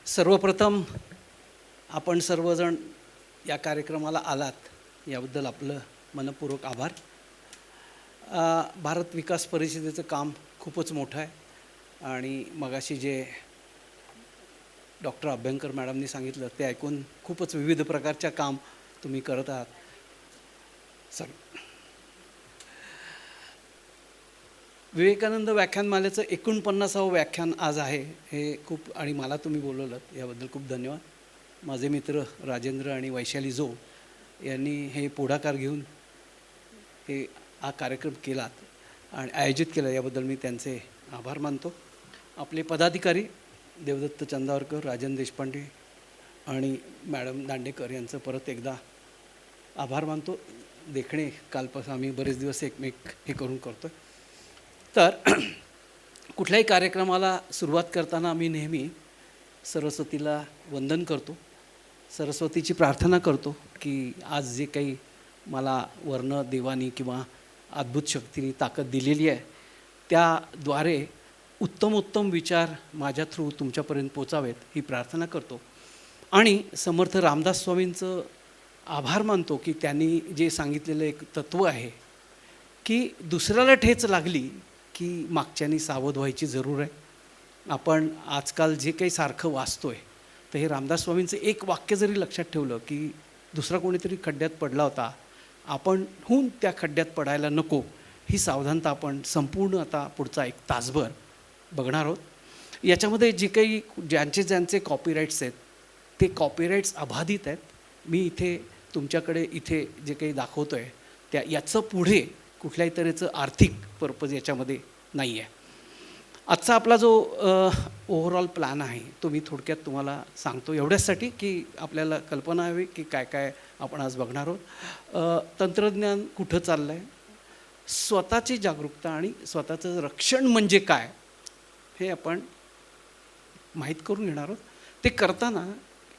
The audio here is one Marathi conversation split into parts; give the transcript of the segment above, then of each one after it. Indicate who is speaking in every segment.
Speaker 1: सर्वप्रथम आपण सर्वजण या कार्यक्रमाला आलात याबद्दल आपलं मनपूर्वक आभार. भारत विकास परिषदेचं काम खूपच मोठं आहे आणि मगाशी जे डॉक्टर अभ्यंकर मॅडमनी सांगितलं ते ऐकून खूपच विविध प्रकारच्या काम तुम्ही करत आहात. विवेकानंद व्याख्यानमालेचं 49वं व्याख्यान आज आहे. हे खूप आणि मला तुम्ही बोलवलं याबद्दल खूप धन्यवाद. माझे मित्र राजेंद्र आणि वैशाली जो यांनी हे पुढाकार घेऊन हे हा कार्यक्रम केलात आणि आयोजित केला याबद्दल मी त्यांचे आभार मानतो. आपले पदाधिकारी देवदत्त चंदावरकर, राजन देशपांडे आणि मॅडम दांडेकर यांचं परत एकदा आभार मानतो. देखणे कालपासून आम्ही बरेच दिवस एकमेक हे करून करतो. तर कुठल्याही कार्यक्रमाला सुरुवात करताना आम्ही नेहमी सरस्वतीला वंदन करतो, सरस्वतीची प्रार्थना करतो की आज जे काही मला वर्ण देवानी किंवा अद्भुत शक्तीने ताकद दिलेली आहे त्याद्वारे उत्तम विचार माझ्या थ्रू तुमच्यापर्यंत पोचावेत ही प्रार्थना करतो. आणि समर्थ रामदास स्वामींचं आभार मानतो की त्यांनी जे सांगितलेलं एक तत्त्व आहे की दुसऱ्याला ठेच लागली की मागच्यानी सावध व्हायची जरूर आहे. आपण आजकाल जे काही सारखं वाचतो आहे तर हे रामदास स्वामींचं एक वाक्य जरी लक्षात ठेवलं की दुसरा कोणीतरी खड्ड्यात पडला होता, आपणहून त्या खड्ड्यात पडायला नको, ही सावधानता आपण संपूर्ण आता पुढचा एक तासभर बघणार आहोत. याच्यामध्ये जे काही ज्यांचे कॉपीराईट्स आहेत ते कॉपीराईट्स अबाधित आहेत. मी इथे तुमच्याकडे इथे जे काही दाखवतो आहे याचं पुढे कुठल्याही तऱ्हेचं आर्थिक पर्पज याच्यामध्ये नाही आहे. आजचा आपला जो ओव्हरऑल प्लॅन आहे तो मी थोडक्यात तुम्हाला सांगतो एवढ्यासाठी की आपल्याला कल्पना हवी की काय काय आपण आज बघणार आहोत. तंत्रज्ञान कुठं चाललं आहे, स्वतःची जागरूकता आणि स्वतःचं रक्षण म्हणजे काय हे आपण माहीत करून घेणार आहोत. ते करताना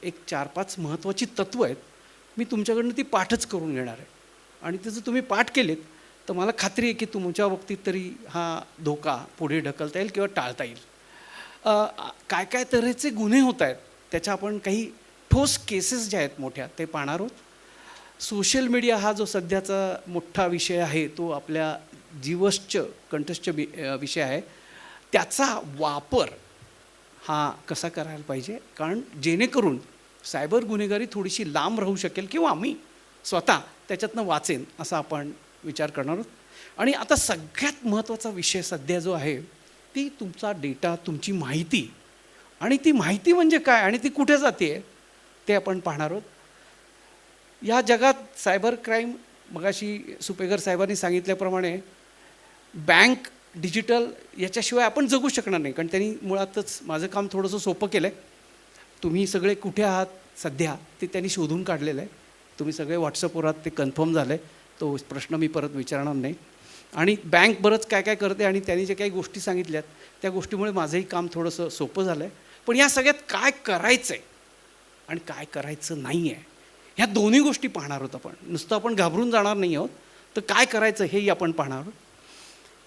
Speaker 1: एक 4-5 महत्त्वाची तत्त्व आहेत, मी तुमच्याकडनं ती पाठच करून घेणार आहे आणि त्याचं तुम्ही पाठ केलेत तर मला खात्री आहे की तुमच्या बाबतीत तरी हा धोका पुढे ढकलता येईल किंवा टाळता येईल. काय काय तऱ्हेचे गुन्हे होत आहेत त्याच्या आपण काही ठोस केसेस ज्या आहेत मोठ्या ते पाहणार आहोत. सोशल मीडिया हा जो सध्याचा मोठा विषय आहे तो आपल्या कंठस्थ विषय आहे. त्याचा वापर हा कसा करायला पाहिजे, कारण जेणेकरून सायबर गुन्हेगारी थोडीशी लांब राहू शकेल किंवा आम्ही स्वतः त्याच्यातनं वाचेन असा आपण विचार करणार आहोत. आणि आता सगळ्यात महत्त्वाचा विषय सध्या जो आहे ती तुमचा डेटा, तुमची माहिती, आणि ती माहिती म्हणजे काय आणि ती कुठे जाते ते आपण पाहणार आहोत. या जगात सायबर क्राईम, मगाशी सुपेकर साहेबांनी सांगितल्याप्रमाणे बँक डिजिटल याच्याशिवाय आपण जगू शकणार नाही, कारण त्यांनी मुळातच माझं काम थोडंसं सोपं केलं आहे. तुम्ही सगळे कुठे आहात सध्या ते त्यांनी शोधून काढलेलं आहे. तुम्ही सगळे व्हॉट्सअपवर आहात ते कन्फर्म झालं आहे, तो प्रश्न मी परत विचारणार नाही. आणि बँक बरंच काय काय करते आणि त्यांनी जे काही गोष्टी सांगितल्यात त्या गोष्टीमुळे माझंही काम थोडंसं सोपं झालं आहे. पण या सगळ्यात काय करायचं आहे आणि काय करायचं नाही आहे ह्या दोन्ही गोष्टी पाहणार आहोत आपण. नुसतं आपण घाबरून जाणार नाही आहोत, तर काय करायचं हेही आपण पाहणार आहोत.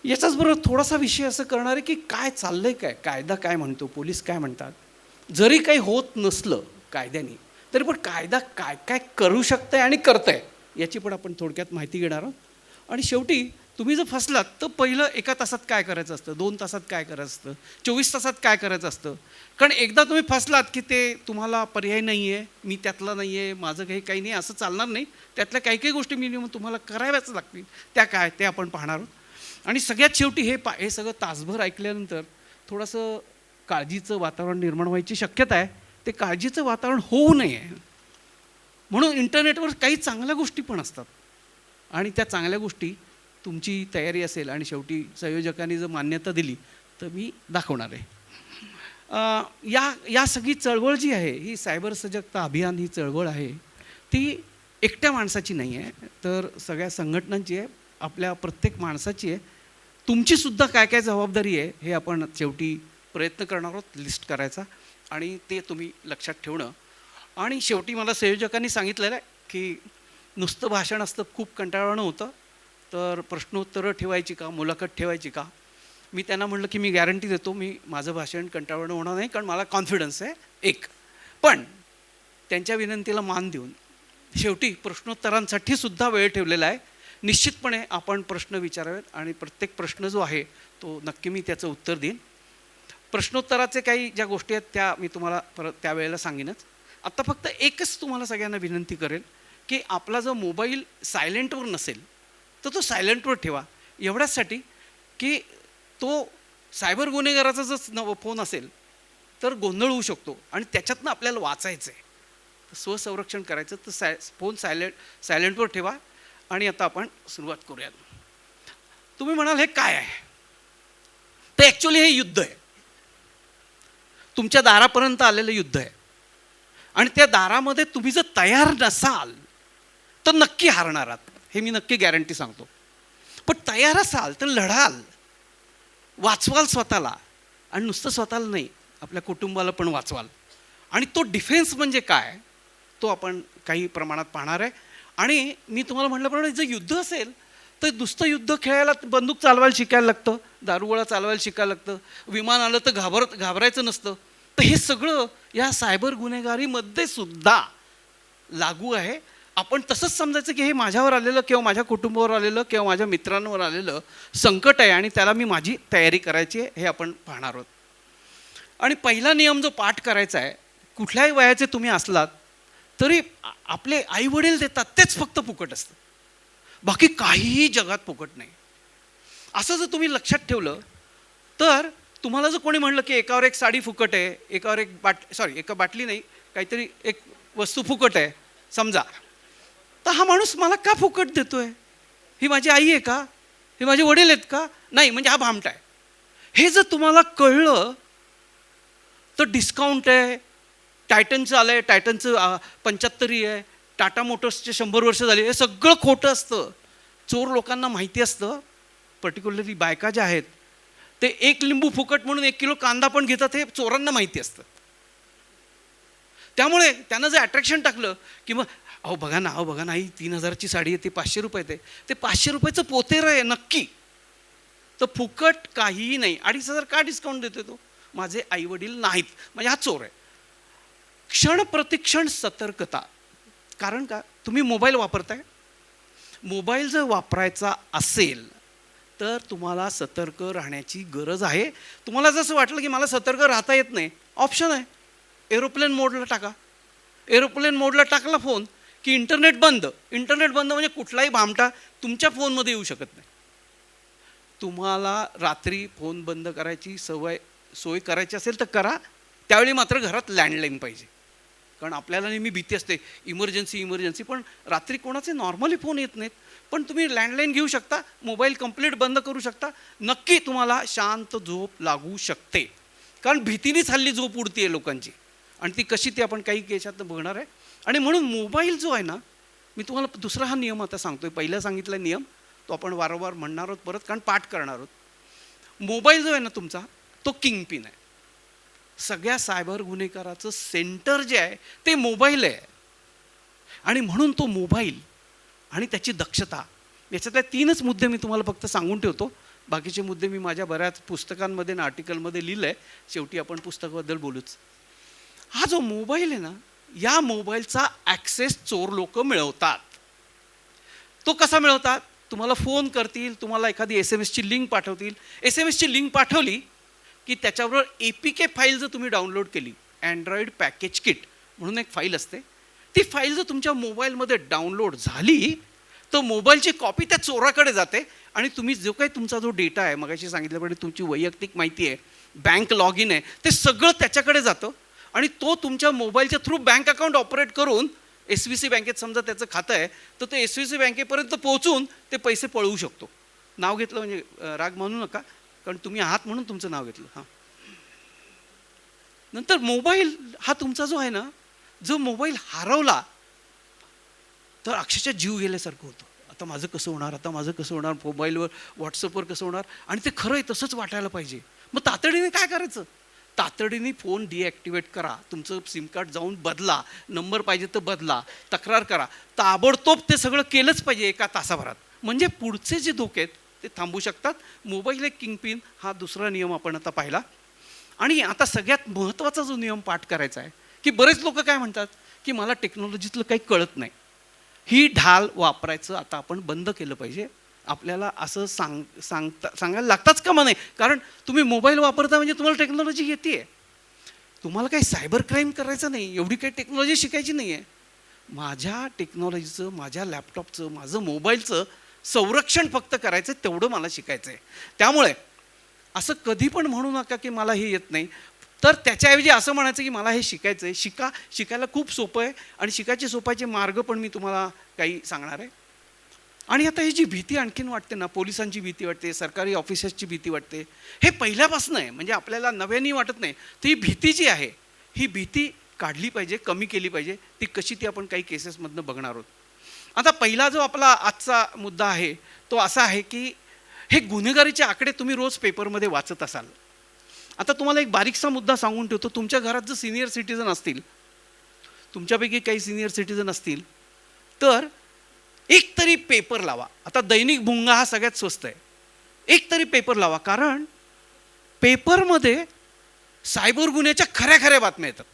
Speaker 1: याच्याचबरोबर थोडासा विषय असं करणार आहे की काय चाललं आहे, काय कायदा काय म्हणतो, पोलीस काय म्हणतात. जरी काही होत नसलं कायद्याने तरी पण कायदा काय काय करू शकतं आहे आणि करतं आहे याची पण आपण थोडक्यात माहिती घेणार आहोत. आणि शेवटी तुम्ही जर फसलात तर पहिलं 1 तासात काय करायचं असतं, 2 तासात काय करायचं असतं, 24 तासात काय करायचं असतं. कारण एकदा तुम्ही फसलात की ते तुम्हाला पर्याय नाही आहे, मी त्यातला नाही आहे, माझं काही नाही, असं चालणार नाही. त्यातल्या काही गोष्टी मिनिमम तुम्हाला कराव्याच लागतील. त्या काय ते आपण पाहणार आहोत. आणि सगळ्यात शेवटी हे सगळं तासभर ऐकल्यानंतर थोडंसं काळजीचं वातावरण निर्माण व्हायची शक्यता आहे. ते काळजीचं वातावरण होऊ नये म्हणून इंटरनेटवर काही चांगल्या गोष्टी पण असतात आणि त्या चांगल्या गोष्टी तुमची तयारी असेल आणि शेवटी संयोजकांनी जर मान्यता दिली तर मी दाखवणार आहे. या सगळी चळवळ जी आहे ही सायबर सजगता अभियान, ही चळवळ आहे ती एकट्या माणसाची नाही आहे, तर सगळ्या संघटनांची आहे, आपल्या प्रत्येक माणसाची आहे. तुमचीसुद्धा काय काय जबाबदारी आहे हे आपण शेवटी प्रयत्न करणार आहोत लिस्ट करायचा आणि ते तुम्ही लक्षात ठेवणं. आणि शेवटी मला संयोजकांनी सांगितलेलं आहे की नुसतं भाषण असतं खूप कंटाळवाणं होतं, तर प्रश्नोत्तरं ठेवायची का, मुलाखत ठेवायची का. मी त्यांना म्हटलं की मी गॅरंटी देतो, मी माझं भाषण कंटाळवाणं होणार नाही, कारण मला कॉन्फिडन्स आहे एक. पण त्यांच्या विनंतीला मान देऊन शेवटी प्रश्नोत्तरांसाठी सुद्धा वेळ ठेवलेला आहे. निश्चितपणे आपण प्रश्न विचारावेत आणि प्रत्येक प्रश्न जो आहे तो नक्की मी त्याचं उत्तर देईन. प्रश्नोत्तराचे काही ज्या गोष्टी आहेत त्या मी तुम्हाला परत त्यावेळेला सांगेनच. आत्ता फक्त एकच तुम्हाला सगळ्यांना विनंती करेल की आपला जर मोबाईल सायलेंटवर नसेल तर तो सायलेंटवर ठेवा. एवढ्याचसाठी की तो सायबर गुन्हेगाराचा जर फोन असेल तर गोंधळ होऊ शकतो आणि त्याच्यातनं आपल्याला वाचायचं आहे. स्वसंरक्षण करायचं तर फोन सायलेंटवर ठेवा. आणि आता आपण सुरुवात करूयात. तुम्ही म्हणाल हे काय आहे? तर ॲक्च्युली हे युद्ध आहे. तुमच्या दारापर्यंत आलेलं युद्ध आहे आणि त्या दारामध्ये तुम्ही जर तयार नसाल तर नक्की हारणार आहात, हे मी नक्की गॅरंटी सांगतो. पण तयार असाल तर लढाल, वाचवाल स्वतःला. आणि नुसतं स्वतःला नाही, आपल्या कुटुंबाला पण वाचवाल. आणि तो डिफेन्स म्हणजे काय तो आपण काही प्रमाणात पाहणार आहे. आणि मी तुम्हाला म्हटल्याप्रमाणे जर युद्ध असेल तर नुसतं युद्ध खेळायला बंदूक चालवायला शिकायला लागतं, दारुगोळा चालवायला शिकायला लागतं, विमान आलं तर घाबरायचं नसतं. तर हे सगळं या सायबर गुन्हेगारीमध्ये सुद्धा लागू आहे. आपण तसंच समजायचं की हे माझ्यावर आलेलं किंवा माझ्या कुटुंबावर आलेलं किंवा माझ्या मित्रांवर आलेलं संकट आहे आणि त्याला मी माझी तयारी करायची आहे, हे आपण पाहणार आहोत. आणि पहिला नियम जो पाठ करायचा आहे, कुठल्याही वयाचे तुम्ही असलात तरी आपले आईवडील देतात तेच फक्त फुकट असतं, बाकी काहीही जगात फुकट नाही. असं जर तुम्ही लक्षात ठेवलं तर तुम्हाला जर कोणी म्हणलं की एकावर एक साडी फुकट आहे, एकावर एक एका बाटली नाही, काहीतरी एक वस्तू फुकट आहे समजा, तर हा माणूस मला का फुकट देतोय? ही माझी आई आहे का? हे माझे वडील आहेत का? नाही, म्हणजे हा भामटा आहे. हे जर तुम्हाला कळलं तर डिस्काउंट आहे, टायटनचं आलं आहे, टायटनचं 75 आहे, टाटा मोटर्सचे 100 वर्ष झाली, हे सगळं खोटं असतं. चोर लोकांना माहिती असतं, पर्टिक्युलरली बायका ज्या आहेत ते 1 लिंबू फुकट म्हणून 1 किलो कांदा पण घेतात, हे चोरांना माहिती असतं. त्यामुळे त्यांना जर अट्रॅक्शन टाकलं की मग अहो बघा ना आई 3000ची साडी आहे, ती 500 रुपयात आहे, ते 500 रुपयाचं पोतेर आहे नक्की. तर फुकट काहीही नाही. 2500 का डिस्काउंट देतोय तो? माझे आईवडील नाहीत, म्हणजे हा चोर आहे. क्षण प्रतिक्षण सतर्कता. कारण का तुम्ही मोबाईल वापरताय, मोबाईल जर वापरायचा असेल तर तुम्हाला सतर्क राहण्याची गरज आहे. तुम्हाला जसं वाटलं की मला सतर्क राहता येत नाही, ऑप्शन आहे, एरोप्लेन मोडला टाका. एरोप्लेन मोडला टाकला फोन की इंटरनेट बंद. इंटरनेट बंद म्हणजे कुठलाही भामटा तुमच्या फोनमध्ये येऊ शकत नाही. तुम्हाला रात्री फोन बंद करायची सोय करायची असेल तर करा. त्यावेळी मात्र घरात लँडलाईन पाहिजे, कारण आपल्याला नेहमी भीती असते इमर्जन्सी. पण रात्री कोणाचे नॉर्मली फोन येत नाहीत, पण तुम्ही लँडलाईन घेऊ शकता, मोबाईल कंप्लीट बंद करू शकता. नक्की तुम्हाला शांत झोप लागू शकते, कारण भीतीनेच हल्ली झोप उडती आहे लोकांची. आणि ती कशी ती आपण काही याच्यात बघणार आहे. आणि म्हणून मोबाईल जो आहे ना, मी तुम्हाला दुसरा हा नियम आता सांगतोय. पहिला सांगितला नियम तो आपण वारंवार म्हणणार आहोत परत, कारण पाठ करणार आहोत. मोबाईल जो आहे ना तुमचा, तो किंग पिन आहे. सगळ्या सायबर गुन्हेगाराचं सेंटर जे आहे ते मोबाईल आहे. आणि म्हणून तो मोबाईल आणि त्याची दक्षता, याच्यातल्या 3च मुद्दे मी तुम्हाला फक्त सांगून ठेवतो. बाकीचे मुद्दे मी माझ्या बऱ्याच पुस्तकांमध्ये आणि आर्टिकलमध्ये लिहिलं आहे. शेवटी आपण पुस्तकाबद्दल बोलूच. हा जो मोबाईल आहे ना, या मोबाईलचा ॲक्सेस चोर लोक मिळवतात. तो कसा मिळवतात? तुम्हाला फोन करतील, तुम्हाला एखादी SMS ची लिंक पाठवतील. SMS ची लिंक पाठवली की त्याच्याबरोबर APK फाईल जर तुम्ही डाउनलोड केली, अँड्रॉइड पॅकेज किट म्हणून एक फाईल असते, ती फाईल जर तुमच्या मोबाईलमध्ये डाउनलोड झाली तर मोबाईलची कॉपी त्या चोराकडे जाते आणि तुम्ही जो काही तुमचा जो डेटा आहे, मगाशी सांगितल्याप्रमाणे तुमची वैयक्तिक माहिती आहे, बँक लॉग इन आहे, ते सगळं त्याच्याकडे जातं. आणि तो तुमच्या मोबाईलच्या थ्रू बँक अकाउंट ऑपरेट करून SVC बँकेत समजा त्याचं खातं आहे तर ते SVC बँकेपर्यंत पोहोचून ते पैसे पळवू शकतो. नाव घेतलं म्हणजे राग मानू नका, कारण तुम्ही आहात म्हणून तुमचं नाव घेतलं. हां, नंतर मोबाईल हा तुमचा जो आहे ना, जो मोबाईल हरवला तर अक्षरशः जीव गेल्यासारखं होतं. आता माझं कसं होणार, मोबाईलवर व्हॉट्सअपवर कसं होणार. आणि ते खरं आहे, तसंच वाटायला पाहिजे. मग तातडीने काय करायचं? तातडीने फोन डिॲक्टिवेट करा, तुमचं सिम कार्ड जाऊन बदला, नंबर पाहिजे तर बदला, तक्रार करा. ताबडतोब ते सगळं केलंच पाहिजे 1 तासाभरात, म्हणजे पुढचे जे धोके आहेत ते थांबू शकतात. मोबाईल एक किंग पिन, हा दुसरा नियम आपण आता पाहिला. आणि आता सगळ्यात महत्त्वाचा जो नियम पाठ करायचा आहे की बरेच लोक काय म्हणतात की मला टेक्नॉलॉजीतलं काही कळत नाही. ही ढाल वापरायचं आता आपण बंद केलं पाहिजे. आपल्याला असं सांगायला लागताच कामा नाही, कारण तुम्ही मोबाईल वापरता म्हणजे तुम्हाला टेक्नॉलॉजी येते आहे. तुम्हाला काही सायबर क्राईम करायचं नाही, एवढी काही टेक्नॉलॉजी शिकायची नाही आहे. माझ्या टेक्नॉलॉजीचं, माझ्या लॅपटॉपचं, माझं मोबाईलचं संरक्षण फक्त करायचं तेवढं मला शिकायचं आहे. त्यामुळे असं कधी पण म्हणू नका की मला हे येत नाही, तर त्याच्याऐवजी असं म्हणायचं की मला हे शिकायचं आहे. शिकायला खूप सोपं आहे आणि शिकायचे सोपायचे मार्ग पण मी तुम्हाला काही सांगणार आहे. आणि आता ही जी भीती आणखीन वाटते ना, पोलिसांची भीती वाटते, सरकारी ऑफिसर्सची भीती वाटते, हे पहिल्यापासून आहे, म्हणजे आपल्याला नव्याने वाटत नाही. तर ही भीती जी आहे, ही भीती काढली पाहिजे, कमी केली पाहिजे. ती कशी ती आपण काही केसेसमधनं बघणार आहोत. आता पहिला जो आपला आजचा मुद्दा आहे तो असा आहे की हे गुन्हेगारीचे आकडे तुम्ही रोज पेपरमध्ये वाचत असाल. आता तुम्हाला एक बारीकसा मुद्दा सांगून ठेवतो. तुमच्या घरात जर सिनियर सिटीजन असतील, तुमच्यापैकी काही सिनियर सिटीजन असतील, तर एक तरी पेपर लावा. आता दैनिक भुंगा हा सगळ्यात स्वस्त आहे. एक तरी पेपर लावा, कारण पेपरमध्ये सायबर गुन्ह्याच्या खऱ्या खऱ्या बातम्या येतात.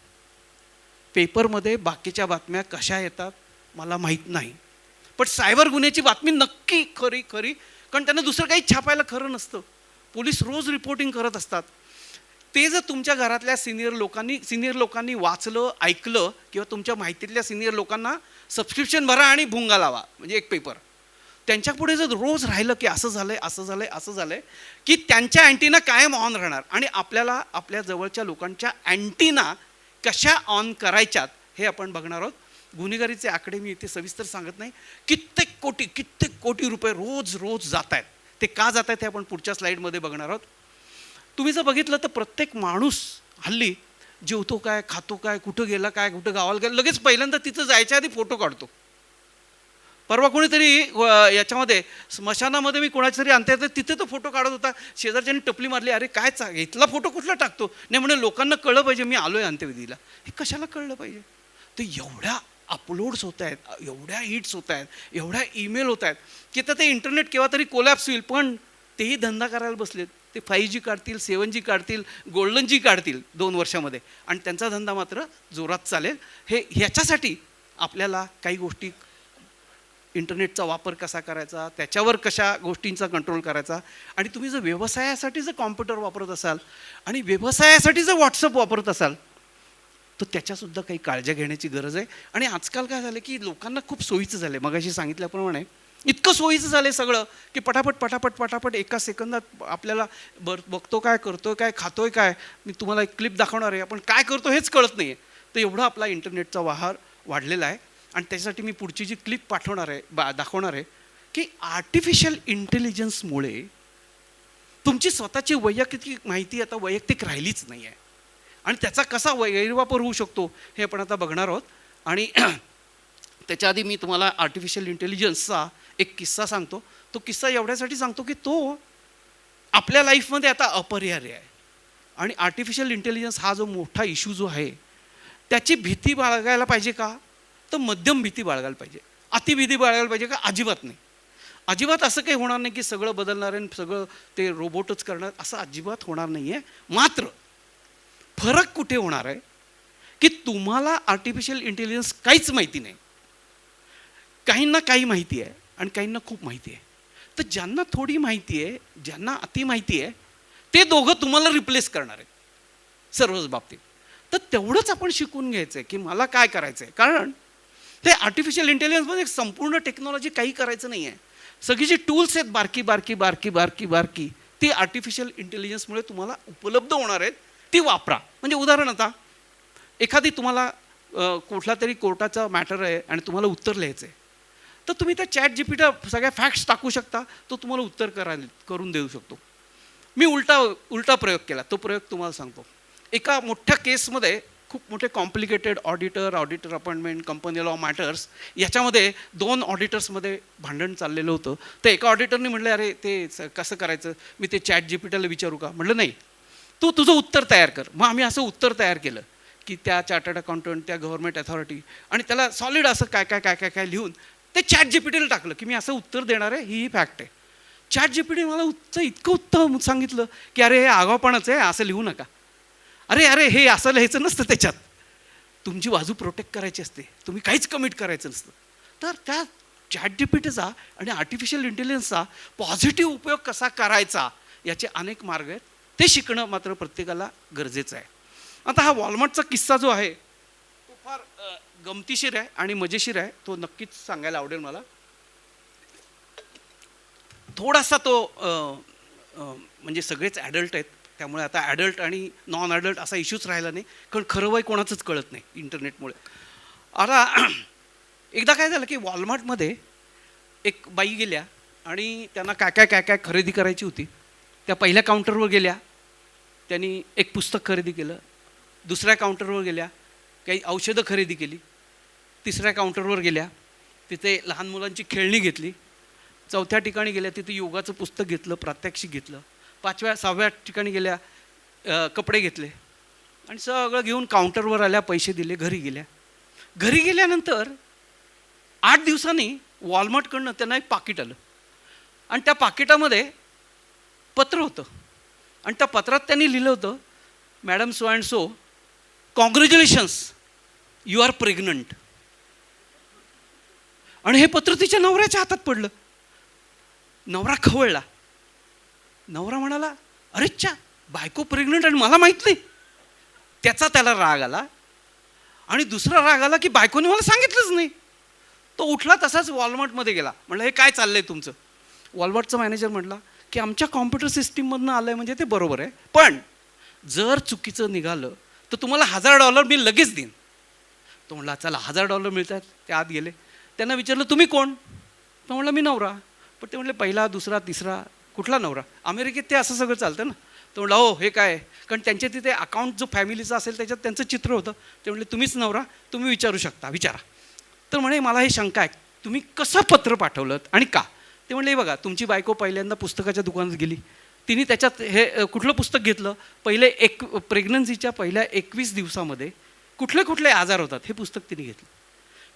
Speaker 1: पेपरमध्ये बाकीच्या बातम्या कशा येतात मला माहीत नाही, पण सायबर गुन्ह्याची बातमी नक्की खरी, कारण त्यांना दुसरं काही छापायला खरं नसतं. पोलीस रोज रिपोर्टिंग करत असतात. ते जर तुमच्या घरातल्या सिनियर लोकांनी वाचलं, ऐकलं, किंवा तुमच्या माहितीतल्या सिनियर लोकांना सबस्क्रिप्शन भरा आणि भुंगा लावा, म्हणजे एक पेपर. त्यांच्यापुढे जर रोज राहिलं की असं झालंय की त्यांच्या अँटीना कायम ऑन राहणार. आणि आपल्याला आपल्या जवळच्या लोकांच्या अँटीना कशा ऑन करायच्यात हे आपण बघणार आहोत. गुन्हेगारीचे आकडे मी इथे सविस्तर सांगत नाही. कित्येक कोटी रुपये रोज जात आहेत. ते का जात आहेत हे आपण पुढच्या स्लाईडमध्ये बघणार आहोत. तुम्ही जर बघितलं तर प्रत्येक माणूस हल्ली जेवतो काय, खातो काय, कुठं गेला काय, कुठं गावाला गेला, लगेच पहिल्यांदा तिथं जायच्या आधी फोटो काढतो. परवा कोणीतरी याच्यामध्ये स्मशानामध्ये मी कोणाच्या तरी अंत्यात तिथे तो फोटो काढत होता. शेजारच्यानी टपली मारली, अरे काय इथला फोटो कुठला टाकतो? नाही म्हणे लोकांना कळलं पाहिजे मी आलोय अंत्यविधीला. हे कशाला कळलं पाहिजे? तर एवढ्या अपलोड्स होत आहेत, एवढ्या हिट्स होत आहेत, एवढ्या ईमेल होत आहेत की तर ते इंटरनेट केव्हा तरी कोलॅप्स होईल. पण तेही धंदा करायला बसलेत. ते 5G काढतील, 7G काढतील, गोल्डन जी काढतील 2 वर्षामध्ये, आणि त्यांचा धंदा मात्र जोरात चालेल. ह्याच्यासाठी आपल्याला काही गोष्टी, इंटरनेटचा वापर कसा करायचा, त्याच्यावर कशा गोष्टींचा कंट्रोल करायचा. आणि तुम्ही जर व्यवसायासाठी जर कॉम्प्युटर वापरत असाल आणि व्यवसायासाठी जर व्हॉट्सअप वापरत असाल, तर त्याच्यासुद्धा काही काळजी घेण्याची गरज आहे. आणि आजकाल काय झालं की लोकांना खूप सोयीचं झालं आहे. मगाशी सांगितल्याप्रमाणे इतकं सोयीचं झालं आहे सगळं की पटापट एका सेकंदात आपल्याला बघतो काय, करतोय काय, खातोय काय. मी तुम्हाला एक क्लिप दाखवणार आहे. आपण काय करतो हेच कळत नाही आहे. तर एवढा आपला इंटरनेटचा वावर वाढलेला आहे. आणि त्याच्यासाठी मी पुढची जी क्लिप दाखवणार आहे की आर्टिफिशियल इंटेलिजन्समुळे तुमची स्वतःची वैयक्तिक माहिती आता वैयक्तिक राहिलीच नाही आहे. आणि त्याचा कसा गैरवापर होऊ शकतो हे आपण आता बघणार आहोत. आणि त्याच्या आधी मी तुम्हाला आर्टिफिशियल इंटेलिजन्सचा एक किस्सा सांगतो. तो किस्सा एवढ्यासाठी सांगतो की तो आपल्या लाईफमध्ये आता अपरिहार्य आहे. आणि आर्टिफिशियल इंटेलिजन्स हा जो मोठा इश्यू जो आहे, त्याची भीती बाळगायला पाहिजे का? तर मध्यम भीती बाळगायला पाहिजे. अतिभीती बाळगायला पाहिजे का? अजिबात नाही. अजिबात असं काही होणार नाही की सगळं बदलणार आहे, सगळं ते रोबोटच करणार, असं अजिबात होणार नाही आहे. मात्र फरक कुठे होणार आहे की तुम्हाला आर्टिफिशियल इंटेलिजन्स काहीच माहिती नाही. काहींना काही माहिती आहे आणि काहींना खूप माहिती आहे. तर ज्यांना थोडी माहिती आहे, ज्यांना अति माहिती आहे, ते दोघं तुम्हाला रिप्लेस करणार आहेत सर्वच बाबतीत. तर तेवढंच आपण शिकून घ्यायचं आहे की मला काय करायचं आहे. कारण ते आर्टिफिशियल इंटेलिजन्समध्ये संपूर्ण टेक्नॉलॉजी काही करायचं नाही आहे. सगळी जी टूल्स आहेत बारकी ती आर्टिफिशियल इंटेलिजन्समुळे तुम्हाला उपलब्ध होणार आहेत, ती वापरा. म्हणजे उदाहरण, आता एखादी तुम्हाला कुठला तरी कोर्टाचा मॅटर आहे आणि तुम्हाला उत्तर लिहायचं आहे, तर तुम्ही त्या ChatGPTला सगळ्या फॅक्ट्स टाकू शकता, तो तुम्हाला उत्तर करून देऊ शकतो. मी उलटा प्रयोग केला. तो प्रयोग तुम्हाला सांगतो. एका मोठ्या केसमध्ये खूप मोठे complicated auditor appointment, company law matters, याच्यामध्ये 2 ऑडिटर्समध्ये भांडण चाललेलं होतं. तर एका ऑडिटरने म्हटलं, अरे ते कसं करायचं, मी ते ChatGPTला विचारू का? म्हटलं नाही, तू तुझं उत्तर तयार कर. मग आम्ही असं उत्तर तयार केलं की त्या चार्टर्ड अकाउंटंट, त्या गव्हर्नमेंट अथॉरिटी, आणि त्याला सॉलिड असं काय लिहून ते ChatGPTला टाकलं की मी असं उत्तर देणार आहे, ही फॅक्ट आहे. ChatGPT मला इतकं उत्तम सांगितलं की अरे हे आगाऊपणाचं आहे, असं लिहू नका. अरे अरे हे असं लिहायचं नसतं त्याच्यात, तुमची बाजू प्रोटेक्ट करायची असते, तुम्ही काहीच कमिट करायचं नसतं. तर त्या ChatGPTचा आणि आर्टिफिशियल इंटेलिजन्सचा पॉझिटिव्ह उपयोग कसा करायचा याचे अनेक मार्ग आहेत. ते शिकणं मात्र प्रत्येकाला गरजेचं आहे. आता हा वॉलमार्टचा किस्सा जो आहे तो फार गमतीशीर आहे आणि मजेशीर आहे. तो नक्कीच सांगायला आवडेल मला. थोडासा तो म्हणजे सगळेच ॲडल्ट आहेत, त्यामुळे आता ॲडल्ट आणि नॉन ॲडल्ट असा इश्यूच राहिला नाही, कारण खरं वय कोणाचंच कळत नाही इंटरनेटमुळे. आता एकदा काय झालं की वॉलमार्टमध्ये एक बाई गेल्या आणि त्यांना काय काय खरेदी करायची होती. त्या पहिल्या काउंटरवर गेल्या, त्यांनी एक पुस्तक खरेदी केलं. दुसऱ्या काउंटरवर गेल्या, काही औषधं खरेदी केली. तिसऱ्या काउंटरवर गेल्या, तिथे लहान मुलांची खेळणी घेतली. चौथ्या ठिकाणी गेल्या, तिथे योगाचं पुस्तक घेतलं, प्रात्यक्षिक घेतलं. 5व्या 6व्या ठिकाणी गेल्या, कपडे घेतले आणि सगळं घेऊन काउंटरवर आल्या, पैसे दिले, घरी गेल्या. घरी गेल्यानंतर 8 दिवसांनी वॉलमार्टकडनं त्यांना एक पाकिट आलं आणि त्या पाकिटामध्ये पत्र होतं आणि त्या पत्रात त्यांनी लिहिलं होतं, madam so and so, congratulations, you are pregnant. आणि हे पत्र तिच्या नवऱ्याच्या हातात पडलं. नवरा खवळला. नवरा म्हणाला, अरेच्छा, बायको प्रेग्नंट आणि मला माहीत नाही. त्याचा त्याला राग आला आणि दुसरा राग आला की बायकोने मला सांगितलंच नाही. तो उठला, तसाच वॉलमार्टमध्ये गेला. म्हटलं हे काय चाललंय तुमचं? वॉलमार्टचा मॅनेजर म्हटला की आमच्या कॉम्प्युटर सिस्टीममधनं आलं आहे, म्हणजे ते बरोबर आहे, पण जर चुकीचं निघालं तर तुम्हाला $1000 मी लगेच देईन. तो म्हटला चला $1000 मिळतात. ते आत गेले. त्यांना विचारलं तुम्ही कोण? तो म्हटला मी नवरा. पण ते म्हटले पहिला, दुसरा, तिसरा, कुठला नवरा? अमेरिकेत ते असं सगळं चालतं ना. तो म्हटला हो हे काय, कारण त्यांच्या तिथे अकाउंट जो फॅमिलीचा असेल त्याच्यात त्यांचं चित्र होतं. ते म्हटले तुम्हीच नवरा, तुम्ही विचारू शकता, विचारा. तर म्हणे मला हे शंका आहे, तुम्ही कसं पत्र पाठवलं आणि का? ते म्हणले बघा, तुमची बायको पहिल्यांदा पुस्तकाच्या दुकानात गेली, तिने त्याच्यात हे कुठलं पुस्तक घेतलं, पहिले प्रेग्नन्सीच्या पहिल्या 21 दिवसामध्ये कुठले कुठले आजार होतात हे पुस्तक तिने घेतलं.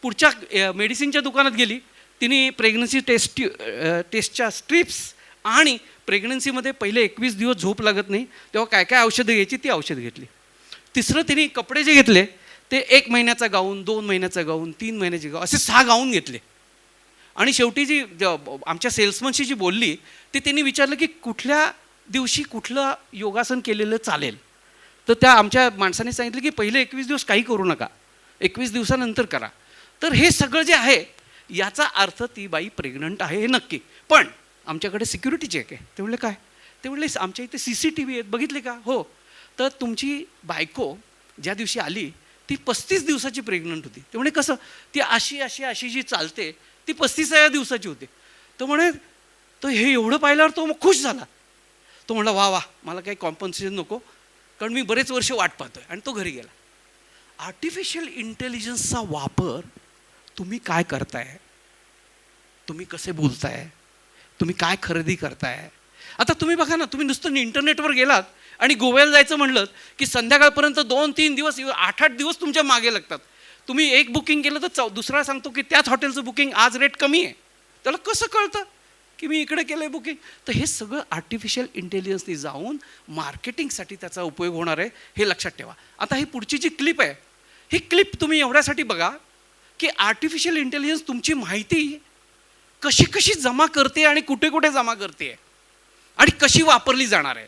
Speaker 1: पुढच्या मेडिसिनच्या दुकानात गेली, तिने प्रेग्नन्सी टेस्टच्या स्ट्रिप्स आणि प्रेग्नन्सीमध्ये पहिले 21 दिवस झोप लागत नाही तेव्हा काय काय औषधं घ्यायची ती औषधं घेतली. तिसरं तिने कपडे जे घेतले ते 1 महिन्याचा गाऊन, 2 महिन्याचा गाऊन, 3 महिन्याचे गाऊन, असे 6 गाऊन घेतले. आणि शेवटी जी आमच्या सेल्समनशी जी बोलली ती त्यांनी विचारलं की कुठल्या दिवशी कुठलं योगासन केलेलं चालेल. तर त्या आमच्या माणसाने सांगितलं की पहिले 21 दिवस काही करू नका, 21 दिवसानंतर करा. तर हे सगळं जे आहे याचा अर्थ ती बाई प्रेग्नंट आहे हे नक्की. पण आमच्याकडे सिक्युरिटी चेक आहे. ते म्हणले काय? ते म्हणले आमच्या इथे CCTV आहेत, बघितले का? हो. तर तुमची बायको ज्या दिवशी आली ती 35 दिवसाची प्रेग्नंट होती. ते म्हणे कसं? ती अशी जी चालते ती 35व्या दिवसाची होती. तो म्हणे तर हे एवढं पाहिल्यावर तो मग खुश झाला. तो म्हणला वा वा, मला काही कॉम्पन्सेशन नको, कारण मी बरेच वर्ष वाट पाहतोय. आणि तो घरी गेला. आर्टिफिशियल इंटेलिजन्सचा वापर तुम्ही काय करताय, तुम्ही कसे बोलताय, तुम्ही काय खरेदी करताय. आता तुम्ही बघा ना, तुम्ही नुसतं इंटरनेटवर गेलात आणि गोव्याला जायचं म्हणलं की संध्याकाळपर्यंत 2-3 दिवस, 8-8 दिवस तुमच्या मागे लागतात. तुम्ही एक बुकिंग केलं तर दुसरा सांगतो की त्याच हॉटेलचं बुकिंग आज रेट कमी आहे. त्याला कसं कळतं की मी इकडे केलं आहे बुकिंग? तर हे सगळं आर्टिफिशियल इंटेलिजन्सनी जाऊन मार्केटिंगसाठी त्याचा उपयोग होणार आहे, हे लक्षात ठेवा. आता ही पुढची जी क्लिप आहे, ही क्लिप तुम्ही एवढ्यासाठी बघा की आर्टिफिशियल इंटेलिजन्स तुमची माहिती कशी कशी जमा करते आणि कुठे कुठे जमा करते आणि कशी वापरली जाणार आहे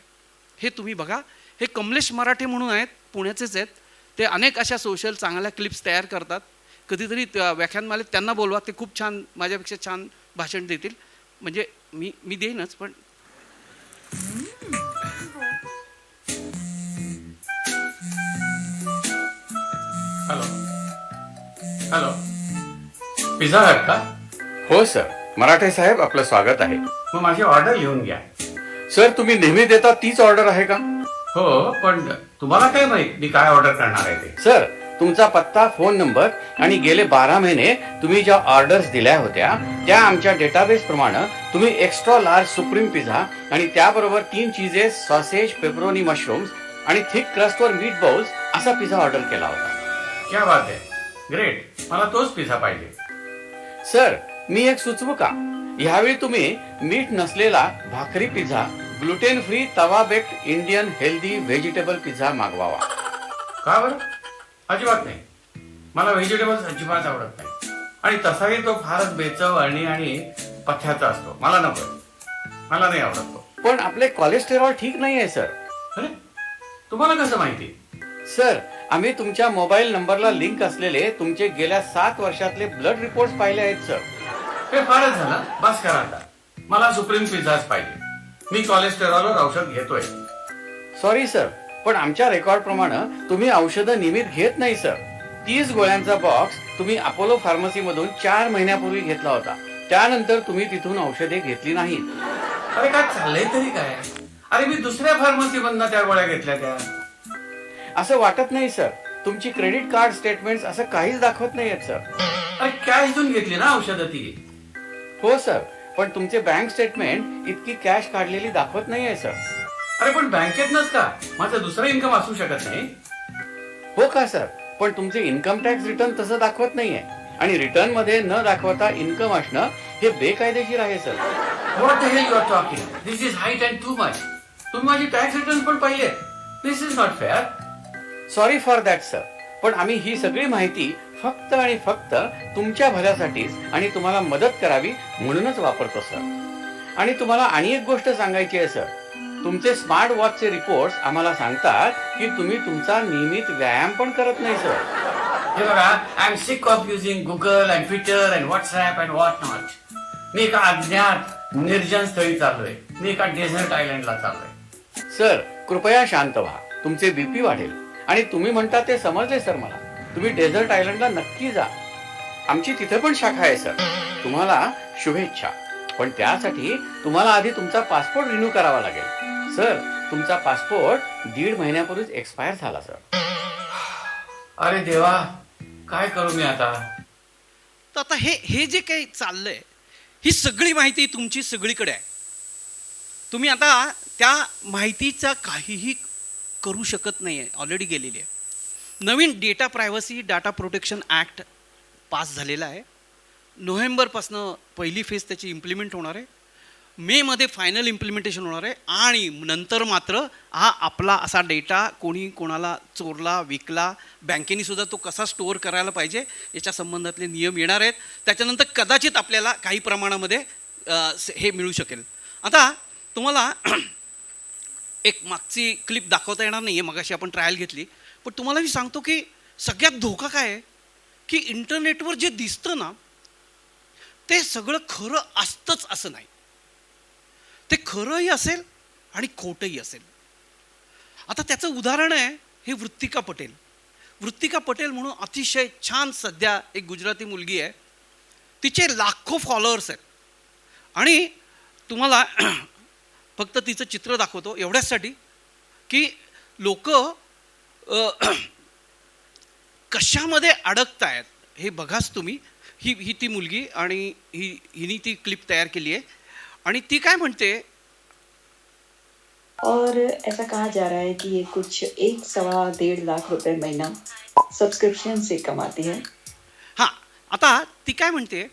Speaker 1: हे तुम्ही बघा. हे कमलेश मराठे म्हणून आहेत, पुण्याचेच आहेत. ते अनेक अशा सोशल चांगल्या क्लिप्स तयार करतात. कधीतरी व्याख्यानमालेत त्यांना बोलवा, ते खूप छान, माझ्यापेक्षा छान भाषण देतील. म्हणजे मी देईनच, पण
Speaker 2: हॅलो हॅलो, पिझ्झा हट का?
Speaker 3: हो सर, मराठे साहेब आपलं स्वागत आहे.
Speaker 2: मग माझी ऑर्डर लिहून घ्या.
Speaker 3: सर तुम्ही नेहमी देता तीच ऑर्डर आहे का?
Speaker 2: हो, पण तुम्हाला काय माहित मी काय ऑर्डर करणार आहे ते?
Speaker 3: सर तुमचा पत्ता, फोन नंबर आणि गेले 12 महिने तुम्ही ज्या ऑर्डर्स दिल्या होत्या त्या आमच्या डेटाबेस प्रमाणे तुम्ही एक्स्ट्रा लार्ज सुप्रीम पिझ्झा आणि त्याबरोबर 3 चीजेस, सॉसेज, पेपरोनी मशरूम्स आणि थिक क्रस्टवर मीट बॉल्स असा पिझ्झा ऑर्डर केला होता.
Speaker 2: क्या बात आहे, ग्रेट. मला तोच पिझ्झा पाहिजे.
Speaker 3: सर मी एक सुचवू का? ह्यावेळी तुम्ही मीठ नसलेला भाकरी पिझ्झा ग्लुटेन फ्री तवा baked Indian healthy vegetable pizza मागवावा.
Speaker 2: का बरं? अजिबात नाही. मला व्हेजिटेबल्स अजिबात आवडत नाही. आणि तसाही तो फारच बेचव आणि पथ्याचा असतो. मला नको. मला नाही आवडत तो.
Speaker 3: पण आपले कोलेस्टेरॉल ठीक नाही आहे सर.
Speaker 2: अरे, तुम्हाला कसं माहिती?
Speaker 3: सर, आम्ही तुमच्या मोबाईल नंबरला लिंक असलेले तुमचे गेल्या 7 वर्षातले ब्लड रिपोर्ट्स पाहिले आहेत सर.
Speaker 2: हे फारच झालं. बस करा आता. मला सुप्रीम पिझ्झाच पाहिजे. मी कोलेस्टेरॉलवर औषध घेतोय.
Speaker 3: सॉरी सर, पण आमच्या रेकॉर्ड प्रमाणे तुम्ही औषधं नियमित घेत नाही सर. 30 गोळ्यांचा बॉक्स तुम्ही अपोलो फार्मसी मधून 4 महिन्यापूर्वी घेतला होता. त्यानंतर तुम्ही तिथून औषधे घेतली नाहीत.
Speaker 2: अरे काय चाललंय तरी काय? अरे मी दुसऱ्या फार्मसी मधनं त्या गोळ्या घेतल्या त्या.
Speaker 3: असं वाटत नाही सर. तुमची क्रेडिट कार्ड स्टेटमेंट्स असं काहीच दाखवत नाहीयेत सर.
Speaker 2: अरे कॅश देऊन घेतली ना औषधं ती.
Speaker 3: हो सर, पण तुमचे बँक स्टेटमेंट इतकी कॅश काढलेली दाखवत नाहीये सर.
Speaker 2: अरे पण बँकेतनच का? माझं दुसरं इन्कम असू शकत नाही.
Speaker 3: हो का सर? पण तुमचे इन्कम टॅक्स रिटर्न तसं दाखवत नाहीये. आणि रिटर्न मध्ये न दाखवता इन्कम असणं हे बेकायदेशीर आहे sir.
Speaker 2: What the hell you are talking? This is height and too much. तुम्ही माझी टॅक्स रिटर्न पण पाहिले. This is not fair.
Speaker 3: Sorry for that sir. पण आम्ही ही सगळी माहिती फक्त आणि फक्त तुमच्या भल्यासाठीच आणि तुम्हाला मदत करावी म्हणूनच वापरतो सर. आणि तुम्हाला आणि एक गोष्ट सांगायची आहे सर. तुमचे स्मार्ट वॉचचे रिपोर्ट्स आम्हाला सांगतात की तुम्ही तुमचा नियमित व्यायाम पण करत नाही सर.
Speaker 2: हे बघा, I am sick of using Google and Twitter and WhatsApp and what not. मी एका अज्ञात निर्जन स्थळी चाललोय. मी एका डेझर्ट आयलंडला चाललोय.
Speaker 3: सर, कृपया शांत व्हा. तुमचे बीपी वाढेल. आणि तुम्ही म्हणता ते समजले सर मला. तुम्ही डेझर्ट आयलंडला नक्की जा. आमची तिथे पण शाखा आहे सर. तुम्हाला शुभेच्छा. पण त्यासाठी तुम्हाला आधी तुमचा पासपोर्ट रिन्यू करावा लागेल. सर, तुमचा पासपोर्ट 1.5 महिन्यापूर्वीच एक्सपायर झाला सर.
Speaker 2: अरे देवा, काय करू मी आता?
Speaker 1: तर आता हे जे काही चाललंय, ही सगळी माहिती तुमची सगळीकडे आहे. तुम्ही आता त्या माहितीचा काहीही करू शकत नाही आहे. ऑलरेडी गेलेली आहे. नवीन data privacy data protection act pass झालेला आहे. नोव्हेंबरपासनं पहिली फेज त्याची इम्प्लिमेंट होणार आहे. मेमध्ये फायनल इम्प्लिमेंटेशन होणार आहे. आणि नंतर मात्र हा आपला असा डेटा कोणी कोणाला चोरला, विकला, बँकेने सुद्धा तो कसा स्टोअर करायला पाहिजे याच्या संबंधातले नियम येणार आहेत. त्याच्यानंतर कदाचित आपल्याला काही प्रमाणामध्ये हे मिळू शकेल. आता तुम्हाला एक मागची क्लिप दाखवता येणार नाही आहे. मगाशी आपण ट्रायल घेतली. पण तुम्हाला मी सांगतो की सगळ्यात धोका काय आहे की इंटरनेटवर जे दिसतं ना ते सगळं खरं असतंच असं नाही. ते खरंही असेल आणि खोटंही असेल. आता त्याचं उदाहरण आहे हे वृत्तिका पटेल. वृत्तिका पटेल म्हणून अतिशय छान सध्या एक गुजराती मुलगी आहे. तिचे लाखो फॉलोअर्स आहेत. आणि तुम्हाला फक्त तिचं चित्र दाखवतो एवढ्याचसाठी की लोक कशामध्ये अडकत आहेत हे बघाच तुम्ही. ही ती मुलगी आणि हिने ती क्लिप तयार केली आहे. आणि ती काय म्हणते,
Speaker 4: और ऐसा कहा जा रहा है कि ये कुछ 1.25 लाख रुपए महीना सब्सक्रिप्शन से कमाती है.
Speaker 1: हां, आता ती काय म्हणते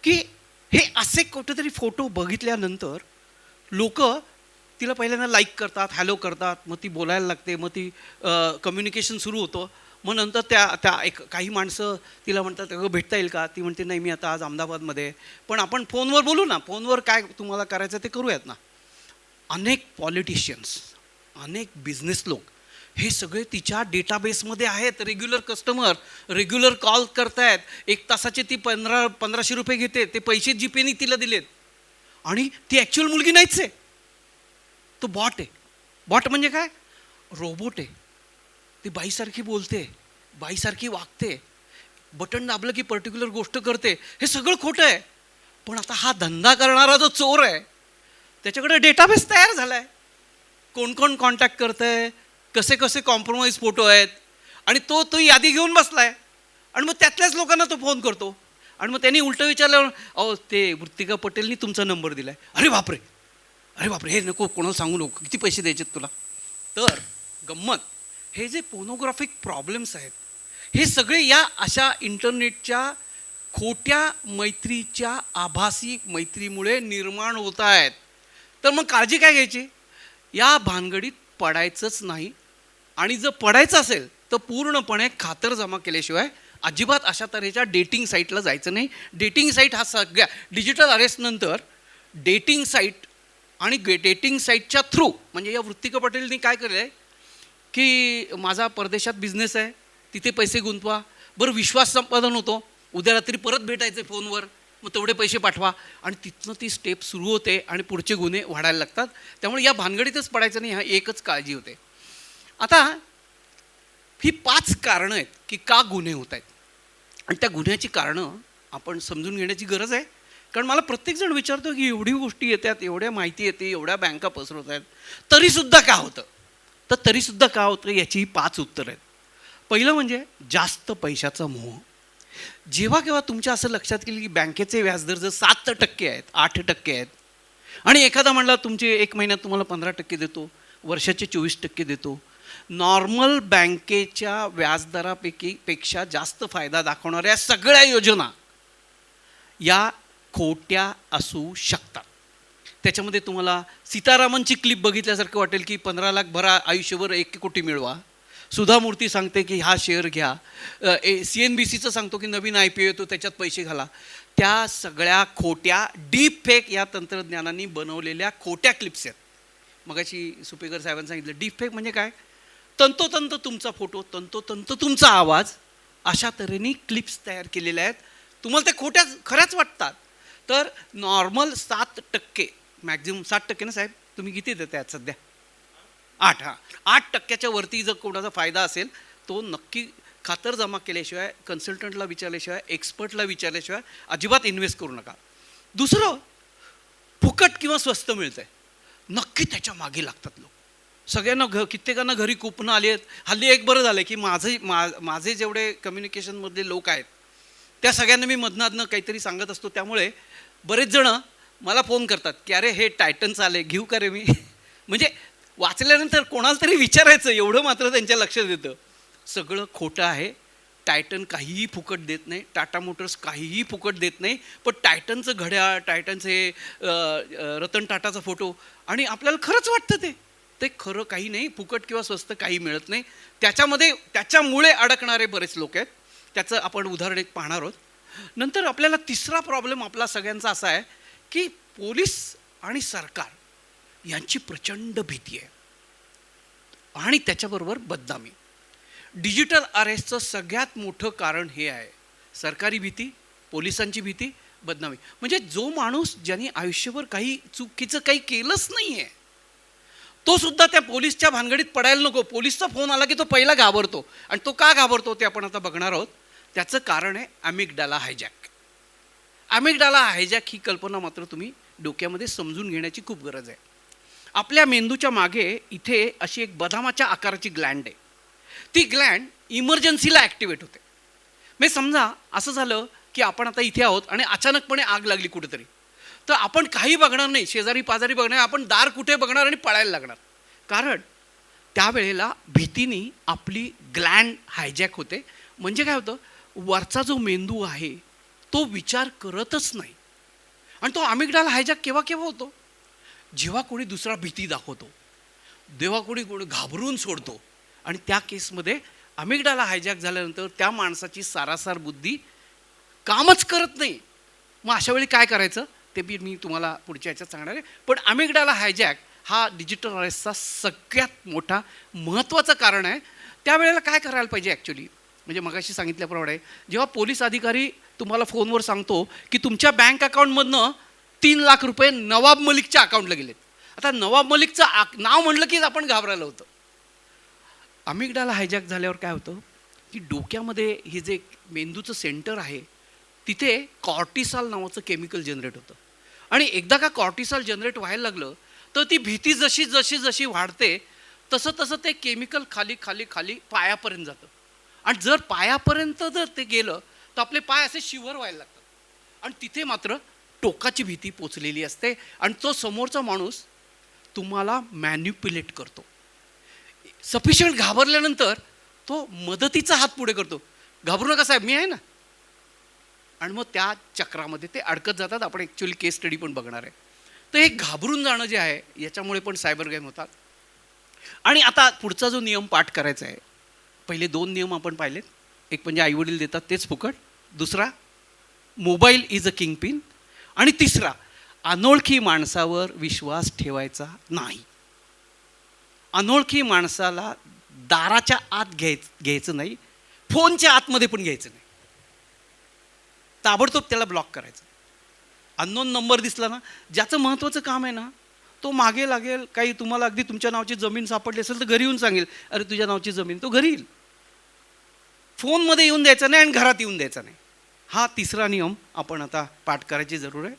Speaker 1: की हे असे कुठेतरी फोटो बघितल्यानंतर लोक तिला पहिल्यांदा लाईक करतात, हॅलो करतात, मग ती बोलायला लागते, मग ती कम्युनिकेशन सुरू होतं. मग नंतर त्या एक काही माणसं तिला म्हणतात अगं भेटता येईल का? ती म्हणते नाही, मी आता आज अहमदाबादमध्ये. पण आपण फोनवर बोलू ना, फोनवर काय तुम्हाला करायचं ते करूयात ना. अनेक पॉलिटिशियन्स, अनेक बिझनेस लोक हे सगळे तिच्या डेटाबेसमध्ये आहेत. रेग्युलर कस्टमर, रेग्युलर कॉल करतायत. 1 तासाचे ती 1500 रुपये घेते. ते पैसे जीपेने तिला दिलेत. आणि ती ॲक्च्युअल मुलगी नाहीच आहे. तो बॉट आहे. बॉट म्हणजे काय? रोबोट आहे. ती बाईसारखी बोलते, बाईसारखी वागते, बटन दाबलं की पर्टिक्युलर गोष्ट करते. हे सगळं खोटं आहे. पण आता हा धंदा करणारा जो चोर आहे त्याच्याकडे डेटाबेस तयार झाला आहे. कोण कोण कॉन्टॅक्ट करतं आहे, कसे कसे कॉम्प्रोमाइज फोटो आहेत. आणि तो यादी घेऊन बसला आहे. आणि मग त्यातल्याच लोकांना तो फोन करतो. आणि मग त्यांनी उलटं विचारल्यावर अहो ते वृत्तिका पटेलनी तुमचा नंबर दिला आहे. अरे बापरे, अरे बापरे, हे नको, कोणाला सांगू नको, किती पैसे द्यायचेत तुला. तर गंमत, हे जे पोर्नोग्राफिक प्रॉब्लेम्स आहेत हे सगळे या अशा इंटरनेटच्या खोट्या मैत्रीच्या आभासी मैत्रीमुळे निर्माण होत आहेत. तर मग काळजी काय घ्यायची? या भानगडीत पडायचंच नाही, आणि जर पडायचं असेल तर पूर्णपणे खातरजमा केल्याशिवाय अजिबात अशा तऱ्हेच्या डेटिंग साईटला जायचं नाही. डेटिंग साईट हा सगळ्या डिजिटल अरेस्टनंतर डेटिंग साईट आणि डेटिंग साईटच्या थ्रू, म्हणजे या वृत्तिका पटेलनी काय केलं आहे की माझा परदेशात बिझनेस आहे, तिथे पैसे गुंतवा, बरं विश्वास संपादन होतो, उद्या रात्री परत भेटायचे फोनवर, मग तेवढे पैसे पाठवा, आणि तिथनं ती स्टेप सुरू होते आणि पुढचे गुन्हे वाढायला लागतात. त्यामुळे या भानगडीतच पडायचं नाही, हा एकच काळजी होते. आता ही 5 कारणं आहेत की का गुन्हे होत आहेत, आणि त्या गुन्ह्याची कारणं आपण समजून घेण्याची गरज आहे. कारण मला प्रत्येकजण विचारतो की एवढी गोष्टी येतात, एवढ्या माहिती येते, एवढ्या बँका पसरवत आहेत, तरीसुद्धा का होतं? तर तरीसुद्धा का होतं याची ही 5 उत्तरं आहेत. पहिलं म्हणजे जास्त पैशाचा मोह. जेव्हा केव्हा तुमच्या असं लक्षात येईल की बँकेचे व्याजदर जर 7% आहेत, 8% आहेत, आणि एखादा म्हणला तुमचे 1 महिन्यात तुम्हाला 15% देतो, वर्षाचे 24% देतो, नॉर्मल बँकेच्या व्याजदरापेक्षा जास्त फायदा दाखवणाऱ्या सगळ्या योजना या खोट्या असू शकतात. त्याच्यामध्ये तुम्हाला सीतारामनची क्लिप बघितल्यासारखं वाटेल की 15 लाख भरा, आयुष्यभर 1 कोटी मिळवा. सुधा मूर्ती सांगते की हा शेअर घ्या. CNBCचं सांगतो की नवीन IPO येतो, त्याच्यात पैसे घाला. त्या सगळ्या खोट्या डीप फेक या तंत्रज्ञानाने बनवलेल्या खोट्या क्लिप्स आहेत. मगाशी सुपेकर साहेबांनी सांगितलं डीप फेक म्हणजे काय? तंतोतंत तुमचा फोटो, तंतोतंत तुमचा आवाज, अशा तऱ्हेने क्लिप्स तयार केलेल्या आहेत. तुम्हाला त्या खोट्या खऱ्याच वाटतात. तर नॉर्मल 7%, मॅक्झिमम 7% ना साहेब, तुम्ही किती देतायत सध्या? 8% वरती जर कोणाचा फायदा असेल तो नक्की खातरजमा केल्याशिवाय, कन्सल्टंटला विचारल्याशिवाय, एक्सपर्टला विचारल्याशिवाय अजिबात इन्व्हेस्ट करू नका. दुसरं, फुकट किंवा स्वस्त मिळतं आहे, नक्की त्याच्या मागे लागतात लोक. सगळ्यांना कित्येकांना घरी कुपनं आली आहेत. हल्ली एक बरं झालं की माझे जेवढे कम्युनिकेशनमधले लोक आहेत त्या सगळ्यांना मी मधनं काहीतरी सांगत असतो. त्यामुळे बरेच जणं मला फोन करतात की अरे हे टायटन्स आले, घेऊ का रे मी? म्हणजे वाचल्यानंतर कोणाला तरी विचारायचं एवढं मात्र त्यांच्या लक्षात येतं. सगळं खोटं आहे. टायटन काहीही फुकट देत नाही, टाटा मोटर्स काहीही फुकट देत नाही. पण टायटनचं घड्याळ, टायटनचं हे रतन टाटाचा फोटो, आणि आपल्याला खरंच वाटतं ते खरं काही नाही, फुकट किंवा स्वस्त काही मिळत नाही. त्याच्यामुळे अडकणारे बरेच लोक आहेत. त्याचं आपण उदाहरण एक पाहणार आहोत. नंतर आपल्याला तिसरा प्रॉब्लेम आपला सगळ्यांचा असा आहे की पोलीस आणि सरकार यांची प्रचंड भीती आहे, आणि त्याच्याबरोबर बदनामी. डिजिटल अरेस्टचं सगळ्यात मोठं कारण हे आहे, सरकारी भीती, पोलिसांची भीती, बदनामी. म्हणजे जो माणूस ज्यांनी आयुष्यभर काही चुकीचं काही केलंच नाही आहे तो सुद्धा त्या पोलीसच्या भानगडीत पडायला नको. पोलीसचा फोन आला की तो पहिला घाबरतो, आणि तो का घाबरतो ते आपण आता बघणार आहोत. त्याचं कारण आहे अमिगडाला हायजॅक. अमिगडाला हायजॅक ही कल्पना मात्र तुम्ही डोक्यामध्ये समजून घेण्याची खूप गरज आहे. आपल्या मेंदूच्या मागे इथे अशी एक बदामाच्या आकाराची ग्लँड आहे. ती ग्लँड इमर्जन्सीला ॲक्टिवेट होते. म्हणजे समजा असं झालं की आपण आता इथे आहोत आणि अचानकपणे आग लागली कुठेतरी, तर आपण काही बघणार नाही, शेजारी पाजारी बघणार, आपण दार कुठे बघणार आणि पळायला लागणार. कारण त्यावेळेला भीतीने आपली ग्लँड हायजॅक होते. म्हणजे काय होतं, वरचा जो मेंदू आहे तो विचार करतच नाही. आणि तो अमिगडाला हायजॅक केव्हा होतो? जेव्हा कोणी दुसरा भीती दाखवतो, जेव्हा कोणी घाबरून सोडतो, आणि त्या केसमध्ये अमिगडाला हायजॅक झाल्यानंतर त्या माणसाची सारासार बुद्धी कामच करत नाही. मग अशा वेळी काय करायचं ते मी तुम्हाला पुढच्या ह्याच्यात सांगणार आहे. पण अमिगडाला हायजॅक हा डिजिटल अरेस्टचा सगळ्यात मोठा महत्त्वाचं कारण आहे. त्यावेळेला काय करायला पाहिजे ॲक्च्युली, म्हणजे मगाशी सांगितल्याप्रमाणे जेव्हा पोलीस अधिकारी तुम्हाला फोनवर सांगतो की तुमच्या बँक अकाउंटमधनं 3 लाख रुपये नवाब मलिकच्या अकाउंटला गेलेत. आता नवाब मलिकचं नाव म्हणलं की आपण घाबरायला होतं. अमिगडाला हायजॅक झाल्यावर काय होतं की डोक्यामध्ये हे जे मेंदूचं सेंटर आहे तिथे कॉर्टिसॉल नावाचं केमिकल जनरेट होतं. आणि एकदा का कॉर्टिसॉल जनरेट व्हायला लागलं तर ती भीती जशी वाढते तसं ते केमिकल खाली पायापर्यंत जातं. आणि जर पायापर्यंत जर ते गेलं तर आपले पाय असे शिवर व्हायला लागतात, आणि तिथे मात्र टोकाची भीती पोचलेली असते, आणि तो समोरचा माणूस तुम्हाला मॅन्युप्युलेट करतो. सफिशियंट घाबरल्यानंतर तो मदतीचा हात पुढे करतो, घाबरू नका साहेब, मी आहे ना. आणि मग त्या चक्रामध्ये ते अडकत जातात. आपण ॲक्च्युअली केस स्टडी पण बघणार आहे. तर हे घाबरून जाणं जे आहे याच्यामुळे पण सायबर क्राईम होतात. आणि आता पुढचा जो नियम पाठ करायचा आहे, पहिले 2 नियम आपण पाहिलेत. एक म्हणजे आईवडील देतात तेच फुकट, दुसरा mobile is a king pin, आणि तिसरा अनोळखी माणसावर विश्वास ठेवायचा नाही. अनोळखी माणसाला दाराच्या आत घ्यायचं नाही, फोनच्या आतमध्ये पण घ्यायचं नाही, ताबडतोब त्याला ब्लॉक करायचं. अननोन नंबर दिसला ना, ज्याचं महत्त्वाचं काम आहे ना तो मागे लागेल. काही तुम्हाला अगदी तुमच्या नावाची जमीन सापडली असेल तर घरी येऊन सांगेल, अरे तुझ्या नावाची जमीन, तो घरी येईल. फोनमध्ये येऊन द्यायचा नाही आणि घरात येऊन द्यायचा नाही. हा तिसरा नियम आपण आता पाठ करायची जरूर आहे.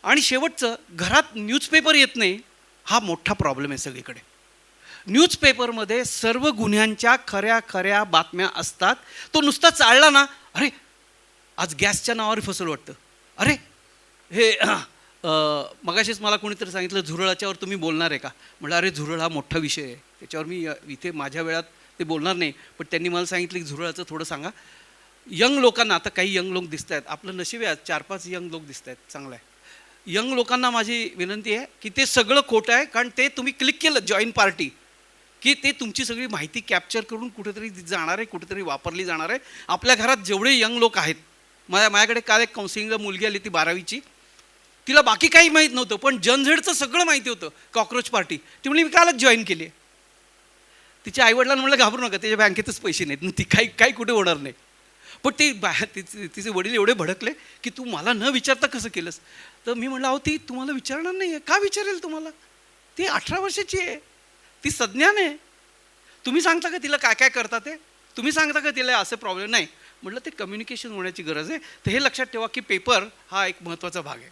Speaker 1: आणि शेवटचं, घरात न्यूजपेपर येत नाही, हा मोठा प्रॉब्लेम आहे सगळीकडे. न्यूजपेपरमध्ये सर्व गुन्ह्यांच्या खऱ्या खऱ्या बातम्या असतात. तो नुसता चालला ना, अरे आज गॅसच्या नावावर फसवलं वाटतं, अरे हे मगाशीच मला कोणीतरी सांगितलं झुरळाच्यावर तुम्ही बोलणार आहे का. म्हटलं अरे झुरळ हा मोठा विषय आहे, त्याच्यावर मी इथे माझ्या वेळात ते बोलणार नाही. पण त्यांनी मला सांगितलं की झुरळाचं थोडं सांगा. यंग लोकांना, आता काही यंग लोक दिसत आहेत, आपलं नशीब आहे 4-5 यंग लोक दिसत आहेत, चांगलं आहे. यंग लोकांना माझी विनंती आहे की ते सगळं खोटं आहे. कारण ते तुम्ही क्लिक केलं जॉईन पार्टी की ते तुमची सगळी माहिती कॅप्चर करून कुठेतरी जाणार आहे, कुठेतरी वापरली जाणार आहे. आपल्या घरात जेवढे यंग लोक आहेत, माझ्याकडे काल एक काउन्सिलिंगला मुलगी आली, ती 12वीची. तिला बाकी काही माहीत नव्हतं, पण जनझेडचं सगळं माहिती होतं, कॉक्रोच पार्टी. ती म्हणली मी कालच जॉईन केली आहे. तिच्या आईवडिलांना म्हणलं घाबरू नका, त्याच्या बँकेतच पैसे नाहीत, ती काही कुठे होणार नाही. पण तिचे वडील एवढे भडकले की तू मला न विचारता कसं केलंस. तर मी म्हटलं अहो ती तुम्हाला विचारणार नाही आहे. का विचारेल तुम्हाला, ती 18 वर्षाची आहे, ती सज्ञान आहे. तुम्ही सांगता का तिला काय काय करता ते, तुम्ही सांगता का तिला असं प्रॉब्लेम नाही. म्हटलं ते कम्युनिकेशन होण्याची गरज आहे. तर हे लक्षात ठेवा की पेपर हा एक महत्त्वाचा भाग आहे.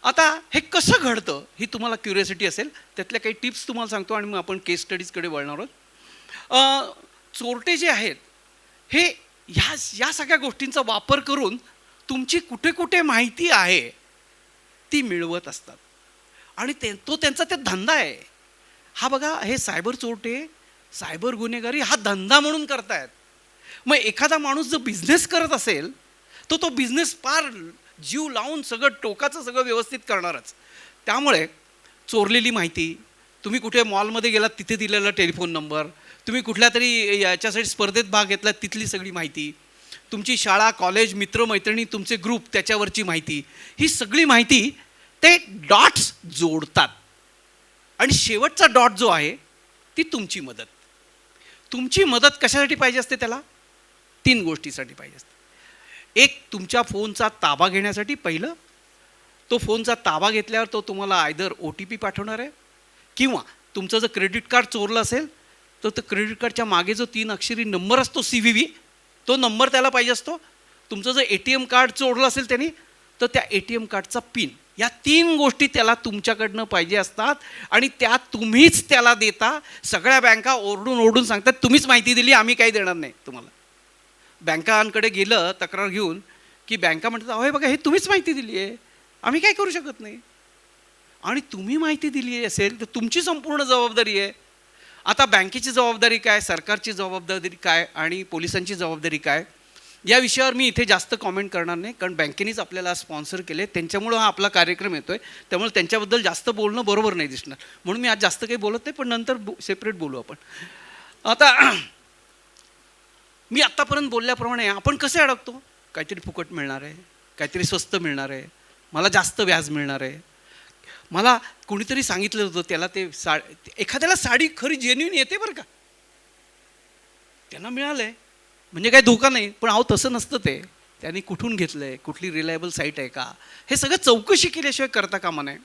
Speaker 1: आता हे कसं घडतं ही तुम्हाला क्युरियोसिटी असेल, त्यातल्या काही टिप्स तुम्हाला सांगतो आणि मग आपण केस स्टडीजकडे वळणार आहोत. चोरटे जे आहेत हे या सगळ्या गोष्टींचा वापर करून तुमची कुठे कुठे माहिती आहे ती मिळवत असतात. आणि तो त्यांचा ते धंदा आहे. हा बघा, हे सायबर चोरटे, सायबर गुन्हेगारी हा धंदा म्हणून करतायत. मग एखादा माणूस जर बिझनेस करत असेल तर तो बिझनेस फार जीव लावून सगळं टोकाचं सगळं व्यवस्थित करणारच. त्यामुळे चोरलेली माहिती, तुम्ही कुठे मॉलमध्ये गेलात तिथे दिलेला टेलिफोन नंबर, तुम्ही कुठल्या तरी याच्यासाठी स्पर्धेत भाग घेतला तिथली सगळी माहिती, तुमची शाळा कॉलेज मित्रमैत्रिणी तुमचे ग्रुप त्याच्यावरची माहिती, ही सगळी माहिती ते डॉट्स जोडतात. आणि शेवटचा डॉट जो आहे ती तुमची मदत. तुमची मदत कशासाठी पाहिजे असते, त्याला 3 गोष्टीसाठी पाहिजे असते. एक, तुमच्या फोनचा ताबा घेण्यासाठी. पहिलं, तो फोनचा ताबा घेतल्यावर तो तुम्हाला आयदर OTP पाठवणार आहे, किंवा तुमचं जर क्रेडिट कार्ड चोरलं असेल तर तो क्रेडिट कार्डच्या मागे जो 3 अक्षरी नंबर असतो CVV, तो नंबर त्याला पाहिजे असतो. तुमचं जर ATM कार्ड चोरलं असेल त्यांनी तर त्या ATM कार्डचा पिन, या 3 गोष्टी त्याला तुमच्याकडनं पाहिजे असतात. आणि त्या तुम्हीच त्याला देता. सगळ्या बँका ओरडून सांगतात तुम्हीच माहिती दिली, आम्ही काही देणार नाही तुम्हाला. बँकांकडे गेलं तक्रार घेऊन की बँका म्हणतात अहो हे बघा हे तुम्हीच माहिती दिली आहे, आम्ही काय करू शकत नाही. आणि तुम्ही माहिती दिली असेल तर तुमची संपूर्ण जबाबदारी आहे. आता बँकेची जबाबदारी काय, सरकारची जबाबदारी काय आणि पोलिसांची जबाबदारी काय, या विषयावर मी इथे जास्त कॉमेंट करणार नाही. कारण बँकेनेच आपल्याला स्पॉन्सर केले, त्यांच्यामुळं हा आपला कार्यक्रम येतो आहे. त्यामुळे त्यांच्याबद्दल जास्त बोलणं बरोबर नाही दिसणार, म्हणून मी आज जास्त काही बोलत नाही. पण नंतर सेपरेट बोलू आपण. आता मी आत्तापर्यंत बोलल्याप्रमाणे आपण कसे अडकतो, काहीतरी फुकट मिळणार आहे, काहीतरी स्वस्त मिळणार आहे, मला जास्त व्याज मिळणार आहे. मला कोणीतरी सांगितलं होतं त्याला ते एखाद्याला साडी खरी जेन्युइन येते बरं का, त्यांना मिळालं आहे म्हणजे काही धोका नाही. पण अहो तसं नसतं ते, त्यांनी कुठून घेतलं आहे, कुठली रिलायबल साईट आहे का, हे सगळं चौकशी केल्याशिवाय करता कामा नये.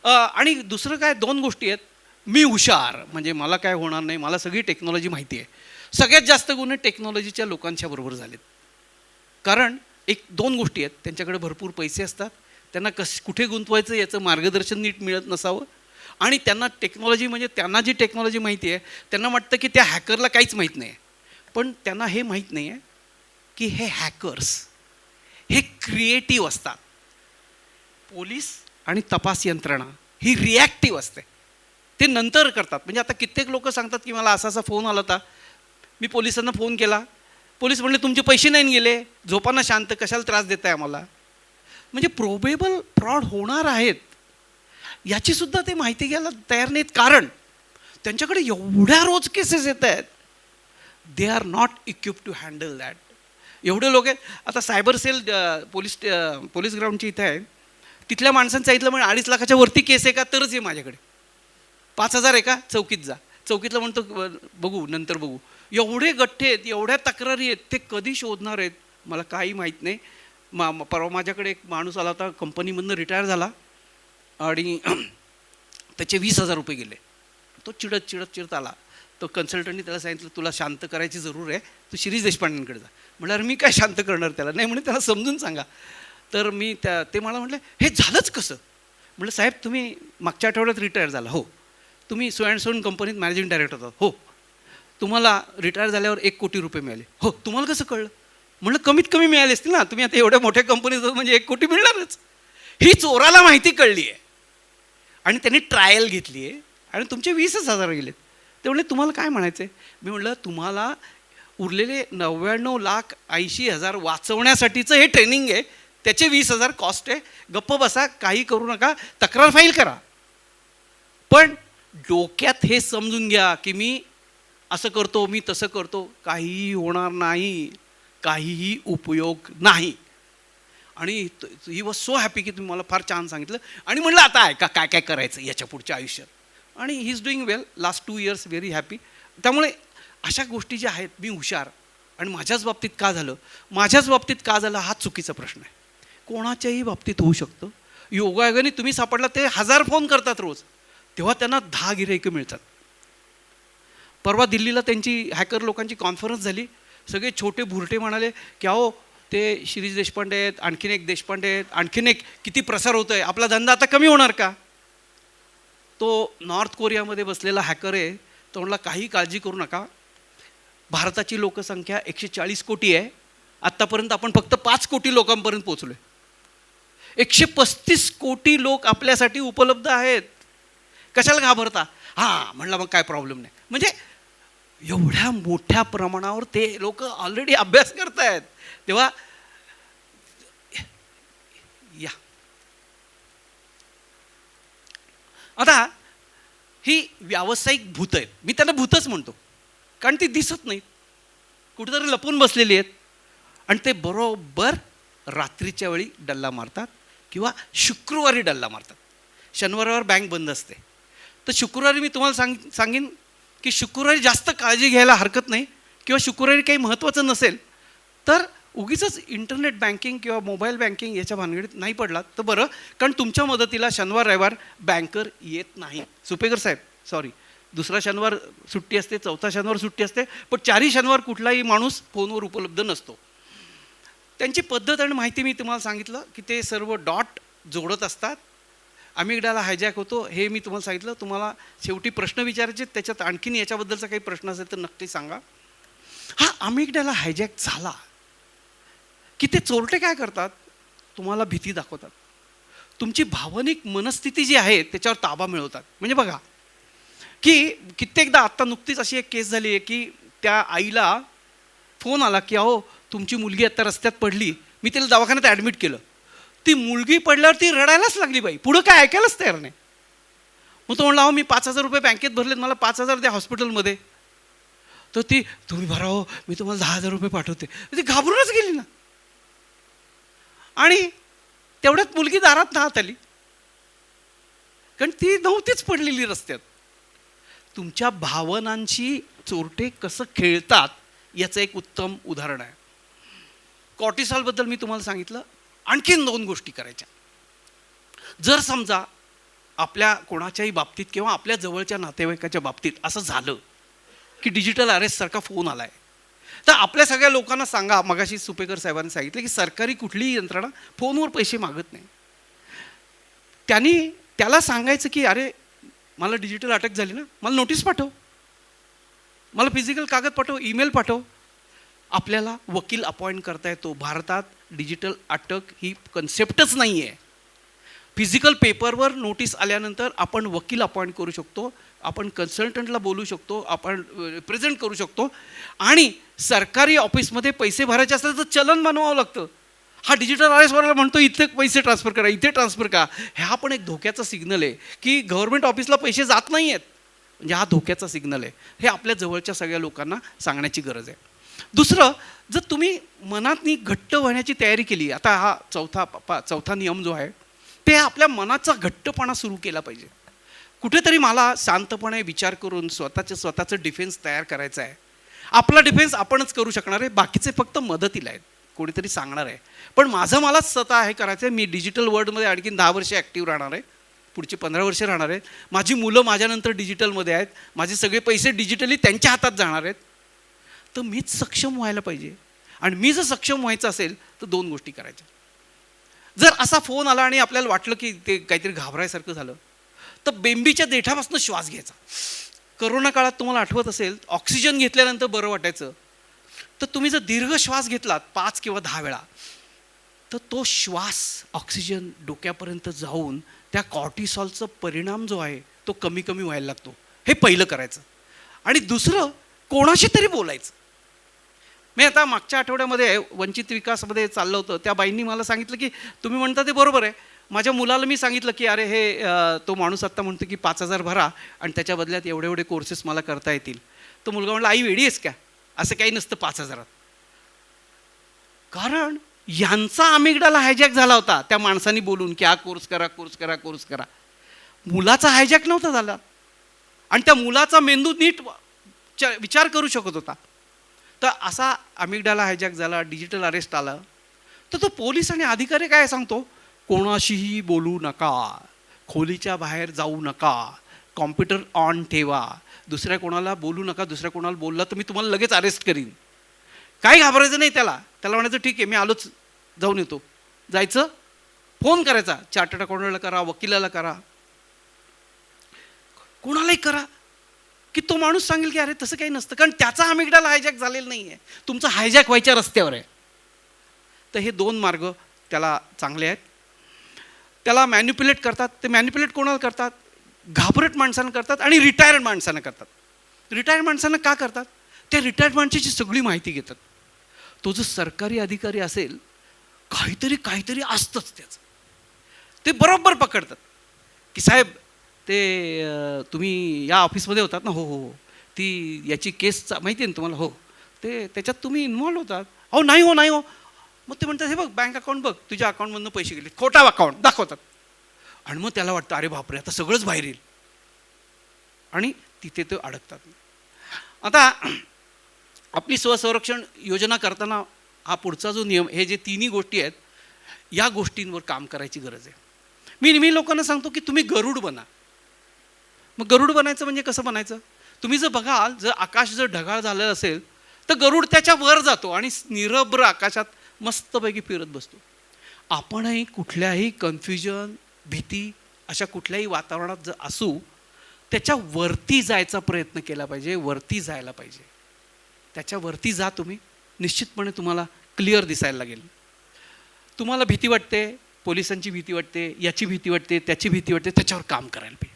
Speaker 1: आणि दुसरं काय, 2 गोष्टी आहेत. मी हुशार म्हणजे मला काय होणार नाही, मला सगळी टेक्नॉलॉजी माहिती आहे. सगळ्यात जास्त गुन्हे टेक्नॉलॉजीच्या लोकांच्या बरोबर झालेत. कारण 1-2 गोष्टी आहेत, त्यांच्याकडे भरपूर पैसे असतात, त्यांना कुठे गुंतवायचं याचं मार्गदर्शन नीट मिळत नसावं. आणि त्यांना टेक्नॉलॉजी म्हणजे त्यांना जी टेक्नॉलॉजी माहिती आहे त्यांना वाटतं की त्या हॅकरला काहीच माहीत नाही आहे. पण त्यांना हे माहीत नाही आहे की हे हॅकर्स हे क्रिएटिव्ह असतात. पोलीस आणि तपास यंत्रणा ही रिॲक्टिव्ह असते, ते नंतर करतात. म्हणजे आता कित्येक लोक सांगतात की मला असा फोन आला होता, मी पोलिसांना फोन केला, पोलीस म्हणले तुमचे पैसे नाही गेले, झोपांना शांत, कशाला त्रास देताय आम्हाला. म्हणजे प्रोबेबल फ्रॉड होणार आहेत याची सुद्धा ते माहिती घ्यायला तयार नाहीत, कारण त्यांच्याकडे एवढ्या रोज केसेस येत आहेत. They are not equip to handle that. एवढे लोक आहेत. आता सायबर सेल पोलीस ग्राउंडची इथे आहे, तिथल्या माणसांनी सांगितलं म्हणजे 2.5 लाखाच्या वरती केस आहे का तरच आहे माझ्याकडे. 5,000 आहे का चौकीत जा. चौकीतला म्हणतो बघू नंतर बघू. एवढे गठ्ठे आहेत, एवढ्या तक्रारी आहेत, ते कधी शोधणार आहेत मला काही माहीत नाही. परवा माझ्याकडे एक माणूस आला होता, कंपनीमधनं रिटायर झाला आणि त्याचे 20,000 रुपये गेले. तो चिडत आला. तो कन्सल्टंटनी त्याला सांगितलं तुला शांत करायची जरूर आहे, तू शिरीष देशपांडेंकडे जा. म्हटलं अरे मी काय शांत करणार त्याला. नाही म्हणे त्याला समजून सांगा. तर मी ते मला म्हटलं हे झालंच कसं. म्हटलं साहेब तुम्ही मागच्या आठवड्यात रिटायर झाला. हो. तुम्ही सो अँड सोन कंपनीत मॅनेजिंग डायरेक्टर होता. हो. तुम्हाला रिटायर झाल्यावर 1 कोटी रुपये मिळाले. हो. तुम्हाला कसं कळलं. म्हटलं कमीत कमी मिळाले असतील ना, तुम्ही आता एवढ्या मोठ्या कंपनीत होत म्हणजे 1 कोटी मिळणारच. ही चोराला माहिती कळली आहे आणि त्यांनी ट्रायल घेतली आहे आणि तुमचे 20,000 गेलेत. ते म्हणले तुम्हाला काय म्हणायचं आहे. मी म्हटलं तुम्हाला उरलेले 99,80,000 वाचवण्यासाठीचं हे ट्रेनिंग आहे, त्याचे 20,000 कॉस्ट आहे. गप्प बसा, काही करू नका, तक्रार फाईल करा. पण डोक्यात हे समजून घ्या की मी असं करतो, मी तसं करतो, काहीही होणार नाही, काहीही उपयोग नाही. आणि ही वॉज सो हॅपी की तुम्ही मला फार छान सांगितलं. आणि म्हटलं आता ऐका काय काय करायचं याच्या पुढच्या आयुष्यात. आणि he is doing well. Last 2 years very happy. त्यामुळे अशा गोष्टी ज्या आहेत, मी हुशार. आणि माझ्याच बाबतीत का झालं, माझ्याच बाबतीत का झालं हा चुकीचा प्रश्न आहे. कोणाच्याही बाबतीत होऊ शकतं. योगायोगाने तुम्ही सापडला, ते 1000 फोन करतात रोज, तेव्हा त्यांना 10 गिऱ्हाईकं मिळतात. परवा दिल्लीला त्यांची हॅकर लोकांची कॉन्फरन्स झाली. सगळे छोटे भुरटे म्हणाले की अहो ते शिरीष देशपांडे आहेत, आणखीन एक देशपांडे आहेत, आणखीन एक किती प्रसार होतो आहे, आपला धंदा आता कमी होणार का. तो नॉर्थ कोरियामध्ये बसलेला हॅकर आहे. तो म्हणला काही काळजी करू नका, भारताची लोकसंख्या 140 कोटी आहे. आत्तापर्यंत आपण फक्त 5 कोटी लोकांपर्यंत पोचलो आहे. 135 कोटी लोक आपल्यासाठी उपलब्ध आहेत. कशाला घाबरता. हां म्हणलं मग काय प्रॉब्लेम नाही. म्हणजे एवढ्या मोठ्या प्रमाणावर ते लोक ऑलरेडी अभ्यास करत आहेत. तेव्हा या आता ही व्यावसायिक भूत आहेत. मी त्यांना भूतच म्हणतो, कारण ती दिसत नाहीत, कुठेतरी लपून बसलेली आहेत. आणि ते बरोबर रात्रीच्या वेळी डल्ला मारतात किंवा शुक्रवारी डल्ला मारतात. शनिवारावर बँक बंद असते, तर शुक्रवारी मी तुम्हाला सांगेन की शुक्रवारी जास्त काळजी घ्यायला हरकत नाही. किंवा शुक्रवारी काही महत्त्वाचं नसेल तर उगीच इंटरनेट बँकिंग किंवा मोबाईल बँकिंग याच्या भानगडीत नाही पडलात तर बरं, कारण तुमच्या मदतीला शनिवार रविवार बँकर येत नाही. सुपेकर साहेब सॉरी, दुसरा शनिवार सुट्टी असते, चौथा शनिवार सुट्टी असते, पण 4ही शनिवार कुठलाही माणूस फोनवर उपलब्ध नसतो. त्यांची पद्धत आणि माहिती मी तुम्हाला सांगितलं की ते सर्व डॉट जोडत असतात. अमिगडाला हायजॅक होतो हे मी तुम्हाला सांगितलं. तुम्हाला शेवटी प्रश्न विचारायचे, त्याच्यात आणखीन याच्याबद्दलचा काही प्रश्न असेल तर नक्की सांगा. हा अमिगडाला हायजॅक झाला की ते चोरटे काय करतात, तुम्हाला भीती दाखवतात, तुमची भावनिक मनस्थिती जी आहे त्याच्यावर ताबा मिळवतात. म्हणजे बघा की कित्येकदा आत्ता नुकतीच अशी एक केस झाली आहे की त्या आईला फोन आला की अहो तुमची मुलगी आता रस्त्यात पडली, मी तिला दवाखान्यात ॲडमिट केलं. ती मुलगी पडल्यावर ती रडायलाच लागली बाई, पुढं काय ऐकायलाच तयार नाही. मग तो म्हणला अहो मी 5,000 रुपये बँकेत भरलेत, मला 5,000 द्या हॉस्पिटलमध्ये. तर ती तुम्ही भरा हो, मी तुम्हाला 10,000 रुपये पाठवते. ती घाबरूनच गेली ना. आणि तेवढ्यात मुलगी दारात नाहत आली, कारण ती नव्हतीच पडलेली रस्त्यात. तुमच्या भावनांशी चोरटे कसं खेळतात याचं एक उत्तम उदाहरण आहे. कॉर्टिसॉलबद्दल मी तुम्हाला सांगितलं. आणखीन 2 गोष्टी करायच्या. जर समजा आपल्या कोणाच्याही बाबतीत किंवा आपल्या जवळच्या नातेवाईकाच्या बाबतीत असं झालं की डिजिटल अरेस्टसारखा फोन आला आहे, तर आपल्या सगळ्या लोकांना सांगा, मगाशी सुपेकर साहेबांनी सांगितलं की सरकारी कुठलीही यंत्रणा फोनवर पैसे मागत नाही. त्याला सांगायचं की अरे मला डिजिटल अटक झाली ना, मला नोटीस पाठव, मला फिजिकल कागद पाठव, ईमेल पाठव. आपल्याला वकील अपॉइंट करता येतो. भारतात डिजिटल अटक ही कन्सेप्टच नाही आहे. फिजिकल पेपरवर नोटीस आल्यानंतर आपण वकील अपॉइंट करू शकतो, आपण कन्सल्टंटला बोलू शकतो, आपण रिप्रेझेंट करू शकतो. आणि सरकारी ऑफिसमध्ये पैसे भरायचे असले तर चलन बनवावं लागतं. हा डिजिटल अरेस्टवाला म्हणतो इथे पैसे ट्रान्सफर करा, इथे ट्रान्सफर करा. हा पण एक धोक्याचा सिग्नल आहे की गव्हर्नमेंट ऑफिसला पैसे जात नाही आहेत. म्हणजे हा धोक्याचा सिग्नल आहे. हे आपल्या जवळच्या सगळ्या लोकांना सांगण्याची गरज आहे. दुसरं, जर तुम्ही मनातनी घट्ट होण्याची तयारी केली, आता हा चौथा नियम जो आहे ते आपल्या मनाचा घट्टपणा सुरू केला पाहिजे. कुठेतरी मला शांतपणे विचार करून स्वतःचं डिफेन्स तयार करायचं आहे. आपला डिफेन्स आपणच करू शकणार आहे, बाकीचे फक्त मदतीला आहेत, कोणीतरी सांगणार आहे. पण मला स्वतः हे करायचं आहे. मी डिजिटल वर्ल्डमध्ये आणखीन 10 वर्ष ॲक्टिव्ह राहणार आहे, पुढची 15 वर्ष राहणार आहेत. माझी मुलं माझ्यानंतर डिजिटलमध्ये आहेत, माझे सगळे पैसे डिजिटली त्यांच्या हातात जाणार आहेत. तर मीच सक्षम व्हायला पाहिजे. आणि मी जर सक्षम व्हायचं असेल तर 2 गोष्टी करायच्या. जर असा फोन आला आणि आपल्याला वाटलं की ते काहीतरी घाबरायसारखं झालं, तर बेंबीच्या देठापासून श्वास घ्यायचा. करोना काळात तुम्हाला आठवत असेल, ऑक्सिजन घेतल्यानंतर बरं वाटायचं. तर तुम्ही जर दीर्घ श्वास घेतलात 5 किंवा 10 वेळा, तर तो श्वास ऑक्सिजन डोक्यापर्यंत जाऊन त्या कॉर्टिसॉलचा परिणाम जो आहे तो कमी कमी व्हायला लागतो. हे पहिलं करायचं. आणि दुसरं, कोणाशी तरी बोलायचं. मी आता मागच्या आठवड्यामध्ये वंचित विकासमध्ये चाललं होतं, त्या बाईंनी मला सांगितलं की तुम्ही म्हणता ते बरोबर आहे. माझ्या मुलाला मी सांगितलं की अरे हे तो माणूस आत्ता म्हणतो की 5,000 भरा आणि त्याच्या बदल्यात एवढे कोर्सेस मला करता येतील. तो मुलगा म्हणला, आई वेडी आहेस का, असं काही नसतं 5,000. कारण यांचा अमिगडाला हायजॅक झाला होता त्या माणसांनी बोलून की हा कोर्स करा, कोर्स करा, कोर्स करा. मुलाचा हायजॅक नव्हता झाला. आणि त्या मुलाचा मेंदू नीट विचार करू शकत होता. तर असा अमिगडाला हायजॅक झाला, डिजिटल अरेस्ट आला. तर तो पोलीस आणि अधिकारी काय सांगतो, कोणाशीही बोलू नका, खोलीच्या बाहेर जाऊ नका, कॉम्प्युटर ऑन ठेवा, दुसऱ्या कोणाला बोलू नका, दुसऱ्या कोणाला बोलला तर मी तुम्हाला लगेच अरेस्ट करीन. काही घाबरायचं नाही त्याला म्हणायचं ठीक आहे मी आलोच, जाऊन येतो. जायचं, फोन करायचा, चार्टर्ड अकाउंटंटला करा, वकिलाला करा, कोणालाही करा, की तो माणूस सांगेल की अरे तसं काही नसतं. कारण त्याचा अमिगडाला हायजॅक झालेला नाही आहे, तुमचा हायजॅक व्हायच्या रस्त्यावर आहे. तर हे 2 मार्ग त्याला चांगले आहेत. त्याला मॅन्युप्युलेट करतात. ते मॅन्युप्युलेट कोणाला करतात, घाबरट माणसांना करतात आणि रिटायर्ड माणसांना करतात. रिटायर्ड माणसांना का करतात, त्या रिटायर्ड माणसाची सगळी माहिती घेतात. तो जो सरकारी अधिकारी असेल, काहीतरी असतंच त्याचं, ते बरोबर पकडतात की साहेब ते तुम्ही या ऑफिसमध्ये होतात ना, हो हो हो, ती याची केस माहिती आहे ना तुम्हाला, हो ते त्याच्यात तुम्ही इन्व्हॉल्व होतात. अहो नाही हो. मग ते म्हणतात हे बघ बँक अकाउंट बघ, तुझ्या अकाउंटमधनं पैसे गेले, खोटा अकाउंट दाखवतात. आणि मग त्याला वाटतं अरे बापरे आता सगळंच बाहेर येईल, आणि तिथे ते अडकतात. आता आपली स्वसंरक्षण योजना करताना हा पुढचा जो नियम, हे जे 3 गोष्टी आहेत, या गोष्टींवर काम करायची गरज आहे. मी नेहमी लोकांना सांगतो की तुम्ही गरुड बना. मग गरुड बनायचं म्हणजे कसं बनायचं, तुम्ही जर बघाल, जर आकाश जर ढगाळ झालेलं असेल तर गरुड त्याच्या वर जातो आणि निरभ्र आकाशात मस्तपैकी फिरत बसतो. आपणही कुठल्याही कन्फ्युजन, भीती अशा कुठल्याही वातावरणात जर असू, त्याच्या वरती जायचा प्रयत्न केला पाहिजे, वरती जायला पाहिजे. त्याच्या वरती जा तुम्ही, निश्चितपणे तुम्हाला क्लिअर दिसायला लागेल. तुम्हाला भीती वाटते, पोलिसांची भीती वाटते, याची भीती वाटते, त्याची भीती वाटते, त्याच्यावर काम करायला पाहिजे.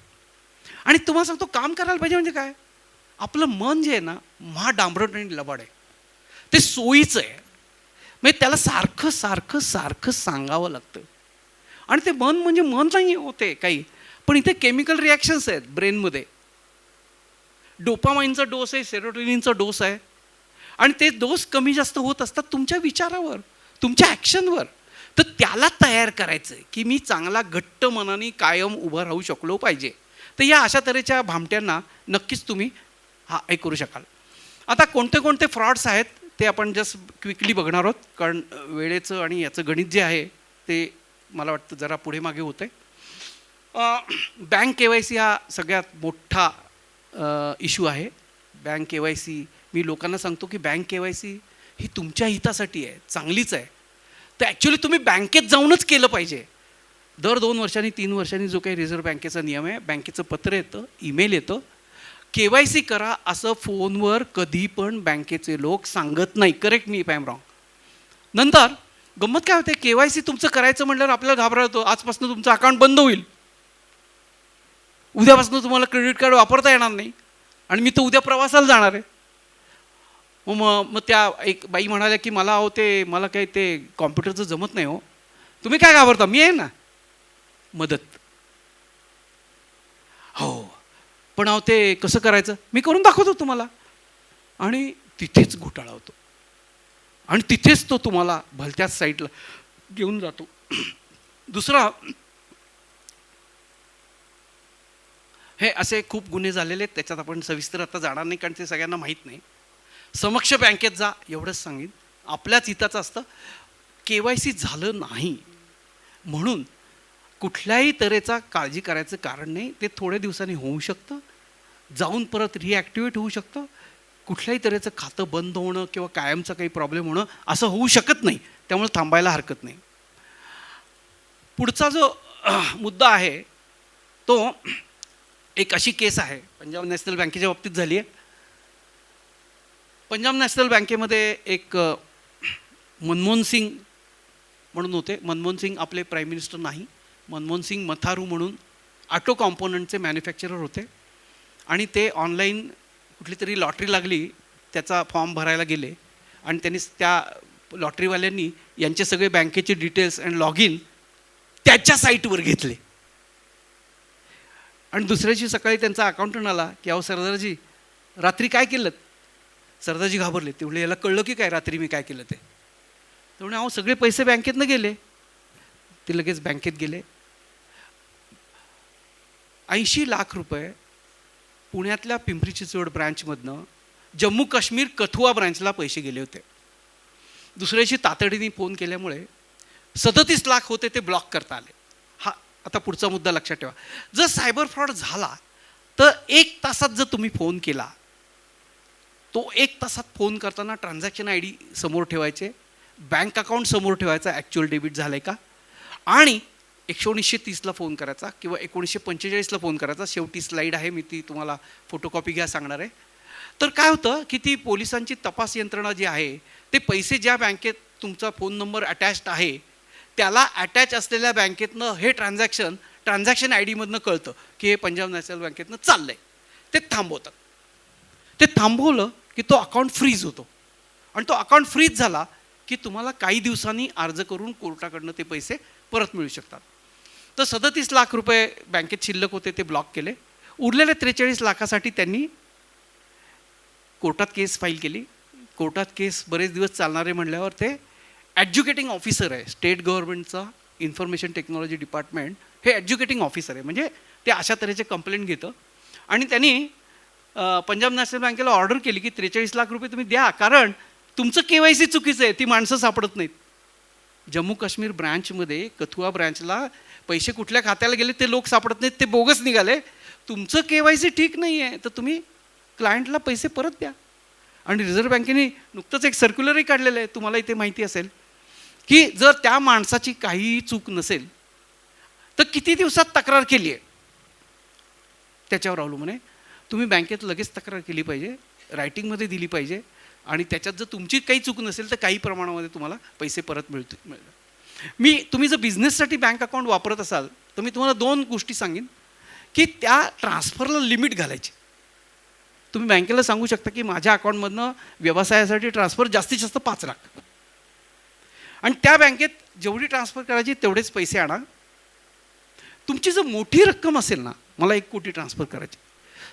Speaker 1: आणि तुम्हाला सांगतो काम करायला पाहिजे म्हणजे काय, आपलं मन जे आहे ना, डांबरट आणि लबाड आहे, ते सोयीचं आहे. म्हणजे त्याला सारखं सांगावं लागतं. आणि ते मन म्हणजे मन नाही होते काही, पण इथे केमिकल रिॲक्शन्स आहेत ब्रेनमध्ये. डोपामाइनचा डोस आहे, सेरोटोनिनचा डोस आहे, आणि ते डोस कमी जास्त होत असतात तुमच्या विचारावर, तुमच्या ॲक्शनवर. तर त्याला तयार करायचं आहे की मी चांगला घट्ट मनाने कायम उभं राहू शकलो पाहिजे. तर या अशा तऱ्हेच्या भामट्यांना नक्कीच तुम्ही हे करू शकाल. आता कोणते फ्रॉड्स आहेत ते आपण जस्ट क्विकली बघणार आहोत, कारण वेळेचं आणि याचं गणित जे आहे ते मला वाटतं जरा पुढे मागे होतं आहे. बँक KYC हा सगळ्यात मोठा इश्यू आहे. बँक KYC, मी लोकांना सांगतो की बँक KYC ही तुमच्या हितासाठी आहे, चांगलीच आहे. तर ॲक्च्युली तुम्ही बँकेत जाऊनच केलं पाहिजे. दर 2 वर्षांनी 3 वर्षांनी जो काही रिझर्व्ह बँकेचा नियम आहे, बँकेचं पत्र येतं, ईमेल येतं, KYC करा असं फोनवर कधी पण बँकेचे लोक सांगत नाही. Correct me if I am wrong. नंतर गंमत काय होते, KYC तुमचं करायचं म्हटल्यावर आपल्याला घाबरतो, आजपासून तुमचं अकाउंट बंद होईल, उद्यापासून तुम्हाला क्रेडिट कार्ड वापरता येणार नाही, आणि मी तर उद्या प्रवासाला जाणार आहे. मग त्या एक बाई म्हणाल्या की मला अहो ते मला काही ते कॉम्प्युटरचं जमत नाही हो. तुम्ही काय घाबरता, मी आहे ना मदत. हो पण अहो ते कसं करायचं, मी करून दाखवतो तुम्हाला. आणि तिथेच घोटाळा होतो आणि तिथेच तो तुम्हाला भलत्याच साईडला घेऊन जातो. दुसरा, हे असे खूप गुन्हे झालेले आहेत, त्याच्यात आपण सविस्तर आता जाणार नाही कारण ते सगळ्यांना माहीत नाही. समक्ष बँकेत जा एवढंच सांगेन, आपल्याच हिताचं असतं. KYC झालं नाही म्हणून कुठल्याही तऱ्हेचा काळजी करायचं कारण नाही. ते थोड्या दिवसांनी होऊ शकतं, जाऊन परत रिॲक्टिवेट होऊ शकतं. कुठल्याही तऱ्हेचं खातं बंद होणं किंवा कायमचा काही प्रॉब्लेम होणं असं होऊ शकत नाही. त्यामुळे थांबायला हरकत नाही. पुढचा जो मुद्दा आहे तो एक अशी केस आहे पंजाब नॅशनल बँकेच्या बाबतीत झाली आहे. पंजाब नॅशनल बँकेमध्ये एक मनमोहन सिंग म्हणून होते. मनमोहन सिंग आपले प्राईम मिनिस्टर नाही, मनमोहन सिंग मथारू म्हणून ऑटो कॉम्पोनंटचे मॅन्युफॅक्चरर होते. आणि ते ऑनलाईन कुठली तरी लॉटरी लागली, त्याचा फॉर्म भरायला गेले आणि त्यांनी त्या लॉटरीवाल्यांनी यांचे सगळे बँकेचे डिटेल्स अँड लॉग इन त्याच्या साईटवर घेतले. आणि दुसऱ्याची सकाळी त्यांचा अकाउंटंट आला की अहो सरदारजी रात्री काय केलं. सरदारजी घाबरले. तेवढे याला कळलं की काय रात्री मी काय केलं ते. तेवढे अहो सगळे पैसे बँकेतनं गेले. ते लगेच बँकेत गेले. 80 लाख रुपये पुण्यातल्या पिंपरी चिंचवड ब्रँचमधनं जम्मू काश्मीर कथुआ ब्रँचला पैसे गेले होते. दुसऱ्याशी तातडीने फोन केल्यामुळे 37 लाख होते ते ब्लॉक करता आले. हा आता पुढचा मुद्दा लक्षात ठेवा. जर सायबर फ्रॉड झाला तर 1 तासात जर तुम्ही फोन केला, तो 1 तासात फोन करताना ट्रान्झॅक्शन ID समोर ठेवायचे, बँक अकाउंट समोर ठेवायचा, ॲक्च्युअल डेबिट झालं आहे का, आणि 1930ला फोन करायचा किंवा 1945ला फोन करायचा. शेवटी स्लाईड आहे, मी ती तुम्हाला फोटोकॉपी घ्या सांगणार आहे. तर काय होतं की ती पोलिसांची तपास यंत्रणा जी आहे ते पैसे ज्या बँकेत तुमचा फोन नंबर अटॅच्ड आहे त्याला अटॅच असलेल्या बँकेतनं हे ट्रान्झॅक्शन ID मधनं कळतं की हे पंजाब नॅशनल बँकेतनं चाललं आहे. ते थांबवतात. ते थांबवलं की तो अकाउंट फ्रीज होतो आणि तो अकाउंट फ्रीज झाला की तुम्हाला काही दिवसांनी अर्ज करून कोर्टाकडनं ते पैसे परत मिळू शकतात. तर 37 लाख रुपये बँकेत शिल्लक होते ते ब्लॉक केले. उरलेले 43 लाखासाठी त्यांनी कोर्टात केस फाईल केली. कोर्टात केस बरेच दिवस चालणारे म्हणल्यावर ते एज्युकेटिंग ऑफिसर आहे स्टेट गव्हर्नमेंटचा इन्फॉर्मेशन टेक्नॉलॉजी डिपार्टमेंट, हे एज्युकेटिंग ऑफिसर आहे. म्हणजे ते अशा तऱ्हेचे कंप्लेंट घेतं. आणि त्यांनी पंजाब नॅशनल बँकेला ऑर्डर केली की 43 लाख रुपये तुम्ही द्या, कारण तुमचं KYC चुकीचं आहे, ती माणसं सापडत नाहीत. जम्मू काश्मीर ब्रँचमध्ये कथुआ ब्रँचला पैसे कुठल्या खात्याला गेले ते लोक सापडत नाहीत, ते बोगस निघाले. तुमचं KYC ठीक नाही आहे तर तुम्ही क्लायंटला पैसे परत द्या. आणि रिझर्व्ह बँकेने नुकतंच एक सर्क्युलरही काढलेलं आहे, तुम्हाला इथे माहिती असेल, की जर त्या माणसाची काहीही चूक नसेल तर किती दिवसात तक्रार केली आहे त्याच्यावर अवलंबून आहे. तुम्ही बँकेत लगेच तक्रार केली पाहिजे, रायटिंगमध्ये दिली पाहिजे, आणि त्याच्यात जर तुमची काही चूक नसेल तर काही प्रमाणामध्ये तुम्हाला पैसे परत मिळतील. तुम्ही जर बिझनेससाठी बँक अकाउंट वापरत असाल तर मी तुम्हाला 2 गोष्टी सांगेन की त्या ट्रान्सफरला लिमिट घालायची. तुम्ही बँकेला सांगू शकता की माझ्या अकाउंटमधनं व्यवसायासाठी ट्रान्सफर जास्तीत जास्त 5 लाख, आणि त्या बँकेत जेवढी ट्रान्सफर करायची तेवढेच पैसे आणा. तुमची जर मोठी रक्कम असेल ना, मला 1 कोटी ट्रान्सफर करायची,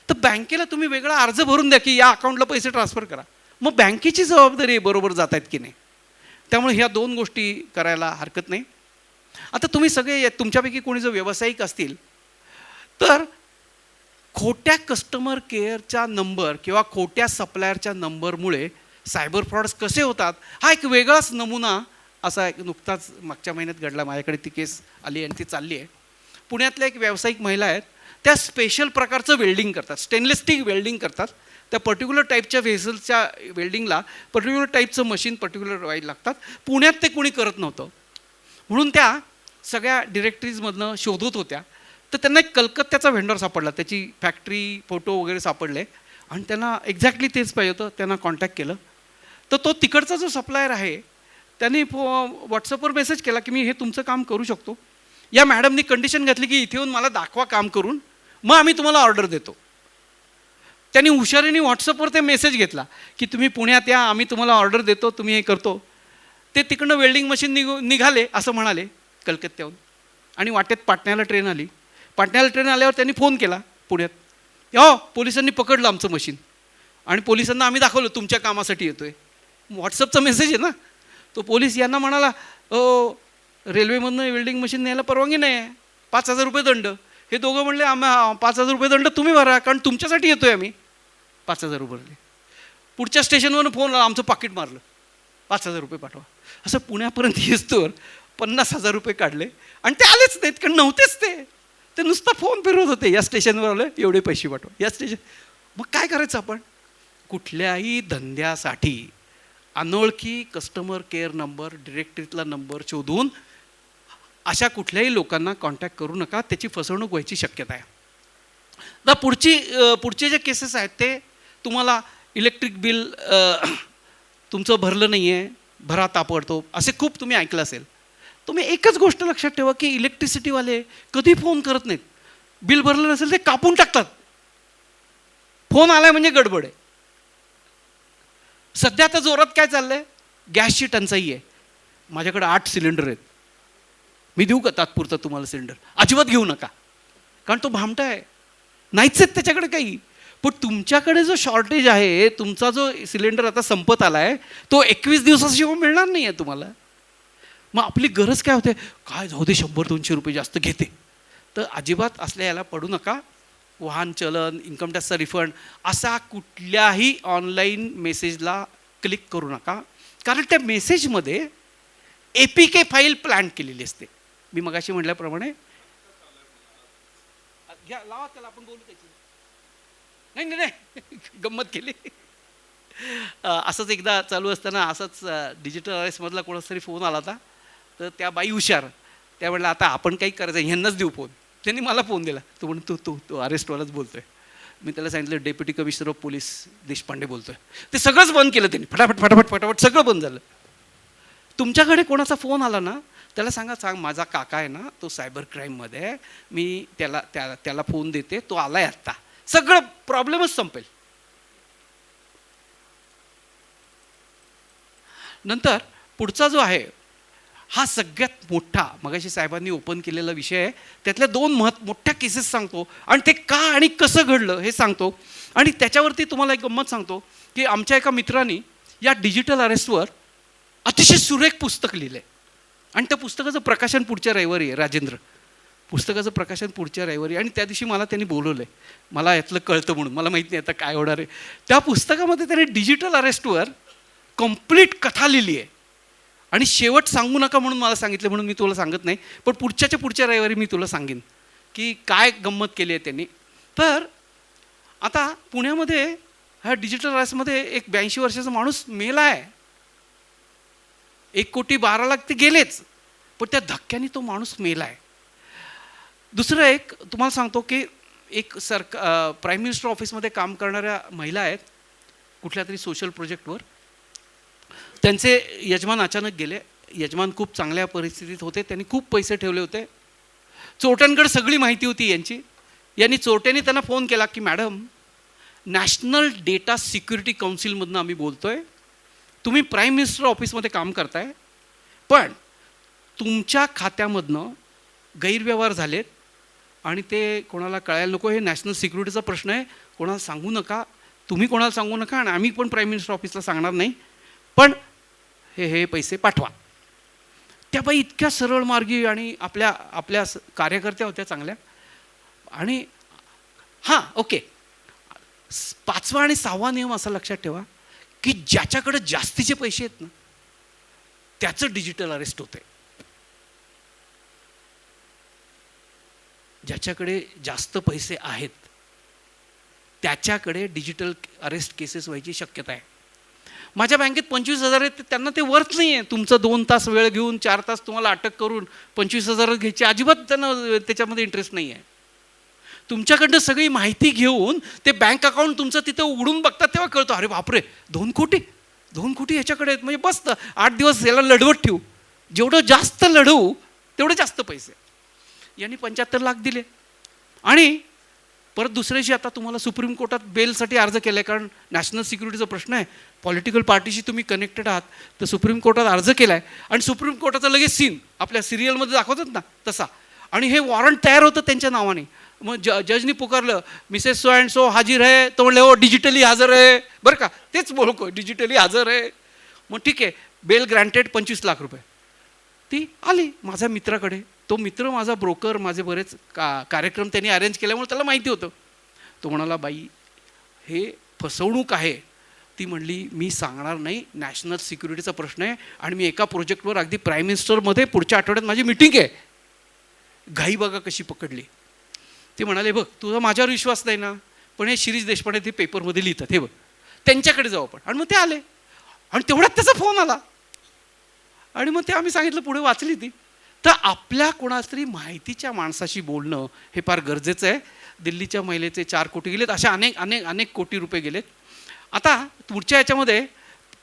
Speaker 1: तर बँकेला तुम्ही वेगळा अर्ज भरून द्या की या अकाउंटला पैसे ट्रान्सफर करा. मग बँकेची जबाबदारी बरोबर जात आहेत की नाही. त्यामुळे ह्या 2 गोष्टी करायला हरकत नाही. आता तुम्ही सगळे तुमच्यापैकी कोणी जर व्यावसायिक असतील तर खोट्या कस्टमर केअरच्या नंबर किंवा खोट्या सप्लायरच्या नंबरमुळे सायबर फ्रॉड्स कसे होतात हा एक वेगळाच नमुना असा एक नुकताच मागच्या महिन्यात घडला. माझ्याकडे ती केस आली आणि ती चालली आहे. पुण्यातल्या एक व्यावसायिक महिला आहेत, त्या स्पेशल प्रकारचं वेल्डिंग करतात, स्टेनलेस स्टील वेल्डिंग करतात. त्या पर्टिक्युलर टाईपच्या व्हेसलच्या वेल्डिंगला पर्टिक्युलर टाईपचं मशीन पर्टिक्युलर वाईट लागतात. पुण्यात ते कोणी करत नव्हतं म्हणून त्या सगळ्या डिरेक्टरीजमधनं शोधत होत्या. तर त्यांना एक कलकत्त्याचा व्हेंडर सापडला, त्याची फॅक्टरी फोटो वगैरे सापडले आणि त्यांना एक्झॅक्टली तेच पाहिजे होतं. त्यांना कॉन्टॅक्ट केलं तर तो तिकडचा जो सप्लायर आहे त्यांनी व्हॉट्सअपवर मेसेज केला की मी हे तुमचं काम करू शकतो. या मॅडमनी कंडिशन घातली की इथे येऊन मला दाखवा काम करून, मग आम्ही तुम्हाला ऑर्डर देतो. त्यांनी हुशारीने व्हॉट्सअपवर ते मेसेज घेतला की तुम्ही पुण्यात या, आम्ही तुम्हाला ऑर्डर देतो, तुम्ही हे करतो. ते तिकडनं वेल्डिंग मशीन निघाले असं म्हणाले कलकत्त्याहून. आणि वाटेत पाटण्याला ट्रेन आली. पाटण्याला ट्रेन आल्यावर त्यांनी फोन केला पुण्यात, हो पोलिसांनी पकडलं आमचं मशीन, आणि पोलिसांना आम्ही दाखवलं तुमच्या कामासाठी येतो आहे. व्हॉट्सअपचा मेसेज आहे ना. तो पोलीस यांना म्हणाला, रेल्वेमधनं वेल्डिंग मशीन न्यायला परवानगी नाही आहे, 5,000 रुपये दंड. हे दोघं म्हणले, 5,000 रुपये दंड तुम्ही भरा, कारण तुमच्यासाठी येतो आहे आम्ही. 5,000 रुपये भरले. पुढच्या स्टेशनवरून फोन आला, आमचं पाकिट मारलं, 5,000 रुपये पाठवा. असं पुण्यापर्यंत येस्तोवर 50,000 रुपये काढले आणि ते आलेच नाहीत, कारण नव्हतेच ते नुसता फोन फिरवत होते, या स्टेशनवर आलं एवढे पैसे पाठवा, या स्टेशन. मग काय करायचं आपण? कुठल्याही धंद्यासाठी अनोळखी कस्टमर केअर नंबर, डिरेक्टरीतला नंबर शोधून अशा कुठल्याही लोकांना कॉन्टॅक्ट करू नका, त्याची फसवणूक व्हायची शक्यता आहे. आता पुढचे जे केसेस आहेत ते तुम्हाला इलेक्ट्रिक बिल तुमचं भरलं नाही आहे, भरा ताबडतोब, असे खूप तुम्ही ऐकलं असेल. तुम्ही एकच गोष्ट लक्षात ठेवा की इलेक्ट्रिसिटीवाले कधी फोन करत नाहीत. बिल भरलं नसेल ते कापून टाकतात. फोन आलाय म्हणजे गडबड आहे. सध्या आता जोरात काय चाललंय, गॅसची टंचाई आहे. माझ्याकडे 8 सिलेंडर आहेत, मी देऊ का तात्पुरतं तुम्हाला सिलेंडर? अजिबात घेऊ नका, कारण तो भामटा आहे, नाहीच आहेत त्याच्याकडे काही. पण तुमच्याकडे जो शॉर्टेज आहे, तुमचा जो सिलेंडर आता संपत आला आहे, तो 21 दिवसाशिवाय मिळणार नाही आहे तुम्हाला. मग आपली गरज काय होते, काय जाऊ दे 100-200 रुपये जास्त घेते, तर अजिबात असल्या याला पडू नका. वाहन चलन, इन्कम टॅक्सचा रिफंड, असा कुठल्याही ऑनलाईन मेसेजला क्लिक करू नका, कारण त्या मेसेजमध्ये APK फाईल प्लॅन केलेली असते. मी मगाशी म्हटल्याप्रमाणे घ्या, लावा त्याला, आपण बोलू त्याची. नाही गंमत केली. असंच एकदा चालू असताना असंच डिजिटल अरेस्टमधला कोणाचा तरी फोन आला होता. तर त्या बाई हुशार, त्या म्हटलं आता आपण काही करायचं, ह्यांनाच देऊ फोन. त्यांनी मला फोन दिला. तो म्हणून तो अरेस्टवालाच बोलतोय. मी त्याला सांगितलं deputy commissioner of police Deshpande बोलतोय. ते सगळंच बंद केलं त्यांनी, फटाफट सगळं बंद झालं. तुमच्याकडे कोणाचा फोन आला ना, त्याला सांग माझा काका आहे ना, तो सायबर क्राईममध्ये आहे, मी त्याला फोन देते, तो आलाय आत्ता, सगळं प्रॉब्लेमच संपेल. नंतर पुढचा जो आहे हा सगळ्यात मोठा, मगाशी साहेबांनी ओपन केलेला विषय आहे. त्यातल्या 2 मोठ्या केसेस सांगतो आणि ते का आणि कसं घडलं हे सांगतो. आणि त्याच्यावरती तुम्हाला एक गंमत सांगतो की आमच्या एका मित्रांनी या डिजिटल अरेस्टवर अतिशय सुरेख पुस्तक लिहिलं आहे. आणि त्या पुस्तकाचं प्रकाशन पुढच्या रविवारी आहे. राजेंद्र, पुस्तकाचं प्रकाशन पुढच्या रविवारी, आणि त्या दिवशी मला त्यांनी बोलवलं आहे. मला यातलं कळतं म्हणून, मला माहीत नाही आता काय होणार आहे. त्या पुस्तकामध्ये त्यांनी डिजिटल अरेस्टवर कंप्लीट कथा लिहिली आहे. आणि शेवट सांगू नका म्हणून मला सांगितलं, म्हणून मी तुला सांगत नाही, पण पुढच्या रविवारी मी तुला सांगेन की काय गंमत केली आहे त्यांनी. तर आता पुण्यामध्ये ह्या डिजिटल अरेस्टमध्ये एक 82 वर्षाचा माणूस मेला आहे. 1,12,00,000 ते गेलेच, पण त्या धक्क्याने तो माणूस मेला आहे. दुसरं एक तुम्हाला सांगतो की एक प्राईम मिनिस्टर ऑफिसमध्ये काम करणाऱ्या महिला आहेत, कुठल्या तरी सोशल प्रोजेक्टवर. त्यांचे यजमान अचानक गेले. यजमान खूप चांगल्या परिस्थितीत होते, त्यांनी खूप पैसे ठेवले होते. चोरट्यांकडे सगळी माहिती होती यांची. चोरट्यांनी त्यांना फोन केला की मॅडम, नॅशनल डेटा सिक्युरिटी काउन्सिलमधनं आम्ही बोलतोय, तुम्ही प्राईम मिनिस्टर ऑफिसमध्ये काम करताय, पण तुमच्या खात्यामधनं गैरव्यवहार झालेत आणि ते कोणाला कळायला नको, हे नॅशनल सिक्युरिटीचा प्रश्न आहे, कोणाला सांगू नका, तुम्ही कोणाला सांगू नका आणि आम्ही पण प्राईम मिनिस्टर ऑफिसला सांगणार नाही, पण हे पैसे पाठवा. त्या बाई इतक्या सरळ मार्गी आणि आपल्या कार्यकर्त्या होत्या चांगल्या. आणि हां ओके, 5वा आणि 6वा नियम असा लक्षात ठेवा की ज्याच्याकडे जास्तीचे पैसे आहेत ना, त्याचं डिजिटल अरेस्ट होते. ज्याच्याकडे जास्त पैसे आहेत त्याच्याकडे डिजिटल अरेस्ट केसेस व्हायची शक्यता आहे. माझ्या बँकेत 25,000 आहेत, त्यांना ते वर्थ नाही आहे. तुमचं 2 तास वेळ घेऊन 4 तास तुम्हाला अटक करून 25,000 घ्यायची अजिबात त्यांना त्याच्यामध्ये इंटरेस्ट नाही आहे. तुमच्याकडनं सगळी माहिती घेऊन ते बँक अकाउंट तुमचं तिथं उघडून बघतात, तेव्हा कळतं अरे बापरे 2 कोटी याच्याकडे आहेत, म्हणजे बस 8 दिवस याला लढवत ठेवू, जेवढं जास्त लढवू तेवढे जास्त पैसे. यांनी 75 लाख दिले आणि परत दुसऱ्या दिवशी आता तुम्हाला सुप्रीम कोर्टात बेलसाठी अर्ज केला आहे, कारण नॅशनल सिक्युरिटीचा प्रश्न आहे, पॉलिटिकल पार्टीशी तुम्ही कनेक्टेड आहात, तर सुप्रीम कोर्टात अर्ज केला आहे आणि सुप्रीम कोर्टाचा लगेच सीन आपल्या सिरियलमध्ये दाखवतात ना तसा, आणि हे वॉरंट तयार होतं त्यांच्या नावाने. मग जजनी पुकारलं, मिसेस सो अँड सो हाजीर आहे, तो म्हणले हो डिजिटली हजर आहे, बरं का, तेच बोलको डिजिटली हजर आहे. मग ठीक आहे, बेल ग्रँटेड, 25 लाख रुपये. ती आली माझ्या मित्राकडे, तो मित्र माझा ब्रोकर, माझे बरेच कार्यक्रम त्यांनी अरेंज केल्यामुळे त्याला माहिती होतं. तो म्हणाला, बाई हे फसवणूक आहे. ती म्हणली, मी सांगणार नाही, नॅशनल सिक्युरिटीचा प्रश्न आहे आणि मी एका प्रोजेक्टवर अगदी प्राईम मिनिस्टरमध्ये पुढच्या आठवड्यात माझी मिटिंग आहे. घाई बघा कशी पकडली. ते म्हणाले, बघ तुझा माझ्यावर विश्वास नाही ना, पण हे शिरीष देशपांडे ते पेपरमध्ये लिहितात, हे बघ त्यांच्याकडे जाऊ आपण. आणि मग ते आले आणि तेवढ्यात त्याचा फोन आला आणि मग ते आम्ही सांगितलं, पुढे वाचली ती. तर आपल्या कोणातरी माहितीच्या माणसाशी बोलणं हे फार गरजेचं आहे. दिल्लीच्या महिलेचे 4 कोटी गेलेत, अशा अनेक अनेक अनेक कोटी रुपये गेलेत. आता पुढच्या याच्यामध्ये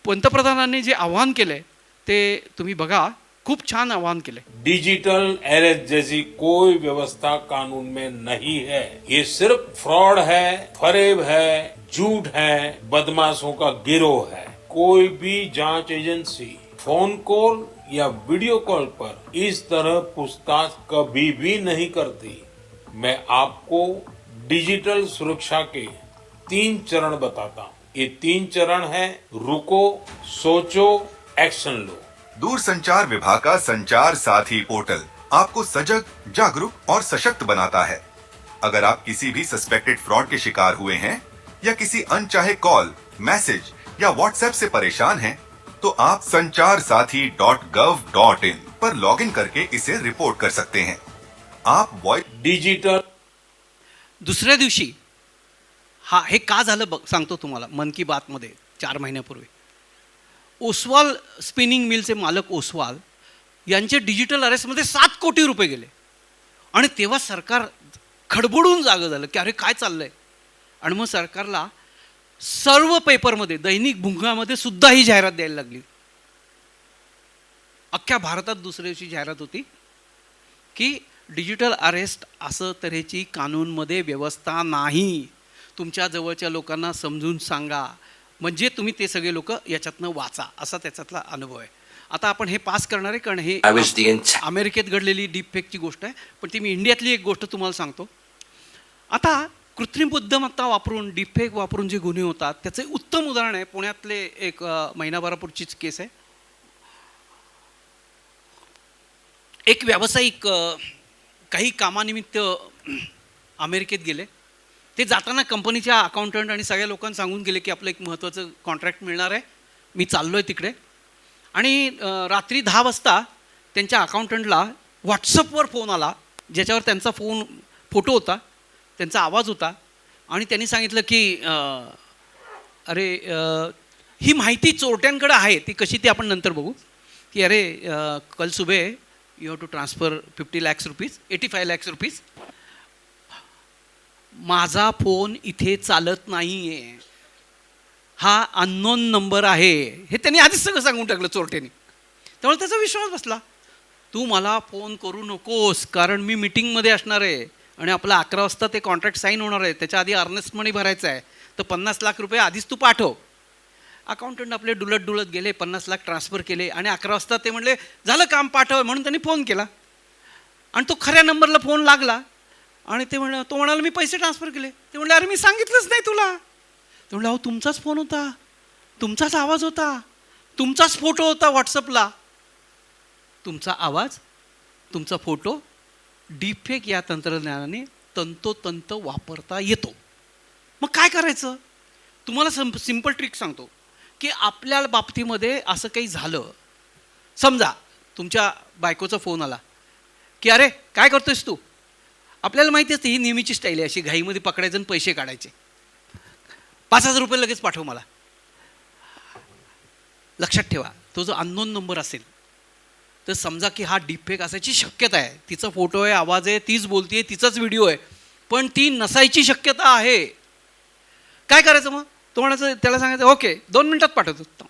Speaker 1: पंतप्रधानांनी जे आव्हान केलं आहे ते तुम्ही बघा, खूप छान आव्हान केलंय.
Speaker 5: डिजिटल अरेस्ट जैसी कोई व्यवस्था कानून में नहीं है. ये सिर्फ फ्रॉड है, फरेब है, झूठ है, बदमाशों का गिरोह है. कोई भी जांच एजेंसी फोन कॉल या वीडियो कॉल पर इस तरह पूछताछ कभी भी नहीं करती. मैं आपको डिजिटल सुरक्षा के 3 चरण बताता हूँ. ये 3 चरण है, रुको, सोचो, एक्शन लो.
Speaker 6: दूरसंचार विभाग का संचार साथी पोर्टल आपको सजग, जागरूक और सशक्त बनाता है. अगर आप किसी भी सस्पेक्टेड फ्रॉड के शिकार हुए हैं या किसी अनचाहे कॉल, मैसेज या व्हाट्सएप से परेशान हैं, तो आप sancharsaathi.gov.in पर लॉगिन करके इसे रिपोर्ट कर सकते हैं. आप वॉइस
Speaker 5: डिजिटल
Speaker 1: दुसऱ्या दिवशी हे का झालं सांगतो तुम्हाला. मन की बातमध्ये 4 महिन्यापूर्वी ओसवाल स्पिनिंग मिलचे मालक ओसवाल यांचे डिजिटल अरेस्टमध्ये 7 कोटी रुपये गेले. आणि तेव्हा सरकार खडबडून जागं झालं की अरे काय चाललंय. आणि मग सरकारला सर्व पेपरमध्ये, दैनिक भुंगामध्ये सुद्धा ही जाहिरात द्यायला लागली. अख्ख्या भारतात दुसऱ्या दिवशी जाहिरात होती की डिजिटल अरेस्ट असं तऱ्हेची कानूनमध्ये व्यवस्था नाही, तुमच्या जवळच्या लोकांना समजून सांगा, म्हणजे तुम्ही ते सगळे लोक याच्यातनं वाचा, असा त्याच्यातला अनुभव आहे. आता आपण हे पास करणार आहे, कारण हे अमेरिकेत घडलेली डीपफेकची गोष्ट आहे, पण ती मी इंडियातली एक गोष्ट तुम्हाला सांगतो. आता कृत्रिम बुद्धिमत्ता वापरून, डीपफेक वापरून जे गुन्हे होतात त्याचे उत्तम उदाहरण आहे. पुण्यातले एक महिनाभरापूर्वीचीच केस आहे. एक व्यावसायिक काही कामानिमित्त अमेरिकेत गेले. ते जाताना कंपनीच्या अकाउंटंट आणि सगळ्या लोकांना सांगून गेले की आपलं एक महत्त्वाचं कॉन्ट्रॅक्ट मिळणार आहे, मी चाललो आहे तिकडे. आणि रात्री 10 वाजता त्यांच्या अकाउंटंटला व्हॉट्सअपवर फोन आला, ज्याच्यावर त्यांचा फोटो होता, त्यांचा आवाज होता. आणि त्यांनी सांगितलं की अरे ही माहिती चोरट्यांकडे आहे, ती कशी ती आपण नंतर बघू. की अरे कल सुबह you have to transfer 50 lakhs rupees, 85 lakhs rupees. माझा फोन इथे चालत नाही आहे, हा अननोन नंबर आहे, हे त्यांनी आधीच सगळं सांगून टाकलं चोरट्यांनी. त्यामुळे त्याचा विश्वास बसला. तू मला फोन करू नकोस, कारण मी मीटिंगमध्ये असणार आहे आणि आपला 11 वाजता ते कॉन्ट्रॅक्ट साईन होणार आहे, त्याच्या आधी अर्नेस्ट मनी भरायचा आहे, तर 50 लाख रुपये आधीच तू पाठव. अकाउंटंट आपले डुलत गेले, 50 लाख ट्रान्सफर केले आणि 11 वाजता ते म्हणले झालं काम, पाठव, म्हणून त्यांनी फोन केला. आणि तो खऱ्या नंबरला फोन लागला आणि तो म्हणाला मी पैसे ट्रान्सफर केले. ते म्हणले अरे मी सांगितलंच नाही तुला. ते म्हणले अहो तुमचाच फोन होता, तुमचाच आवाज होता, तुमचाच फोटो होता व्हॉट्सअपला. तुमचा आवाज, तुमचा फोटो डीपफेक या तंत्रज्ञानाने तंतोतंत वापरता येतो. मग काय करायचं? तुम्हाला सिंपल ट्रिक सांगतो की आपल्या बाबतीमध्ये असं काही झालं, समजा तुमच्या बायकोचा फोन आला की अरे काय करतोयस तू. आपल्याला माहिती असते ही नेहमीची स्टाईल आहे, अशी घाईमध्ये पकडायचं आणि पैसे काढायचे. 5,000 रुपये लगेच पाठव मला. लक्षात ठेवा, तो जो अननोन नंबर असेल तर समजा की हा डीपफेक असायची शक्यता आहे, तिचा फोटो आहे, आवाज आहे, तीच बोलते, तिचाच व्हिडिओ आहे, पण ती नसायची शक्यता आहे. काय करायचं मग? तो म्हणायचं, त्याला सांगायचं ओके 2 मिनिटात पाठवतो,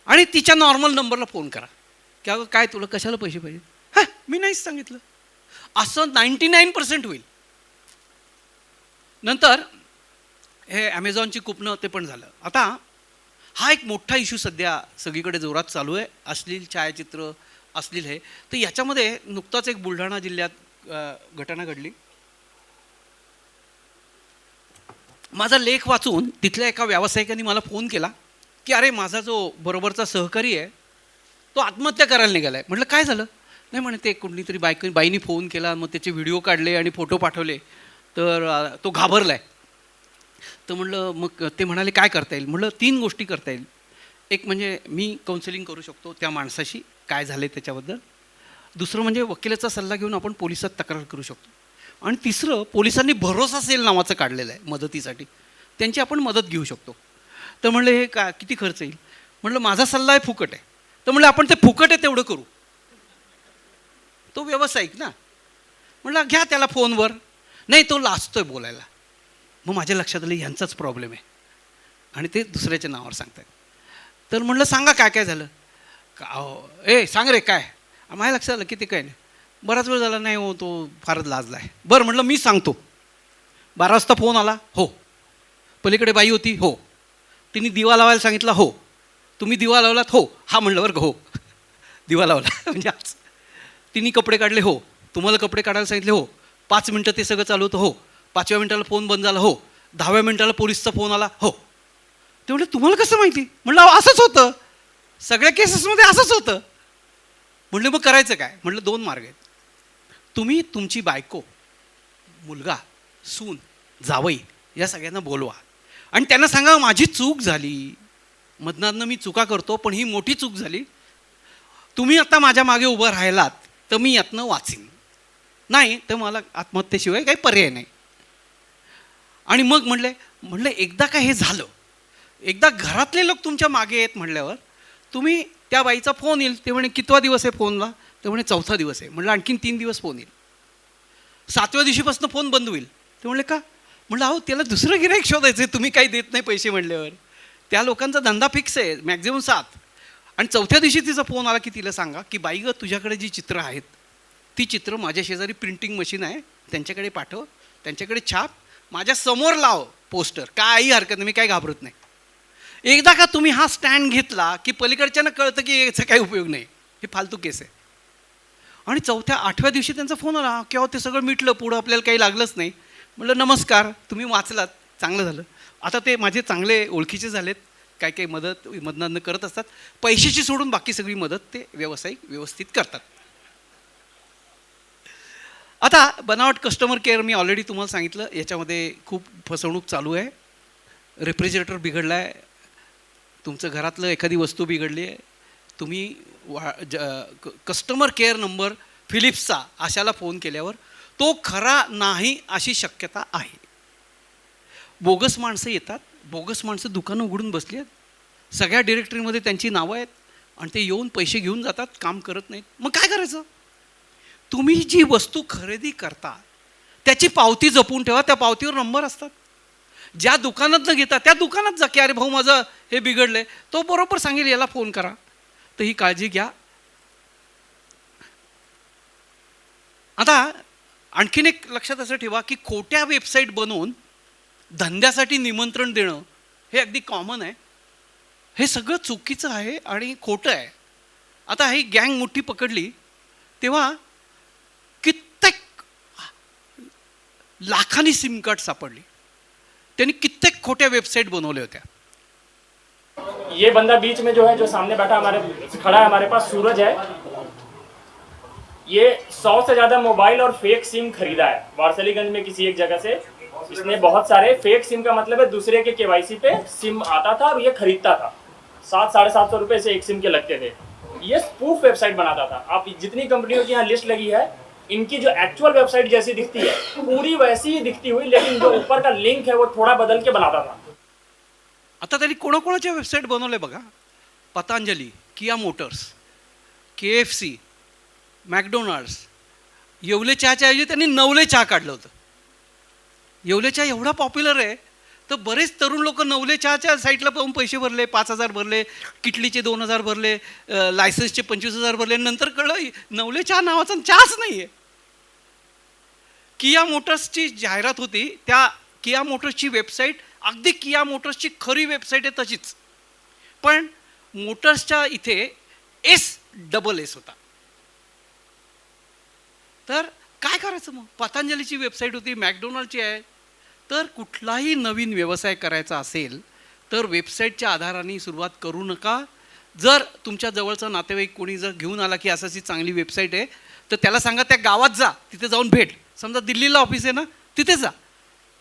Speaker 1: आणि तिच्या नॉर्मल नंबरला फोन करा की अगं काय तुला कशाला पैसे पाहिजे. हां मी नाहीच सांगितलं. असं 99% होईल. नंतर हे ॲमेझॉनची कुपनं ते पण झालं. आता हा एक मोठा इश्यू सध्या सगळीकडे जोरात चालू आहे, अश्लील छायाचित्र, अश्लील हे. तर याच्यामध्ये नुकताच एक बुलढाणा जिल्ह्यात घटना घडली. माझा लेख वाचून तिथल्या एका व्यावसायिकाने मला फोन केला की अरे माझा जो बरोबरचा सहकारी आहे तो आत्महत्या करायला निघाला आहे. म्हटलं काय झालं? नाही म्हणे ते कुठली तरी बाईने फोन केला, मग त्याचे व्हिडिओ काढले आणि फोटो पाठवले, तर तो घाबरला आहे. तर म्हटलं मग ते म्हणाले काय करता येईल? म्हटलं 3 गोष्टी करता येईल. एक म्हणजे मी काउन्सिलिंग करू शकतो त्या माणसाशी, काय झालं आहे त्याच्याबद्दल. दुसरं म्हणजे वकिलाचा सल्ला घेऊन आपण पोलिसात तक्रार करू शकतो. आणि तिसरं, पोलिसांनी भरोसा सेल नावाचं काढलेलं आहे मदतीसाठी, त्यांची आपण मदत घेऊ शकतो. तर म्हणलं हे किती खर्च येईल? म्हटलं माझा सल्ला आहे फुकट आहे. तर म्हणलं आपण ते फुकट आहे तेवढं करू. तो व्यावसायिक ना. म्हटलं घ्या त्याला फोनवर. नाही तो लाजतोय बोलायला. मग माझ्या लक्षात आलं यांचाच प्रॉब्लेम आहे आणि ते दुसऱ्याच्या नावावर सांगतात. तर म्हटलं सांगा काय काय झालं. सांग रे काय. माझ्या लक्षात आलं की ते काय नाही. बराच वेळ झाला नाही हो, तो फारच लाजला आहे. बरं म्हटलं मी सांगतो. 12 वाजता फोन आला. हो. पलीकडे बाई होती. हो. तिने दिवा लावायला सांगितला. हो. तुम्ही दिवा लावलात. हो. हा म्हणलं बरं का. हो दिवा लावला म्हणजे आज. तिने कपडे काढले. हो. तुम्हाला कपडे काढायला सांगितले. हो. 5 मिनटं ते सगळं चालू होतं. हो. 5व्या मिनटाला फोन बंद झाला. हो. 10व्या मिनटाला पोलिसचा फोन आला. हो. ते म्हटलं तुम्हाला कसं माहिती? म्हटलं असंच होतं, सगळ्या केसेसमध्ये असंच होतं. म्हटलं मग करायचं काय? म्हटलं 2 मार्ग आहेत. तुम्ही तुमची बायको, मुलगा, सून, जावई या सगळ्यांना बोलवा आणि त्यांना सांगा माझी चूक झाली, मधनातनं मी चुका करतो पण ही मोठी चूक झाली, तुम्ही आता माझ्या मागे उभं राहिलात तर मी यातनं वाचीन, नाही तर मला आत्महत्येशिवाय काही पर्याय नाही. आणि मग म्हणलं एकदा का हे झालं, एकदा घरातले लोक तुमच्या मागे आहेत म्हणल्यावर तुम्ही त्या बाईचा फोन येईल. ते म्हणे कितवा दिवस आहे फोनला? ते म्हणे 4था दिवस आहे. म्हटलं आणखीन 3 दिवस फोन येईल. 7व्या दिवशीपासून फोन बंद होईल. ते म्हणले का? म्हटलं अहो त्याला दुसरं गिऱ्हाईक शोधायचं आहे, तुम्ही काही देत नाही पैसे म्हणल्यावर. त्या लोकांचा धंदा फिक्स आहे, मॅक्झिमम 7. आणि 4थ्या दिवशी तिचा फोन आला की तिला सांगा की बाई गं तुझ्याकडे जी चित्र आहेत ती चित्र माझ्या शेजारी प्रिंटिंग मशीन आहे, त्यांच्याकडे पाठव, त्यांच्याकडे छाप, माझ्या समोर लाव पोस्टर, काही हरकत नाही, मी काही घाबरत नाही. एकदा का तुम्ही हा स्टँड घेतला की पलीकडच्यानं कळतं की याचा काही उपयोग नाही, हे फालतू केस आहे. आणि 4थ्या 8व्या दिवशी त्यांचा फोन आला किंवा ते सगळं मिटलं, पुढं आपल्याला काही लागलंच नाही. म्हटलं नमस्कार, तुम्ही वाचलात, चांगलं झालं. आता ते माझे चांगले ओळखीचे झालेत, काय काही मदत मदनानं करत असतात. पैशाची सोडून बाकी सगळी मदत ते व्यावसायिक व्यवस्थित करतात. आता बनावट कस्टमर केअर मी ऑलरेडी तुम्हाला सांगितलं, याच्यामध्ये खूप फसवणूक चालू आहे. रेफ्रिजरेटर बिघडला आहे, तुमचं घरातलं एखादी वस्तू बिघडली आहे, तुम्ही कस्टमर केअर नंबर फिलिप्सचा अशाला फोन केल्यावर तो खरा नाही अशी शक्यता आहे. बोगस माणसं येतात, बोगस माणसं दुकानं उघडून बसली आहेत, सगळ्या डिरेक्टरीमध्ये त्यांची नावं आहेत आणि ते येऊन पैसे घेऊन जातात, काम करत नाहीत. मग काय करायचं? तुम्ही जी वस्तू खरेदी करता त्याची पावती जपून ठेवा, त्या पावतीवर नंबर असतात. ज्या दुकानात न घेता त्या दुकानात जा की अरे भाऊ माझं हे बिघडलंय, तो बरोबर सांगेल याला फोन करा. तर ही काळजी घ्या. आता आणखीन एक लक्षात असं ठेवा की खोट्या वेबसाईट बनवून धंद्यासाठी निमंत्रण देणं हे अगदी कॉमन आहे. हे सगळं चुकीचं आहे आणि खोटं आहे. आता ही गँग मोठी पकडली तेव्हा कित्येक लाखांनी सिम कार्ड सापडली. त्यांनी कित्येक खोट्या वेबसाईट बनवल्या होत्या.
Speaker 7: ये बंदा बीच में जो है, जो सामने बैठा हमारे खड़ा है हमारे पास, सूरज है. ये 100 से ज्यादा मोबाइल और फेक सिम खरीदा है वारसलीगंज में किसी एक जगह से. इसने बहुत सारे फेक सिम का मतलब है दूसरे के केवाईसी पे सिम आता था और ये खरीदता था. 700-750 रुपए से एक सिम के लगते थे. ये स्पूफ वेबसाइट बनाता था. आप जितनी कंपनियों की यहाँ लिस्ट लगी है, इनकी जो एक्चुअल वेबसाइट जैसी दिखती है पूरी वैसी ही दिखती हुई, लेकिन जो ऊपर का लिंक है वो थोड़ा बदल के बनाता था.
Speaker 1: आता त्यांनी कोणाकोणाच्या वेबसाईट बनवल्या बघा. Patanjali, Kia Motors, KFC, McDonald's. येवले चहाच्या ऐवजी त्यांनी नवले चहा काढलं होतं. येवले चहा एवढा पॉप्युलर आहे तर बरेच तरुण लोक नवले चहाच्या साईटला पाहून पैसे भरले, 5,000 भरले, किटलीचे 2,000 भरले, लायसन्सचे 25,000 भरले. नंतर कळलं नवले चहा नावाचा चहाच नाही आहे. किया मोटर्सची जाहिरात होती, त्या किया मोटर्सची वेबसाईट अगदी किया मोटर्सची खरी वेबसाईट आहे तशीच, पण मोटर्सच्या इथे SS होता. तर काय करायचं मग? पतंजलीची वेबसाईट होती, मॅकडोनल्डची आहे. तर कुठलाही नवीन व्यवसाय करायचा असेल तर वेबसाईटच्या आधाराने सुरुवात करू नका. जर तुमच्या जवळचा नातेवाईक कोणी जर घेऊन आला की अशी चांगली वेबसाईट आहे, तर त्याला सांगा त्या गावात जा, तिथे जाऊन भेट. समजा दिल्लीला ऑफिस आहे ना, तिथे जा,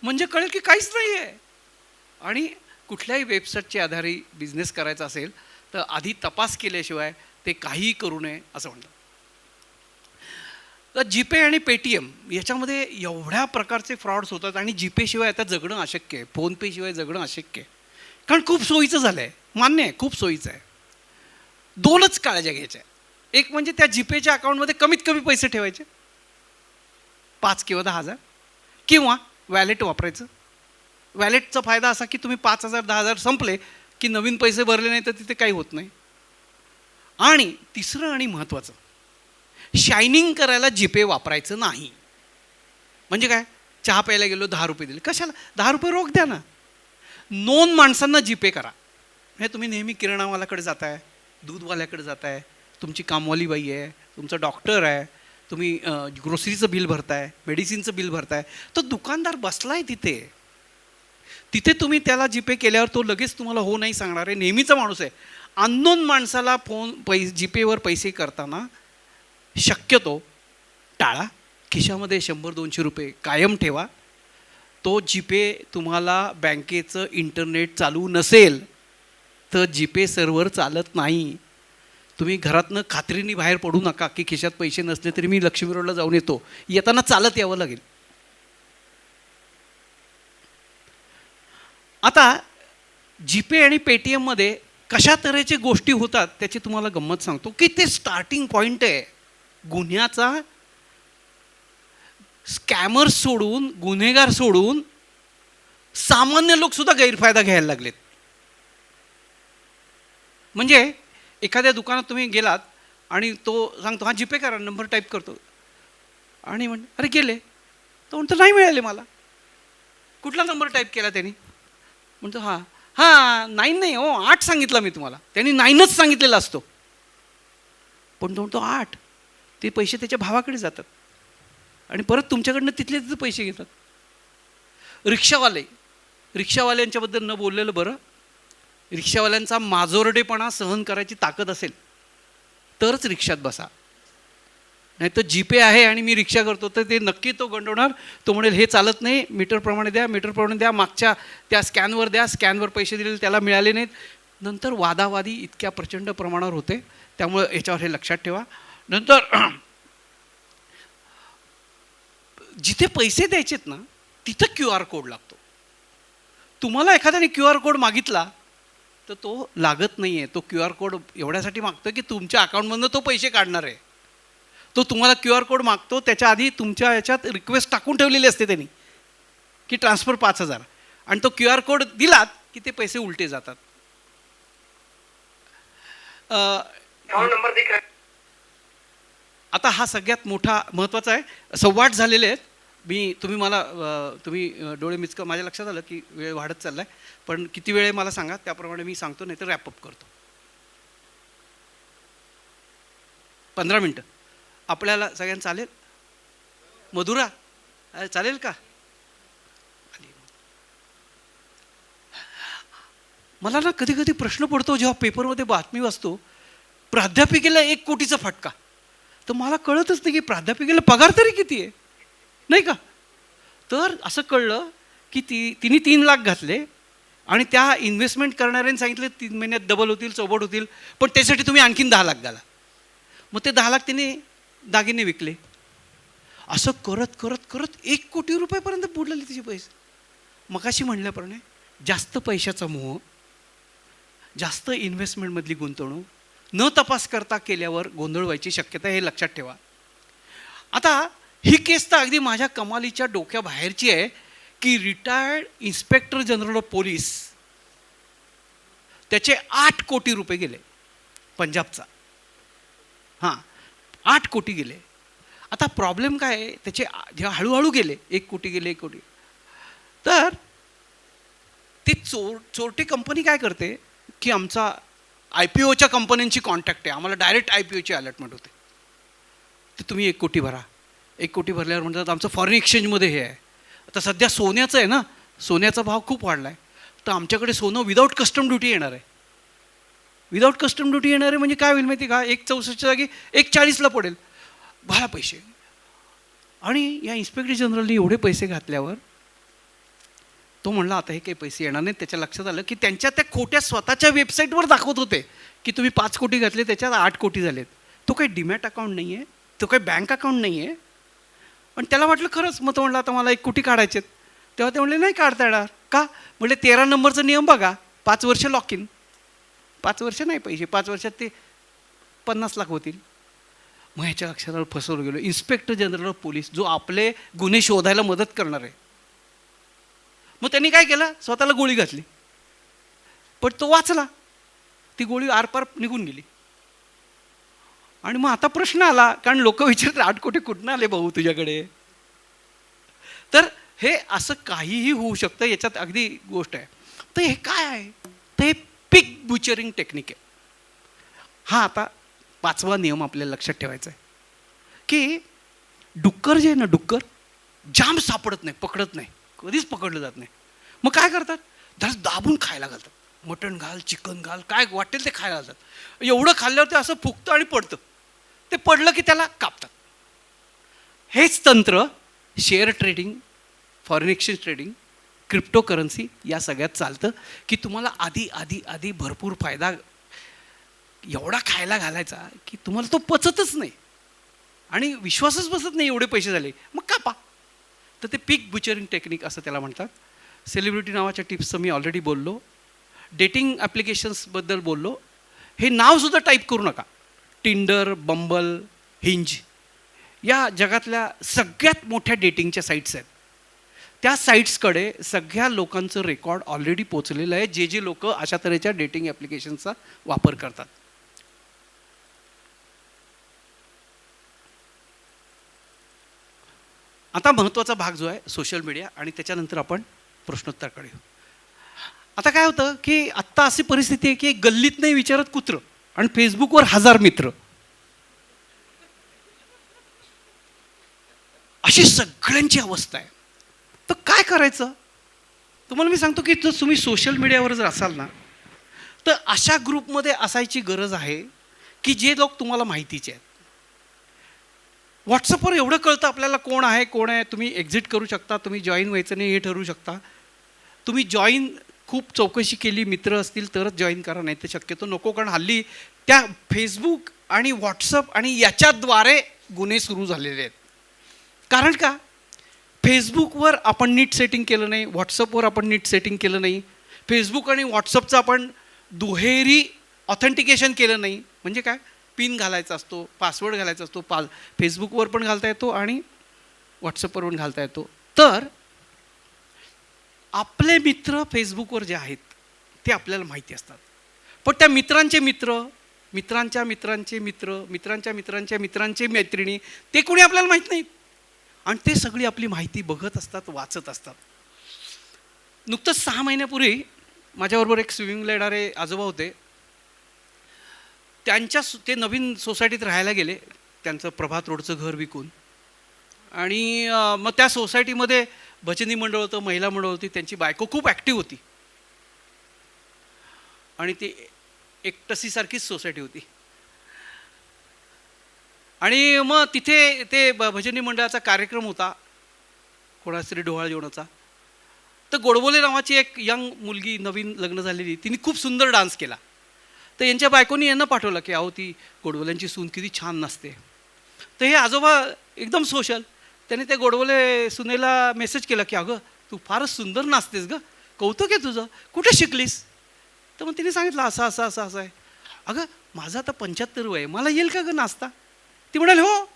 Speaker 1: म्हणजे कळेल की काहीच नाही आहे. आणि कुठल्याही वेबसाईटच्या आधारे बिझनेस करायचा असेल तर आधी तपास केल्याशिवाय ते काहीही करू नये असं म्हणतात. तर जीपे आणि पेटीएम याच्यामध्ये एवढ्या प्रकारचे फ्रॉड्स होतात आणि जीपेशिवाय आता जगणं अशक्य आहे, फोनपेशिवाय जगणं अशक्य आहे. कारण खूप सोयीचं झालं आहे, मान्य आहे, खूप सोयीचं आहे. दोनच काळज्या घ्यायच्या. एक म्हणजे त्या जीपेच्या अकाउंटमध्ये कमीत कमी पैसे ठेवायचे, 5 किंवा 10,000, किंवा वॅलेट वापरायचं. वॅलेटचा फायदा असा की तुम्ही 5,000 10,000 संपले की नवीन पैसे भरले नाही तर तिथे काही होत नाही. आणि तिसरं आणि महत्त्वाचं, शायनिंग करायला जीपे वापरायचं नाही. म्हणजे काय? चहा प्यायला गेलो, 10 रुपये दिले, कशाला? 10 रुपये रोख द्या ना. नोन माणसांना जीपे करा. हे तुम्ही नेहमी किराणावाल्याकडे जाताय, दूधवाल्याकडे जाताय, तुमची कामवाली बाई आहे, तुमचा डॉक्टर आहे, तुम्ही ग्रोसरीचं बिल भरताय, मेडिसिनचं बिल भरताय, तो दुकानदार बसलाय तिथे. तिथे तुम्ही त्याला जीपे केल्यावर तो लगेच तुम्हाला हो नाही सांगणार आहे, नेहमीचा माणूस आहे. अननोन माणसाला जीपेवर पैसे करताना शक्यतो टाळा. खिशामध्ये 100-200 रुपये कायम ठेवा. तो जीपे तुम्हाला बँकेचं इंटरनेट चालू नसेल तर जीपे सर्व्हर चालत नाही. तुम्ही घरातनं खात्रीने बाहेर पडू नका की खिशात पैसे नसले तरी मी लक्ष्मी रोडला जाऊन येतो, येताना चालत यावं लागेल. आता जीपे आणि पेटीएममध्ये कशा तऱ्हेच्या गोष्टी होतात त्याची तुम्हाला गंमत सांगतो की ते स्टार्टिंग पॉईंट आहे गुन्ह्याचा. स्कॅमर सोडून, गुन्हेगार सोडून सामान्य लोकसुद्धा गैरफायदा घ्यायला लागलेत. म्हणजे एखाद्या दुकानात तुम्ही गेलात आणि तो सांगतो हां जीपे करा, नंबर टाईप करतो आणि अरे गेले, तो म्हणतो नाही मिळाले मला. कुठला नंबर टाईप केला त्यांनी? म्हणतो हां 9 नाही हो 8 सांगितला मी तुम्हाला. त्यांनी 9च सांगितलेला असतो, पण तो म्हणतो 8. ते पैसे त्याच्या भावाकडे जातात आणि परत तुमच्याकडनं तिथले तिथे पैसे घेतात. रिक्षावाल्यांच्याबद्दल न बोललेलं बरं. रिक्षावाल्यांचा माजोरडेपणा सहन करायची ताकद असेल तरच रिक्षात बसा, नाही तर जीपे आहे आणि मी रिक्षा करतो तर ते नक्की तो गंडवणार. तो म्हणेल हे चालत नाही, मीटरप्रमाणे द्या, मागच्या त्या स्कॅनवर द्या, स्कॅनवर पैसे दिलेले त्याला मिळाले नाहीत. नंतर वादावादी इतक्या प्रचंड प्रमाणावर होते. त्यामुळे याच्यावर हे लक्षात ठेवा. नंतर जिथे पैसे द्यायचेत ना तिथं QR कोड लागतो. तुम्हाला एखाद्याने QR कोड मागितला तर तो लागत नाही आहे. तो QR कोड एवढ्यासाठी मागतो की तुमच्या अकाउंटमधनं तो पैसे काढणार आहे. तो तुम्हाला QR कोड मागतो, त्याच्या आधी तुमच्या याच्यात रिक्वेस्ट टाकून ठेवलेली असते त्यांनी की ट्रान्सफर 5,000, आणि तो QR कोड दिलात की ते पैसे उलटे जातात. आता हा सगळ्यात मोठा महत्त्वाचा आहे. संवाद झालेले आहेत. तुम्ही डोळे मिचका, माझ्या लक्षात आलं की वेळ वाढत चालला आहे, पण किती वेळ आहे मला सांगा, त्याप्रमाणे मी सांगतो, नाही तर रॅपअप करतो. 15 मिनटं आपल्याला सगळ्यांना चालेल? मधुरा चालेल का? मला ना कधी कधी प्रश्न पडतो जेव्हा पेपरमध्ये बातमी वाचतो प्राध्यापिकेला 1 कोटीचा फटका, तर मला कळतच नाही की प्राध्यापिकेला पगार तरी किती आहे, नाही का? तर असं कळलं की तिने 3 लाख घातले आणि त्या इन्व्हेस्टमेंट करणाऱ्यांनी सांगितले 3 महिन्यात डबल होतील, चौबट होतील, पण त्यासाठी तुम्ही आणखीन 10 लाख घाला. मग ते 10 लाख तिने दागिने विकले. असं करत करत करत 1 कोटी रुपयापर्यंत बुडलेले तिचे पैसे. मगाशी म्हणल्याप्रमाणे जास्त पैशाचा मोह, जास्त इन्व्हेस्टमेंटमधली गुंतवणूक न तपास करता केल्यावर गोंधळ व्हायची शक्यता, हे लक्षात ठेवा. आता ही केस तर अगदी माझ्या कमालीच्या डोक्याबाहेरची आहे की retired inspector general of police, त्याचे 8 कोटी रुपये गेले पंजाबचा. हां 8 कोटी गेले. आता प्रॉब्लेम काय आहे, त्याचे जेव्हा हळूहळू गेले 1 कोटी गेले, 1 कोटी, तर ती चोरटी कंपनी काय करते की आमचा IPOच्या कंपन्यांची कॉन्टॅक्ट आहे, आम्हाला डायरेक्ट IPOची अलॉटमेंट होते, तर तुम्ही 1 कोटी भरा. 1 कोटी भरल्यावर म्हणतात आमचं फॉरेन एक्सचेंजमध्ये हे आहे. आता सध्या सोन्याचं आहे ना, सोन्याचा भाव खूप वाढला आहे, तर आमच्याकडे सोनं विदाऊट कस्टम ड्युटी येणार आहे. विदाऊट कस्टम ड्युटी येणार आहे म्हणजे काय होईल माहिती का, 1.64च्या जागी 1.40ला पडेल. भरा पैसे. आणि या इन्स्पेक्टर जनरलने एवढे पैसे घातल्यावर तो म्हणला आता हे काही पैसे येणार नाहीत. त्याच्या लक्षात आलं की त्यांच्या त्या खोट्या स्वतःच्या वेबसाईटवर दाखवत होते की तुम्ही 5 कोटी घातले, त्याच्यात 8 कोटी झालेत. तो काही डीमॅट अकाउंट नाही आहे, तो काही बँक अकाउंट नाही आहे. पण त्याला वाटलं खरंच. मग तो म्हणला आता मला 1 कोटी काढायचे आहेत. तेव्हा ते म्हणले नाही काढता येणार. का म्हणले 13 नंबरचा नियम बघा, 5 वर्ष लॉक इन. 5 वर्ष नाही पैसे, 5 वर्षात ते 50 लाख होतील. मग ह्याच्या लक्षात फसवलं गेलो. इन्स्पेक्टर जनरल ऑफ पोलीस जो आपले गुन्हे शोधायला मदत करणार आहे, मग त्यांनी काय केलं, स्वतःला गोळी घातली. पण तो वाचला, ती गोळी आरपार निघून गेली. आणि मग आता प्रश्न आला, कारण लोक विचारतात 8 कोटी कुठून आले भाऊ तुझ्याकडे. तर हे असं काहीही होऊ शकतं, याच्यात अगदी गोष्ट आहे. तर हे काय आहे, तर हे पिग बुचरिंग टेक्निक आहे. हा आता 5वा नियम आपल्याला लक्षात ठेवायचा आहे की डुक्कर जे आहे ना, डुक्कर जाम सापडत नाही, पकडत नाही, कधीच पकडलं जात नाही. मग काय करतात, त्याला दाबून खायला घालतात. मटण घाल, चिकन घाल, काय वाटेल ते खायला घालतात. एवढं खाल्ल्यावर ते असं फुगतं आणि पडतं. ते पडलं की त्याला कापतात. हेच तंत्र share trading, foreign exchange trading, crypto currency या सगळ्यात चालतं की तुम्हाला आधी भरपूर फायदा एवढा खायला घालायचा की तुम्हाला तो पचतच नाही आणि विश्वासच बसत नाही, एवढे पैसे झाले, मग कापा. तर ते पिग बुचरिंग टेक्निक असं त्याला म्हणतात. सेलिब्रिटी नावाच्या टिप्सचं मी ऑलरेडी बोललो. डेटिंग ॲप्लिकेशन्सबद्दल बोललो. हे नावसुद्धा टाईप करू नका. टिंडर, बंबल, हिंज या जगातल्या सगळ्यात मोठ्या डेटिंगच्या साईट्स आहेत. त्या साईट्सकडे सगळ्या लोकांचं रेकॉर्ड ऑलरेडी पोचलेलं आहे, जे लोक अशा तऱ्हेच्या डेटिंग ॲप्लिकेशन्सचा वापर करतात. आता महत्त्वाचा भाग जो आहे सोशल मीडिया, आणि त्याच्यानंतर आपण प्रश्नोत्तराकडे येऊ. आता काय होतं की आत्ता अशी परिस्थिती आहे की गल्लीत नाही विचारत कुत्रं, आणि फेसबुकवर 1000 मित्र, अशी सगळ्यांची अवस्था आहे. तर काय करायचं, तुम्हाला मी सांगतो की जर तुम्ही सोशल मीडियावर जर असाल ना, तर अशा ग्रुपमध्ये असायची गरज आहे की जे लोक तुम्हाला माहितीचे आहेत. व्हॉट्सअपवर एवढं कळतं आपल्याला कोण आहे कोण आहे. तुम्ही एक्झिट करू शकता, तुम्ही जॉईन व्हायचं नाही हे ठरवू शकता. तुम्ही जॉईन खूप चौकशी केली, मित्र असतील तरच जॉईन करा, नाही तर शक्यतो नको. कारण हल्ली त्या फेसबुक आणि व्हॉट्सअप आणि याच्याद्वारे गुन्हे सुरू झालेले आहेत. कारण का, फेसबुकवर आपण नीट सेटिंग केलं नाही, व्हॉट्सअपवर आपण नीट सेटिंग केलं नाही, फेसबुक आणि व्हॉट्सअपचं आपण दुहेरी ऑथेंटिकेशन केलं नाही. म्हणजे काय, पिन घालायचा असतो, पासवर्ड घालायचा असतो, फेसबुकवर पण घालता येतो आणि व्हॉट्सअपवर पण घालता येतो. तर आपले मित्र फेसबुकवर जे आहेत ते आपल्याला माहिती असतात, पण त्या मित्रांचे मित्र, मित्रांच्या मित्रांचे मित्र, मित्रांच्या मित्रांच्या मित्रांचे मैत्रिणी, ते कोणी आपल्याला माहीत नाहीत. आणि ते सगळी आपली माहिती बघत असतात, वाचत असतात. नुकतंच 6 महिन्यापूर्वी माझ्याबरोबर एक स्विमिंगला येणारे आजोबा होते. ते नवीन सोसायटीत राहायला गेले, त्यांचं प्रभात रोडचं घर विकून. आणि मग त्या सोसायटीमध्ये भजनी मंडळ होतं, महिला मंडळ होती, त्यांची बायको खूप ॲक्टिव्ह होती. आणि ती एकटसीसारखीच सोसायटी होती. आणि मग तिथे ते भजनी मंडळाचा कार्यक्रम होता, कोणाचा तरी डोहाळ जेवणाचा. तर गोडबोले नावाची एक यंग मुलगी, नवीन लग्न झालेली, तिने खूप सुंदर डान्स केला. तर यांच्या बायकोनी यांना पाठवलं की अहो ती गोडबोल्यांची सून किती छान नसते. तर हे आजोबा एकदम सोशल, त्याने त्या गोडबोले सुनेला मेसेज केला की अगं तू फारच सुंदर नाचतेस गं, कौतुक आहे तुझं, कुठे शिकलीस. तर मग तिने सांगितलं असं असं असं असं आहे. अगं माझं आता 75 वय, मला येईल का गं नाचता. ती म्हणाली हो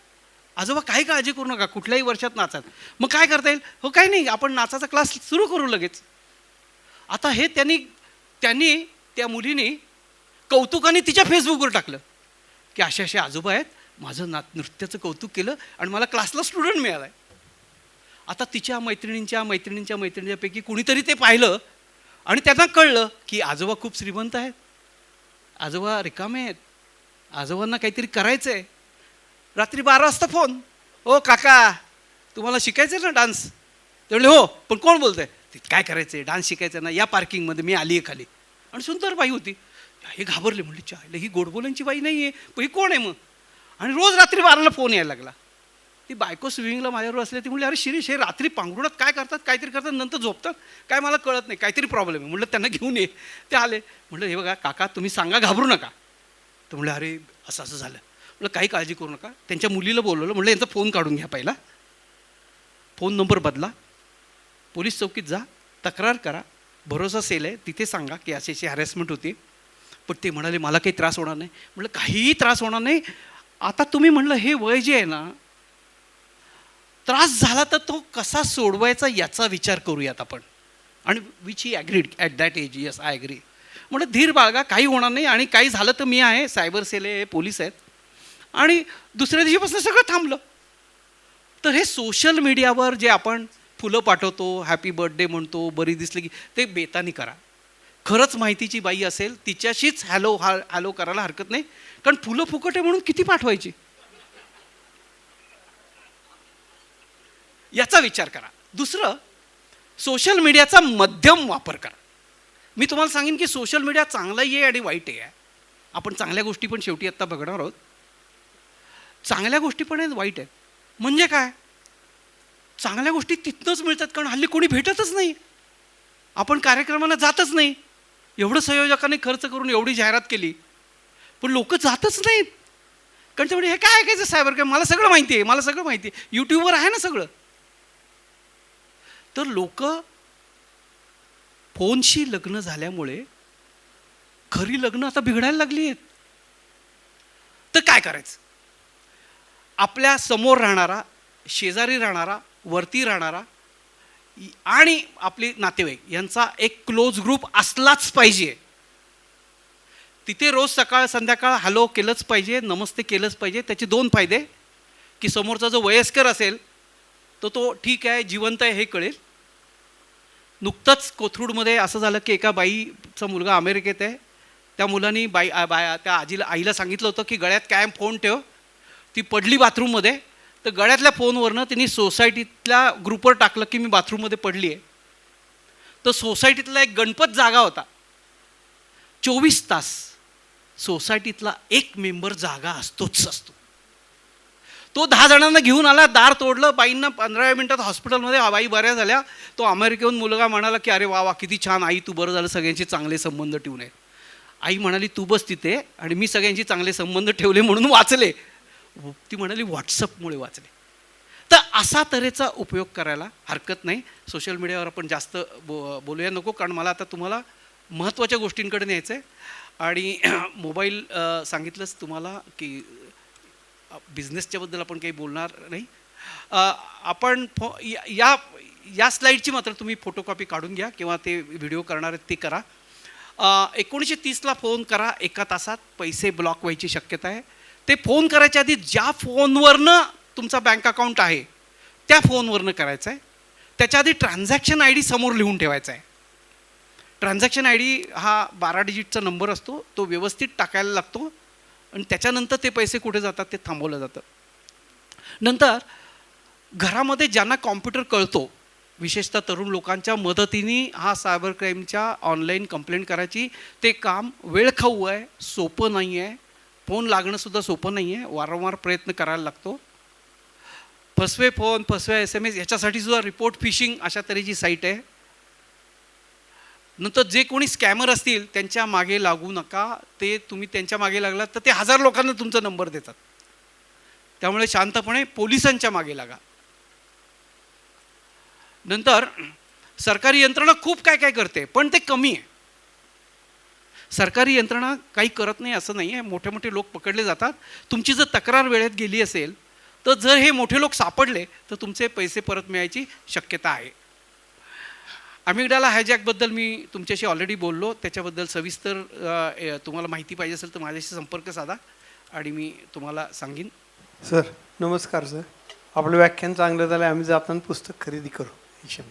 Speaker 1: आजोबा काही काळजी करू नका, कुठल्याही वर्षात नाचाल. मग काय करता येईल, हो काही नाही, आपण नाचाचा क्लास सुरू करू लगेच. आता हे त्यांनी त्या मुलीने कौतुकाने तिच्या फेसबुकवर टाकलं की असे असे आजोबा आहेत, माझं नृत्याचं कौतुक केलं आणि मला क्लासला स्टुडंट मिळाला आहे. आता तिच्या मैत्रिणींच्यापैकी कुणीतरी ते पाहिलं आणि त्यांना कळलं की आजोबा खूप श्रीमंत आहेत, आजोबा रिकामे आहेत, आजोबांना काहीतरी करायचं आहे. रात्री 12 वाजता फोन, ओ काका तुम्हाला शिकायचं आहे ना डान्स? ते म्हणले हो, पण कोण बोलत आहे? ते काय करायचं आहे, डान्स शिकायचं ना, या पार्किंगमध्ये. मी आली आहे खाली. आणि सुंदर बाई होती. हे घाबरले, म्हणले चायला ही गोडबोलांची बाई नाही आहे, पण ही कोण आहे मग? आणि रोज रात्री 12ला फोन यायला लागला. ती बायको स्विमिंगला माझ्यावर असले, ती म्हणली अरे शिरीष हे रात्री पांघरुणात काय करतात, काहीतरी करतात, नंतर झोपतात, काय मला कळत नाही, काहीतरी प्रॉब्लेम आहे. म्हटलं त्यांना घेऊन ये. ते आले. म्हटलं हे बघा काका तुम्ही सांगा, घाबरू नका. तर म्हणलं अरे असं असं झालं. म्हटलं काही काळजी करू नका. त्यांच्या मुलीला बोलवलं. म्हटलं यांचा फोन काढून घ्या पहिला, फोन नंबर बदला, पोलीस चौकीत जा, तक्रार करा, भरोसा सेल आहे तिथे सांगा की अशी अशी हॅरेसमेंट होती. पण ते म्हणाले मला काही त्रास होणार नाही. म्हटलं काहीही त्रास होणार नाही. आता तुम्ही म्हणलं हे वय जे आहे ना, त्रास झाला तर तो कसा सोडवायचा याचा विचार करूयात आपण. आणि which he agreed at that age. Yes I agree. म्हणजे धीर बाळगा, काही होणार नाही. आणि काही झालं तर मी आहे, सायबर सेल आहे, पोलीस आहेत. आणि दुसऱ्या दिवशीपासून सगळं थांबलं. तर हे सोशल मीडियावर जे आपण फुलं पाठवतो, हॅपी बर्थडे म्हणतो, बरी दिसली की, ते बेतानी करा. खरंच माहितीची बाई असेल तिच्याशीच हॅलो करायला हरकत नाही. कारण फुलं फुकट आहे म्हणून किती पाठवायची, याचा विचार करा. दुसरं, सोशल मीडियाचा मध्यम वापर करा. मी तुम्हाला सांगेन की सोशल मीडिया चांगलाही आहे आणि वाईटही आहे. आपण चांगल्या गोष्टी पण शेवटी आत्ता बघणार आहोत. चांगल्या गोष्टी पण आहेत, वाईट आहेत. म्हणजे काय, चांगल्या गोष्टी तिथनंच मिळतात कारण हल्ली कोणी भेटतच नाही, आपण कार्यक्रमाला जातच नाही. एवढं संयोजकांनी खर्च करून एवढी जाहिरात केली पण लोक जातच नाहीत. कारण ते म्हणजे हे काय ऐकायचं सायबर क्राईम, मला सगळं माहिती आहे, मला सगळं माहिती आहे, यूट्यूबवर आहे ना सगळं. तर लोक फोनशी लग्न झाल्यामुळे खरी लग्न आता बिघडायला लागली आहेत. तर काय करायचं? आपल्या समोर राहणारा, शेजारी राहणारा, वरती राहणारा आणि आपले नातेवाईक यांचा एक क्लोज ग्रुप असलाच पाहिजे. तिथे रोज सकाळ संध्याकाळ हॅलो केलंच पाहिजे, नमस्ते केलंच पाहिजे. त्याचे 2 फायदे की समोरचा जो वयस्कर असेल तर तो ठीक आहे, जिवंत आहे हे कळेल. नुकतंच कोथरूडमध्ये असं झालं की एका बाईचा मुलगा अमेरिकेत आहे. त्या मुलांनी त्या आईला सांगितलं होतं की गळ्यात कायम फोन ठेव. ती पडली बाथरूममध्ये, तर गळ्यातल्या फोनवरनं तिने सोसायटीतल्या ग्रुपवर टाकलं की मी बाथरूममध्ये पडली आहे. तर सोसायटीतला एक गणपत जागा होता. 24 तास सोसायटीतला एक मेंबर जागा असतोच असतो. तो 10 जणांना घेऊन आला, दार तोडलं, बाईंना 15 मिनिटात हॉस्पिटलमध्ये बाई बऱ्या झाल्या. तो अमेरिकेहून मुलगा म्हणाला की अरे वा वा किती छान आई, तू बरं झालं, सगळ्यांचे चांगले संबंध ठेवून आहेत. आई म्हणाली तू बस तिथे, आणि मी सगळ्यांशी चांगले संबंध ठेवले म्हणून वाचले. ती म्हणाली व्हॉट्सअपमुळे वाचले. तर असा तऱ्हेचा उपयोग करायला हरकत नाही. सोशल मीडियावर आपण जास्त बोलूया नको, कारण मला आता तुम्हाला महत्त्वाच्या गोष्टींकडे न्यायचं आहे. आणि मोबाईल सांगितलंच तुम्हाला की बिझनेसच्याबद्दल आपण काही बोलणार नाही. आपण या स्लाईडची मात्र तुम्ही फोटोकॉपी काढून घ्या किंवा ते व्हिडिओ करणार आहेत ते करा. 1930ला फोन करा, 1 तासात पैसे ब्लॉक व्हायची शक्यता आहे. ते फोन करायच्या आधी ज्या फोनवरनं तुमचा बँक अकाउंट आहे त्या फोनवरनं करायचं आहे. त्याच्या आधी ट्रान्झॅक्शन आय डी समोर लिहून ठेवायचा आहे. ट्रान्झॅक्शन आय डी हा 12 डिजिटचा नंबर असतो, तो व्यवस्थित टाकायला लागतो आणि त्याच्यानंतर ते पैसे कुठे जातात ते थांबवलं जातं. नंतर घरामध्ये ज्यांना कॉम्प्युटर कळतो, विशेषतः तरुण लोकांच्या मदतीने हा सायबर क्राईमच्या ऑनलाईन कंप्लेंट करायची, ते काम वेळखाऊ आहे, सोपं नाही आहे. फोन लागणंसुद्धा सोपं नाही आहे, वारंवार प्रयत्न करायला लागतो. फसवे फोन, फसवे SMS याच्यासाठी सुद्धा रिपोर्ट फिशिंग अशा तऱ्हेची साईट आहे. नंतर जे कोणी स्कॅमर असतील त्यांच्या मागे लागू नका. ते तुम्ही त्यांच्या मागे लागलात तर ते 1000 लोकांना तुमचा नंबर देतात. त्यामुळे शांतपणे पोलिसांच्या मागे लागा. नंतर सरकारी यंत्रणा खूप काय काय करते पण ते कमी आहे. सरकारी यंत्रणा काही करत नाही असं नाही आहे. मोठे मोठे लोक पकडले जातात. तुमची जर तक्रार वेळेत गेली असेल तर जर हे मोठे लोक सापडले तर तुमचे पैसे परत मिळायची शक्यता आहे. अमिगडाला हायजॅकबद्दल मी तुमच्याशी ऑलरेडी बोललो. त्याच्याबद्दल सविस्तर तुम्हाला माहिती पाहिजे असेल तर माझ्याशी संपर्क साधा आणि मी तुम्हाला सांगीन.
Speaker 8: सर नमस्कार सर. आपलं व्याख्यान चांगलं झालं, आम्ही जाताना पुस्तक खरेदी करू. 100.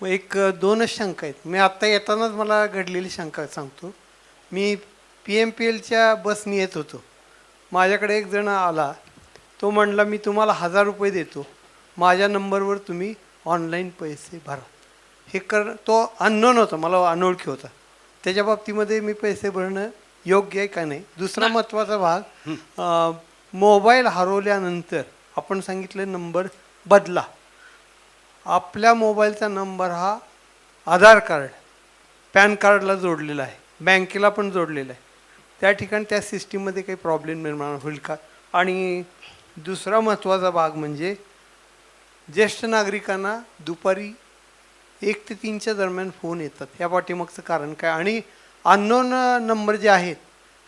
Speaker 8: मग एक 2च शंका आहेत. मी आत्ता येतानाच मला घडलेली शंका सांगतो. मी PMPLच्या बसनी येत होतो. माझ्याकडे एक जण आला, तो म्हणला मी तुम्हाला 1000 रुपये देतो, माझ्या नंबरवर तुम्ही ऑनलाईन पैसे भरा. हे तो अननोन होता, मला अनोळखी होता. त्याच्या बाबतीमध्ये मी पैसे भरणं योग्य आहे का नाही. दुसरा महत्त्वाचा भाग, मोबाईल हरवल्यानंतर आपण सांगितले नंबर बदला. आपल्या मोबाईलचा नंबर हा आधार कार्ड, पॅन कार्डला जोडलेला आहे, बँकेला पण जोडलेला आहे. त्या ठिकाणी त्या सिस्टीममध्ये काही प्रॉब्लेम निर्माण होईल का. आणि दुसरा महत्त्वाचा भाग म्हणजे ज्येष्ठ नागरिकांना दुपारी 1 ते 3च्या दरम्यान फोन येतात. या पाठीमागचं कारण काय. आणि अननोन नंबर जे आहेत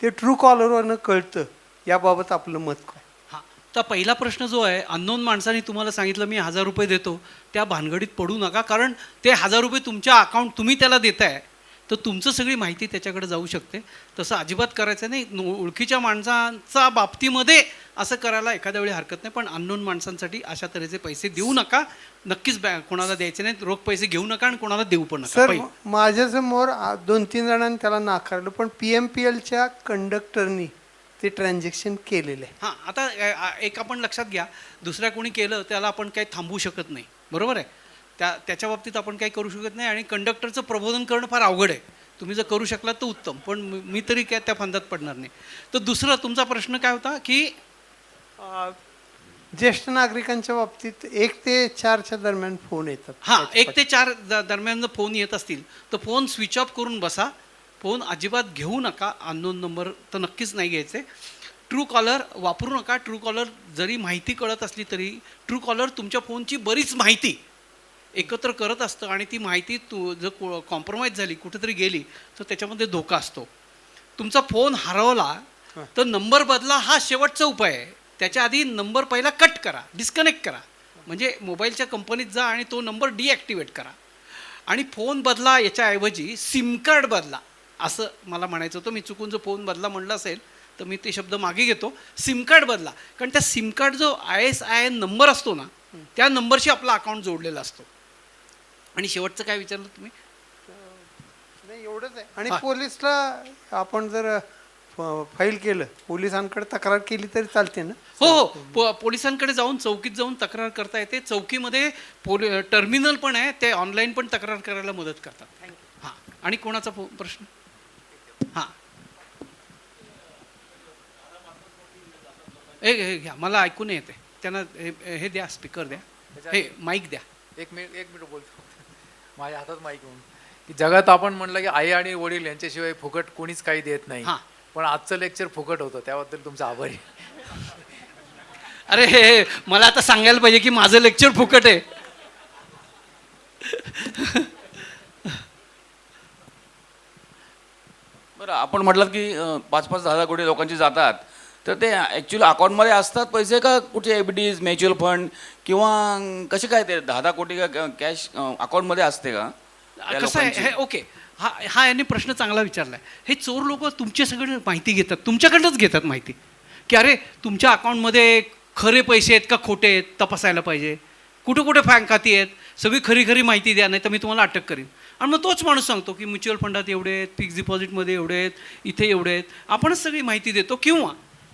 Speaker 8: ते ट्रू कॉलरवरनं कळतं. याबाबत आपलं मत काय.
Speaker 1: हां, तर पहिला प्रश्न जो आहे, अननोन माणसाने तुम्हाला सांगितलं मी 1000 रुपये देतो, त्या भानगडीत पडू नका. कारण ते 1000 रुपये तुमच्या अकाउंट तुम्ही त्याला देताय, तर तुमचं सगळी माहिती त्याच्याकडे जाऊ शकते. तसं अजिबात करायचं नाही. ओळखीच्या माणसांच्या बाबतीमध्ये असं करायला एखाद्या वेळी हरकत नाही, पण अननोन माणसांसाठी अशा तऱ्हेचे पैसे देऊ नका. नक्कीच कोणाला द्यायचे नाहीत, रोख पैसे घेऊ नका आणि कोणाला देऊ पण नका.
Speaker 8: सर, माझ्यासमोर 2-3 जणांनी त्याला नाकारलं, पण PMPLच्या कंडक्टरनी ते ट्रान्झॅक्शन केलेलं आहे.
Speaker 1: हां, आता एक आपण लक्षात घ्या, दुसऱ्या कोणी केलं त्याला आपण काही थांबवू शकत नाही, बरोबर आहे. त्याच्या बाबतीत आपण काही करू शकत नाही. आणि कंडक्टरचं प्रबोधन करणं फार अवघड आहे. तुम्ही जर करू शकलात तर उत्तम, पण मी तरी काय त्या फंदात पडणार नाही. तर दुसरं तुमचा प्रश्न काय होता की
Speaker 8: ज्येष्ठ नागरिकांच्या बाबतीत 1 ते 4च्या दरम्यान फोन येतात.
Speaker 1: हां, 1 ते 4 दरम्यान जर फोन येत असतील तर फोन स्विच ऑफ करून बसा. फोन अजिबात घेऊ नका. अननोन नंबर तर नक्कीच नाही घ्यायचे. ट्रू कॉलर वापरू नका. ट्रू कॉलर जरी माहिती कळत असली तरी ट्रू कॉलर तुमच्या फोनची बरीच माहिती एकत्र करत असतं आणि ती माहिती जर कॉम्प्रोमाइज झाली, कुठेतरी गेली, तर त्याच्यामध्ये धोका असतो. तुमचा फोन हरवला तर नंबर बदला हा शेवटचा उपाय आहे. त्याच्या आधी नंबर पहिला कट करा, डिस्कनेक्ट करा. म्हणजे मोबाईलच्या कंपनीत जा आणि तो नंबर डिॲक्टिवेट करा. आणि फोन बदला याच्याऐवजी सिम कार्ड बदला, असं मला म्हणायचं होतं. मी चुकून जो फोन बदला म्हणलं असेल तर मी ते शब्द मागे घेतो. सिम कार्ड बदला. कारण त्या सिम कार्ड जो ISIN नंबर असतो ना, त्या नंबरशी आपला अकाउंट जोडलेला असतो. आणि शेवटचं काय विचारलं तुम्ही.
Speaker 8: नाही, एवढंच आहे. आणि पोलिसला आपण जर फाईल केलं, पोलिसांकडे तक्रार केली तरी चालते ना.
Speaker 1: हो, पोलिसांकडे जाऊन चौकीत जाऊन तक्रार करता येते. चौकीमध्ये टर्मिनल पण आहे, ते ऑनलाईन पण तक्रार करायला मदत करतात. हां, आणि कोणाचा प्रश्न. हां, हे घ्या, मला ऐकून येते. त्यांना हे द्या, स्पीकर द्या, हे माईक द्या.
Speaker 9: एक मिनिट बोलतो. माझ्या हातात माईक म्हणून की जगात आपण म्हणलं की आई आणि वडील यांच्याशिवाय फुकट कोणीच काही देत नाही. पण आजचं लेक्चर फुकट होतं, त्याबद्दल तुमचा आभारी.
Speaker 1: अरे मला आता सांगायला पाहिजे की माझं लेक्चर फुकट आहे.
Speaker 3: बरं, आपण म्हटलं की 5-5, 10 कोटी लोकांची जातात, तर ते ॲक्च्युली अकाउंटमध्ये असतात पैसे का कुठे FDs, म्युच्युअल फंड किंवा कसे काय ते 10 कोटी का कॅश अकाउंटमध्ये असते का.
Speaker 1: कसं आहे हे. ओके, हा यांनी प्रश्न चांगला विचारला आहे. हे चोर लोक तुमच्या सगळं माहिती घेतात, तुमच्याकडनंच घेतात माहिती की अरे तुमच्या अकाउंटमध्ये खरे पैसे आहेत का खोटे आहेत तपासायला पाहिजे, कुठे कुठे बँक खाती आहेत, सगळी खरी माहिती द्या, नाही तर मी तुम्हाला अटक करीन. आणि मग तोच माणूस सांगतो की म्युच्युअल फंडात एवढे आहेत, फिक्स डिपॉझिटमध्ये एवढे आहेत, इथे एवढे आहेत. आपणच सगळी माहिती देतो किंवा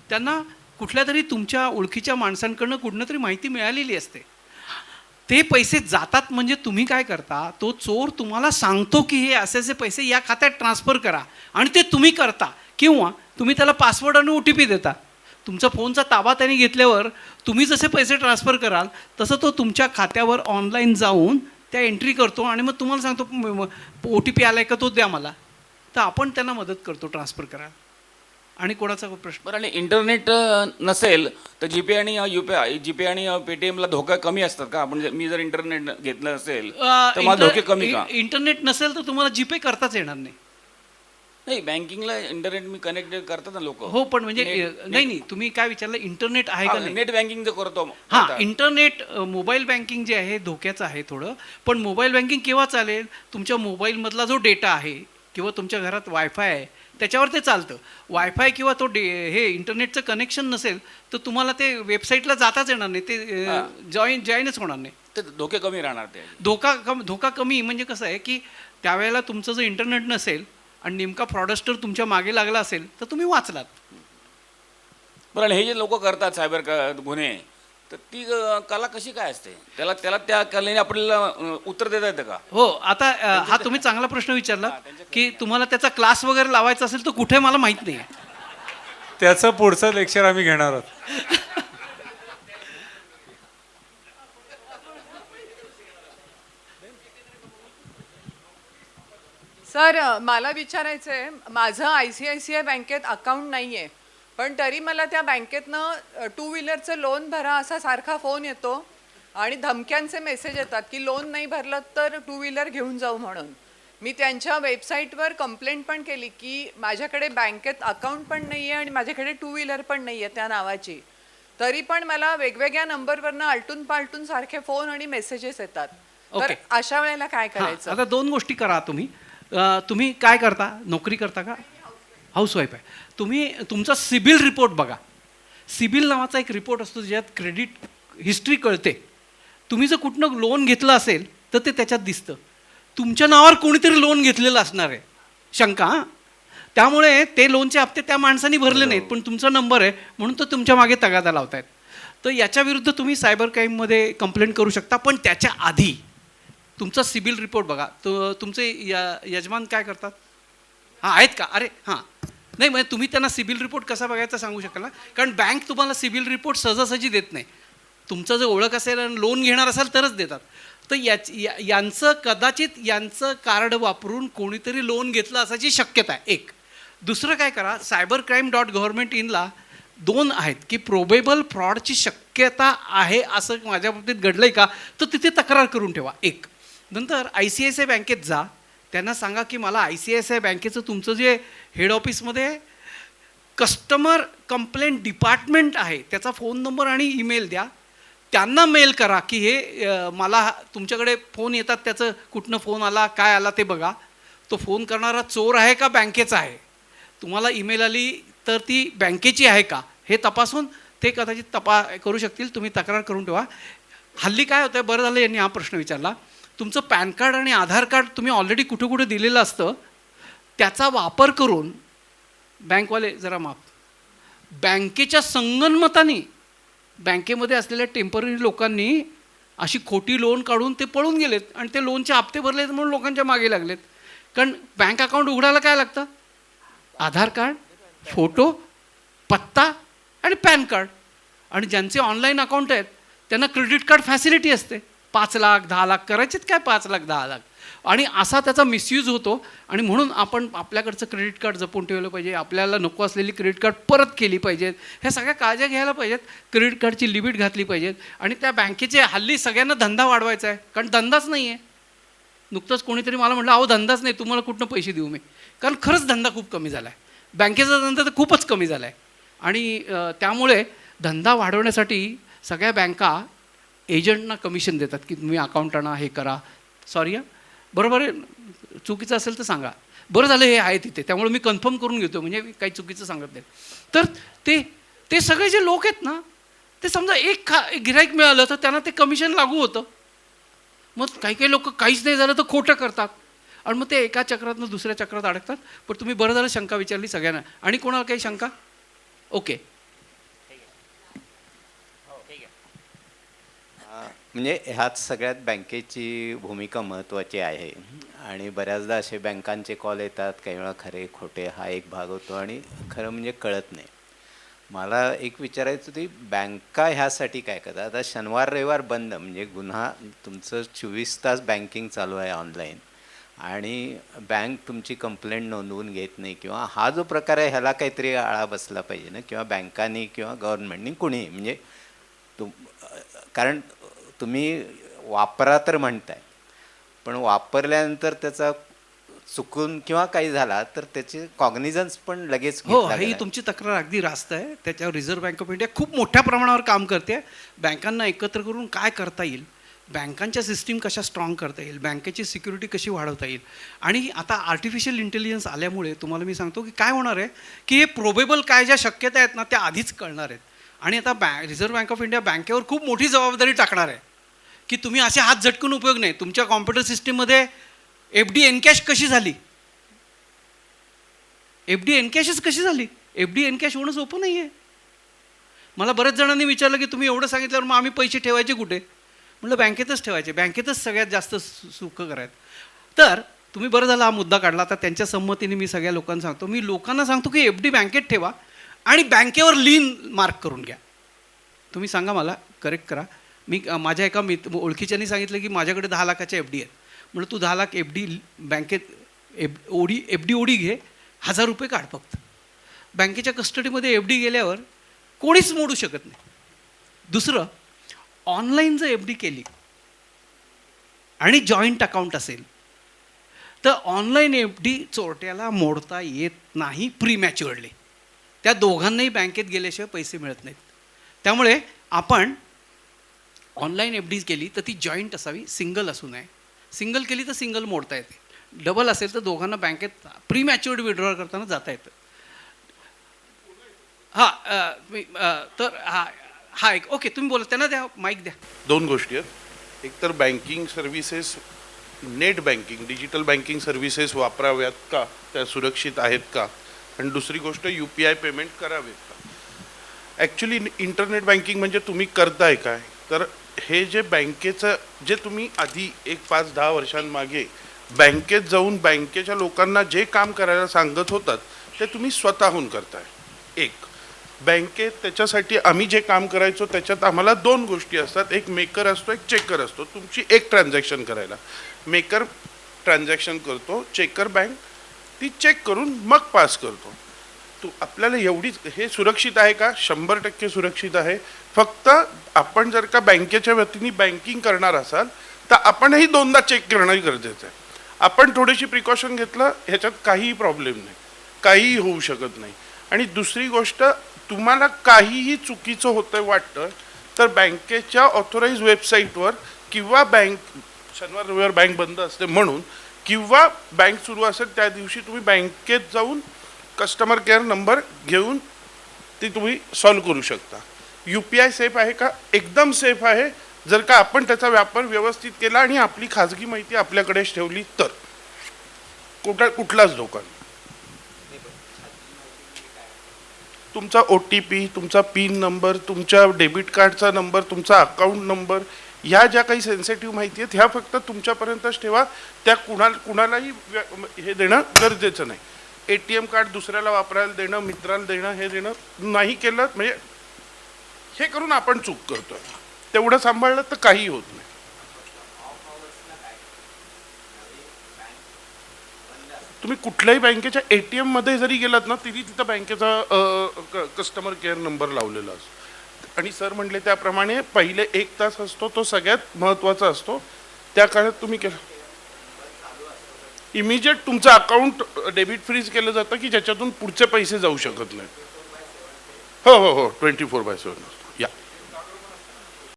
Speaker 1: त्यांना कुठल्या तरी तुमच्या ओळखीच्या माणसांकडनं कुठनं तरी माहिती मिळालेली असते. ते पैसे जातात म्हणजे तुम्ही काय करता, तो चोर तुम्हाला सांगतो की हे असे असे पैसे या खात्यात ट्रान्सफर करा आणि ते तुम्ही करता किंवा तुम्ही त्याला पासवर्ड आणि OTP देता. तुमचा फोनचा ताबा त्यांनी घेतल्यावर तुम्ही जसे पैसे ट्रान्सफर कराल तसं तो तुमच्या खात्यावर ऑनलाईन जाऊन त्या एंट्री करतो आणि मग तुम्हाला सांगतो OTP आलाय का तो द्या मला. तर आपण त्यांना मदत करतो ट्रान्सफर करायला. आणि कोणाचा प्रश्न.
Speaker 3: बरं, आणि इंटरनेट नसेल तर GPay आणि GPay आणि पेटीएमला धोका कमी असतात का. आपण मी जर इंटरनेट घेतलं असेल तर मला धोके कमी का.
Speaker 1: इंटरनेट नसेल तर तुम्हाला GPay करताच येणार नाही.
Speaker 3: नाही, बँकिंगला इंटरनेट मी कनेक्ट करतात ना लोक.
Speaker 1: हो, पण म्हणजे नाही तुम्ही काय विचारलं, इंटरनेट आहे का नाही.
Speaker 3: नेट बँकिंग जर करतो.
Speaker 1: हां, इंटरनेट मोबाईल बँकिंग जे आहे धोक्याचं आहे थोडं. पण मोबाईल बँकिंग केव्हा चालेल, तुमच्या मोबाईलमधला जो डेटा आहे किंवा तुमच्या घरात वायफाय आहे त्याच्यावर ते चालतं. वायफाय किंवा तो हे इंटरनेटचं कनेक्शन नसेल तर तुम्हाला ते वेबसाईटला जाताच येणार नाही, ते जॉईनच होणार नाही.
Speaker 3: ते धोके कमी राहणार ते.
Speaker 1: धोका कमी म्हणजे कसं आहे की त्यावेळेला तुमचं जर इंटरनेट नसेल आणि नेमका फ्रॉडस्टर तुमच्या मागे लागला असेल तर तुम्ही वाचलात.
Speaker 3: बरं, आणि हे जे लोक करतात सायबर गुन्हे, तर ती कला कशी काय असते? त्याला त्या कलेने आपल्याला उत्तर देता येतं का?
Speaker 1: हो, आता हा तुम्ही चांगला प्रश्न विचारला की तुम्हाला त्याचा क्लास वगैरे लावायचा असेल तर कुठे मला माहीत नाही आहे.
Speaker 10: त्याचं पुढचं लेक्चर आम्ही घेणार आहोत.
Speaker 11: सर, मला विचारायचं आहे, माझं ICICI बँकेत अकाउंट नाही आहे, पण तरी मला त्या बँकेतनं 2 व्हीलरचं लोन भरा असा सारखा फोन येतो आणि धमक्यांचे मेसेज येतात की लोन नाही भरलं तर 2 व्हीलर घेऊन जाऊ म्हणून. मी त्यांच्या वेबसाईटवर कंप्लेंट पण केली की माझ्याकडे बँकेत अकाउंट पण नाही आहे आणि माझ्याकडे 2 व्हीलर पण नाही आहे त्या नावाची, तरी पण मला वेगवेगळ्या नंबरवरनं आलटून पालटून सारखे फोन आणि मेसेजेस येतात. तर अशा वेळेला काय करायचं?
Speaker 1: आता 2 गोष्टी करा तुम्ही. तुम्ही काय करता, नोकरी करता का? हाऊसवाईफ आहे. तुम्ही तुमचा सिबिल रिपोर्ट बघा. सिबिल नावाचा एक रिपोर्ट असतो ज्यात क्रेडिट हिस्ट्री कळते. तुम्ही जर कुठनं लोन घेतलं असेल तर ते त्याच्यात दिसतं. तुमच्या नावावर कोणीतरी लोन घेतलेलं असणार आहे, शंका. त्यामुळे ते लोनचे हप्ते त्या माणसाने भरले नाहीत, पण तुमचा नंबर आहे म्हणून तो तुमच्या मागे तगादा लावतायत. तर याच्या विरुद्ध तुम्ही सायबर क्राईममध्ये कंप्लेंट करू शकता. पण त्याच्या आधी तुमचा सिबिल रिपोर्ट बघा. तुमचे यजमान काय करतात? हां, आहेत का? अरे हां, नाही म्हणजे तुम्ही त्यांना सिबिल रिपोर्ट कसा बघायचा सांगू शकाल ना? कारण बँक तुम्हाला सिबिल रिपोर्ट सहजासहजी देत नाही. तुमचं जर ओळख असेल आणि लोन घेणार असाल तरच देतात. तर यांचं कदाचित यांचं कार्ड वापरून कोणीतरी लोन घेतलं असायची शक्यता आहे एक. दुसरं काय करा, cybercrime.government.in ला 2 आहेत की प्रोबेबल फ्रॉडची शक्यता आहे असं माझ्या बाबतीत घडलं आहे का, तर तिथे तक्रार करून ठेवा एक. नंतर ICICI बँकेत जा, त्यांना सांगा की मला ICICI बँकेचं तुमचं जे हेड ऑफिसमध्ये कस्टमर कंप्लेंट डिपार्टमेंट आहे त्याचा फोन नंबर आणि ईमेल द्या. त्यांना मेल करा की हे मला तुमच्याकडे फोन येतात, त्याचं कुठनं फोन आला काय आला ते बघा. तो फोन करणारा चोर आहे का बँकेचा आहे? तुम्हाला ईमेल आली तर ती बँकेची आहे का हे तपासून ते कदाचित करू शकतील. तुम्ही तक्रार करून ठेवा. हल्ली काय होतं, बरं झालं यांनी हा प्रश्न विचारला. तुमचं पॅन कार्ड आणि आधार कार्ड तुम्ही ऑलरेडी कुठे कुठे दिलेलं असतं, त्याचा वापर करून बँकवाले जरा माफ, बँकेच्या संगनमताने बँकेमध्ये असलेल्या टेम्पररी लोकांनी अशी खोटी लोन काढून ते पळून गेलेत आणि ते लोनचे हप्ते भरलेत म्हणून लोकांच्या मागे लागलेत. कारण बँक अकाउंट उघडायला काय लागतं? आधार कार्ड, फोटो, पत्ता आणि पॅन कार्ड. आणि ज्यांचे ऑनलाईन अकाउंट आहेत त्यांना क्रेडिट कार्ड फॅसिलिटी असते. 5 लाख 10 लाख करायचेत काय, 5 लाख 10 लाख. आणि असा त्याचा मिसयूज होतो. आणि म्हणून आपण आपल्याकडचं क्रेडिट कार्ड जपून ठेवलं पाहिजे. आपल्याला नको असलेली क्रेडिट कार्ड परत केली पाहिजेत. ह्या सगळ्या काळज्या घ्यायला पाहिजेत. क्रेडिट कार्डची लिमिट घातली पाहिजेत. आणि त्या बँकेचे हल्ली सगळ्यांना धंदा वाढवायचा आहे, कारण धंदाच नाही आहे. नुकतंच कोणीतरी मला म्हटलं, अहो धंदाच नाही, तुम्हाला कुठनं पैसे देऊ मी? कारण खरंच धंदा खूप कमी झाला आहे. बँकेचा धंदा तर खूपच कमी झाला आहे. आणि त्यामुळे धंदा वाढवण्यासाठी सगळ्या बँका एजंटना कमिशन देतात की तुम्ही अकाउंट आणा, हे करा. सॉरी हां, बरोबर आहे, चुकीचं असेल तर सांगा. बरं झालं हे आहे तिथे, त्यामुळे मी कन्फर्म करून घेतो, म्हणजे मी काही चुकीचं सांगत नाही. तर ते सगळे जे लोक आहेत ना, ते समजा एक गिऱ्हाईक मिळालं तर त्यांना ते कमिशन लागू होतं. मग काही लोक काहीच नाही झालं तर खोटं करतात आणि मग ते एका चक्रातनं दुसऱ्या चक्रात अडकतात. पण तुम्ही बरं झालं शंका विचारली सगळ्यांना. आणि कोणाला काही शंका? ओके.
Speaker 12: म्हणजे ह्यात सगळ्यात बँकेची भूमिका महत्त्वाची आहे. आणि बऱ्याचदा असे बँकांचे कॉल येतात, काही वेळा खरे खोटे हा एक भाग होतो आणि खरं म्हणजे कळत नाही. मला एक विचारायचं होती, बँका ह्यासाठी काय करतात? आता शनिवार रविवार बंद, म्हणजे गुन्हा तुमचं 24 तास बँकिंग चालू आहे ऑनलाईन आणि बँक तुमची कंप्लेंट नोंदवून घेत नाही, किंवा हा जो प्रकार आहे ह्याला काहीतरी आळा बसला पाहिजे ना, किंवा बँकांनी किंवा गव्हर्नमेंटनी कुणीही. म्हणजे कारण तुम्ही वापरा तर म्हणताय, पण वापरल्यानंतर त्याचा चुकून किंवा काही झाला तर त्याचे कॉग्निझन्स पण लगेच.
Speaker 1: हो, ही तुमची तक्रार अगदी रास्त आहे. त्याच्यावर रिझर्व्ह बँक ऑफ इंडिया खूप मोठ्या प्रमाणावर काम करते. बँकांना एकत्र करून काय करता येईल बँकांच्या सिस्टीम कशा स्ट्रॉंग करता येईल, बँकेची सिक्युरिटी कशी वाढवता येईल. आणि आता आर्टिफिशियल इंटेलिजन्स आल्यामुळे तुम्हाला मी सांगतो की काय होणार आहे की हे प्रोबेबल काय ज्या शक्यता आहेत ना त्या आधीच कळणार आहेत. आणि आता रिझर्व्ह बँक ऑफ इंडिया बँकेवर खूप मोठी जबाबदारी टाकणार आहे की तुम्ही असे हात झटकून उपयोग नाही. तुमच्या कॉम्प्युटर सिस्टीममध्ये FD एनकॅश कशी झाली, FD एनकॅशच कशी झाली, FD एनकॅश होणं सोपं नाही आहे. मला बऱ्याच जणांनी विचारलं की तुम्ही एवढं सांगितल्यावर मग आम्ही पैसे ठेवायचे कुठे. म्हटलं बँकेतच ठेवायचे, बँकेतच सगळ्यात जास्त सुख करायचं. तर तुम्ही बरं झाला हा मुद्दा काढला. आता त्यांच्या संमतीने मी सगळ्या लोकांना सांगतो, मी लोकांना सांगतो की FD बँकेत ठेवा आणि बँकेवर लीन मार्क करून घ्या. तुम्ही सांगा मला, करेक्ट करा. मी माझ्या एका ओळखीच्यानी सांगितलं की माझ्याकडे 10 लाखाच्या FD आहेत. म्हटलं तू 10 लाख FD बँकेत FD OD घे, 1000 रुपये काढ फक्त. बँकेच्या कस्टडीमध्ये FD गेल्यावर कोणीच मोडू शकत नाही. दुसरं, ऑनलाईन जर FD केली आणि जॉईंट अकाउंट असेल तर ऑनलाईन FD चोरट्याला मोडता येत नाही प्रीमॅच्युअरली. त्या दोघांनाही बँकेत गेल्याशिवाय पैसे मिळत नाहीत. त्यामुळे आपण ऑनलाईन FD केली तर ती जॉईंट असावी, सिंगल असू नये. सिंगल केली तर सिंगल मोडता येते, डबल असेल तर दोघांना बँकेत प्रीमॅच्युअर्ड विड्रॉल करताना जाता येतं. तर हा एक ओके, तुम्ही बोला, त्यांना द्या माईक द्या.
Speaker 13: 2 गोष्टी आहेत. एक तर banking services, net banking, digital banking services वापराव्यात का, त्या सुरक्षित आहेत का, आणि दुसरी गोष्ट UPI पेमेंट करावेत का. ॲक्च्युली इंटरनेट बँकिंग म्हणजे तुम्ही करताय काय, तर हे जे बँकेचं जे तुम्ही आधी 5-10 वर्षांमागे बँकेत जाऊन बँकेच्या लोकांना जे काम करायला सांगत होतात ते तुम्ही स्वतःहून करताय. एक बँकेत त्याच्यासाठी आम्ही जे काम करायचो त्याच्यात आम्हाला 2 गोष्टी असतात. एक मेकर असतो, एक चेकर असतो. तुमची एक ट्रान्झॅक्शन करायला मेकर ट्रान्झॅक्शन करतो, चेकर बँक ती चेक करून मग पास करतो. आपल्याला एवढीच हे सुरक्षित आहे का? 100% सुरक्षित आहे. फक्त आपण जर का बँकेच्या वतीने बँकिंग करणार असाल तर आपणही 2दा चेक करणं गरजेचं आहे. आपण थोडीशी प्रिकॉशन घेतलं ह्याच्यात काहीही प्रॉब्लेम नाही, काहीही होऊ शकत नाही. आणि दुसरी गोष्ट, तुम्हाला काहीही चुकीचं होतं वाटतं तर बँकेच्या ऑथोराईज वेबसाईटवर किंवा शनिवार रविवार बँक बंद असते म्हणून, किंवा बँक सुरू असेल त्या दिवशी तुम्ही बँकेत जाऊन कस्टमर केअर नंबर घेऊन ती तुम्ही सॉल्व्ह करू शकता. UPI सेफ आहे का? एकदम सेफ आहे, जर का आपण त्याचा वापर व्यवस्थित केला आणि आपली खाजगी माहिती आपल्याकडेच ठेवली तर. कुठलाच धोका नाही. तुमचा OTP, तुमचा पिन नंबर, तुमच्या डेबिट कार्डचा नंबर, तुमचा अकाउंट नंबर, ह्या ज्या काही सेन्सिटिव्ह माहिती आहेत ह्या फक्त तुमच्यापर्यंतच ठेवा. त्या कुणालाही हे देणं गरजेचं नाही. ATM कार्ड दुसऱ्याला वापरायला देणं, मित्राला देणं, हे देणं नाही केलं म्हणजे हे करून आपण चूक करतोय. तेवढं सांभाळलं तर काही होत नाही. तुम्ही कुठल्याही बँकेच्या ATM मध्ये जरी गेलात ना तरी तिथं बँकेचा कस्टमर केअर नंबर लावलेला असतो. आणि सर म्हटले त्याप्रमाणे पहिले 1 तास असतो तो सगळ्यात महत्त्वाचा असतो. त्या काळात तुम्ही केलं इमिजिएट तुमचं अकाउंट डेबिट फ्रीज केलं जातं की ज्याच्यातून पुढचे पैसे जाऊ शकत नाही. हो 24/7 असतो.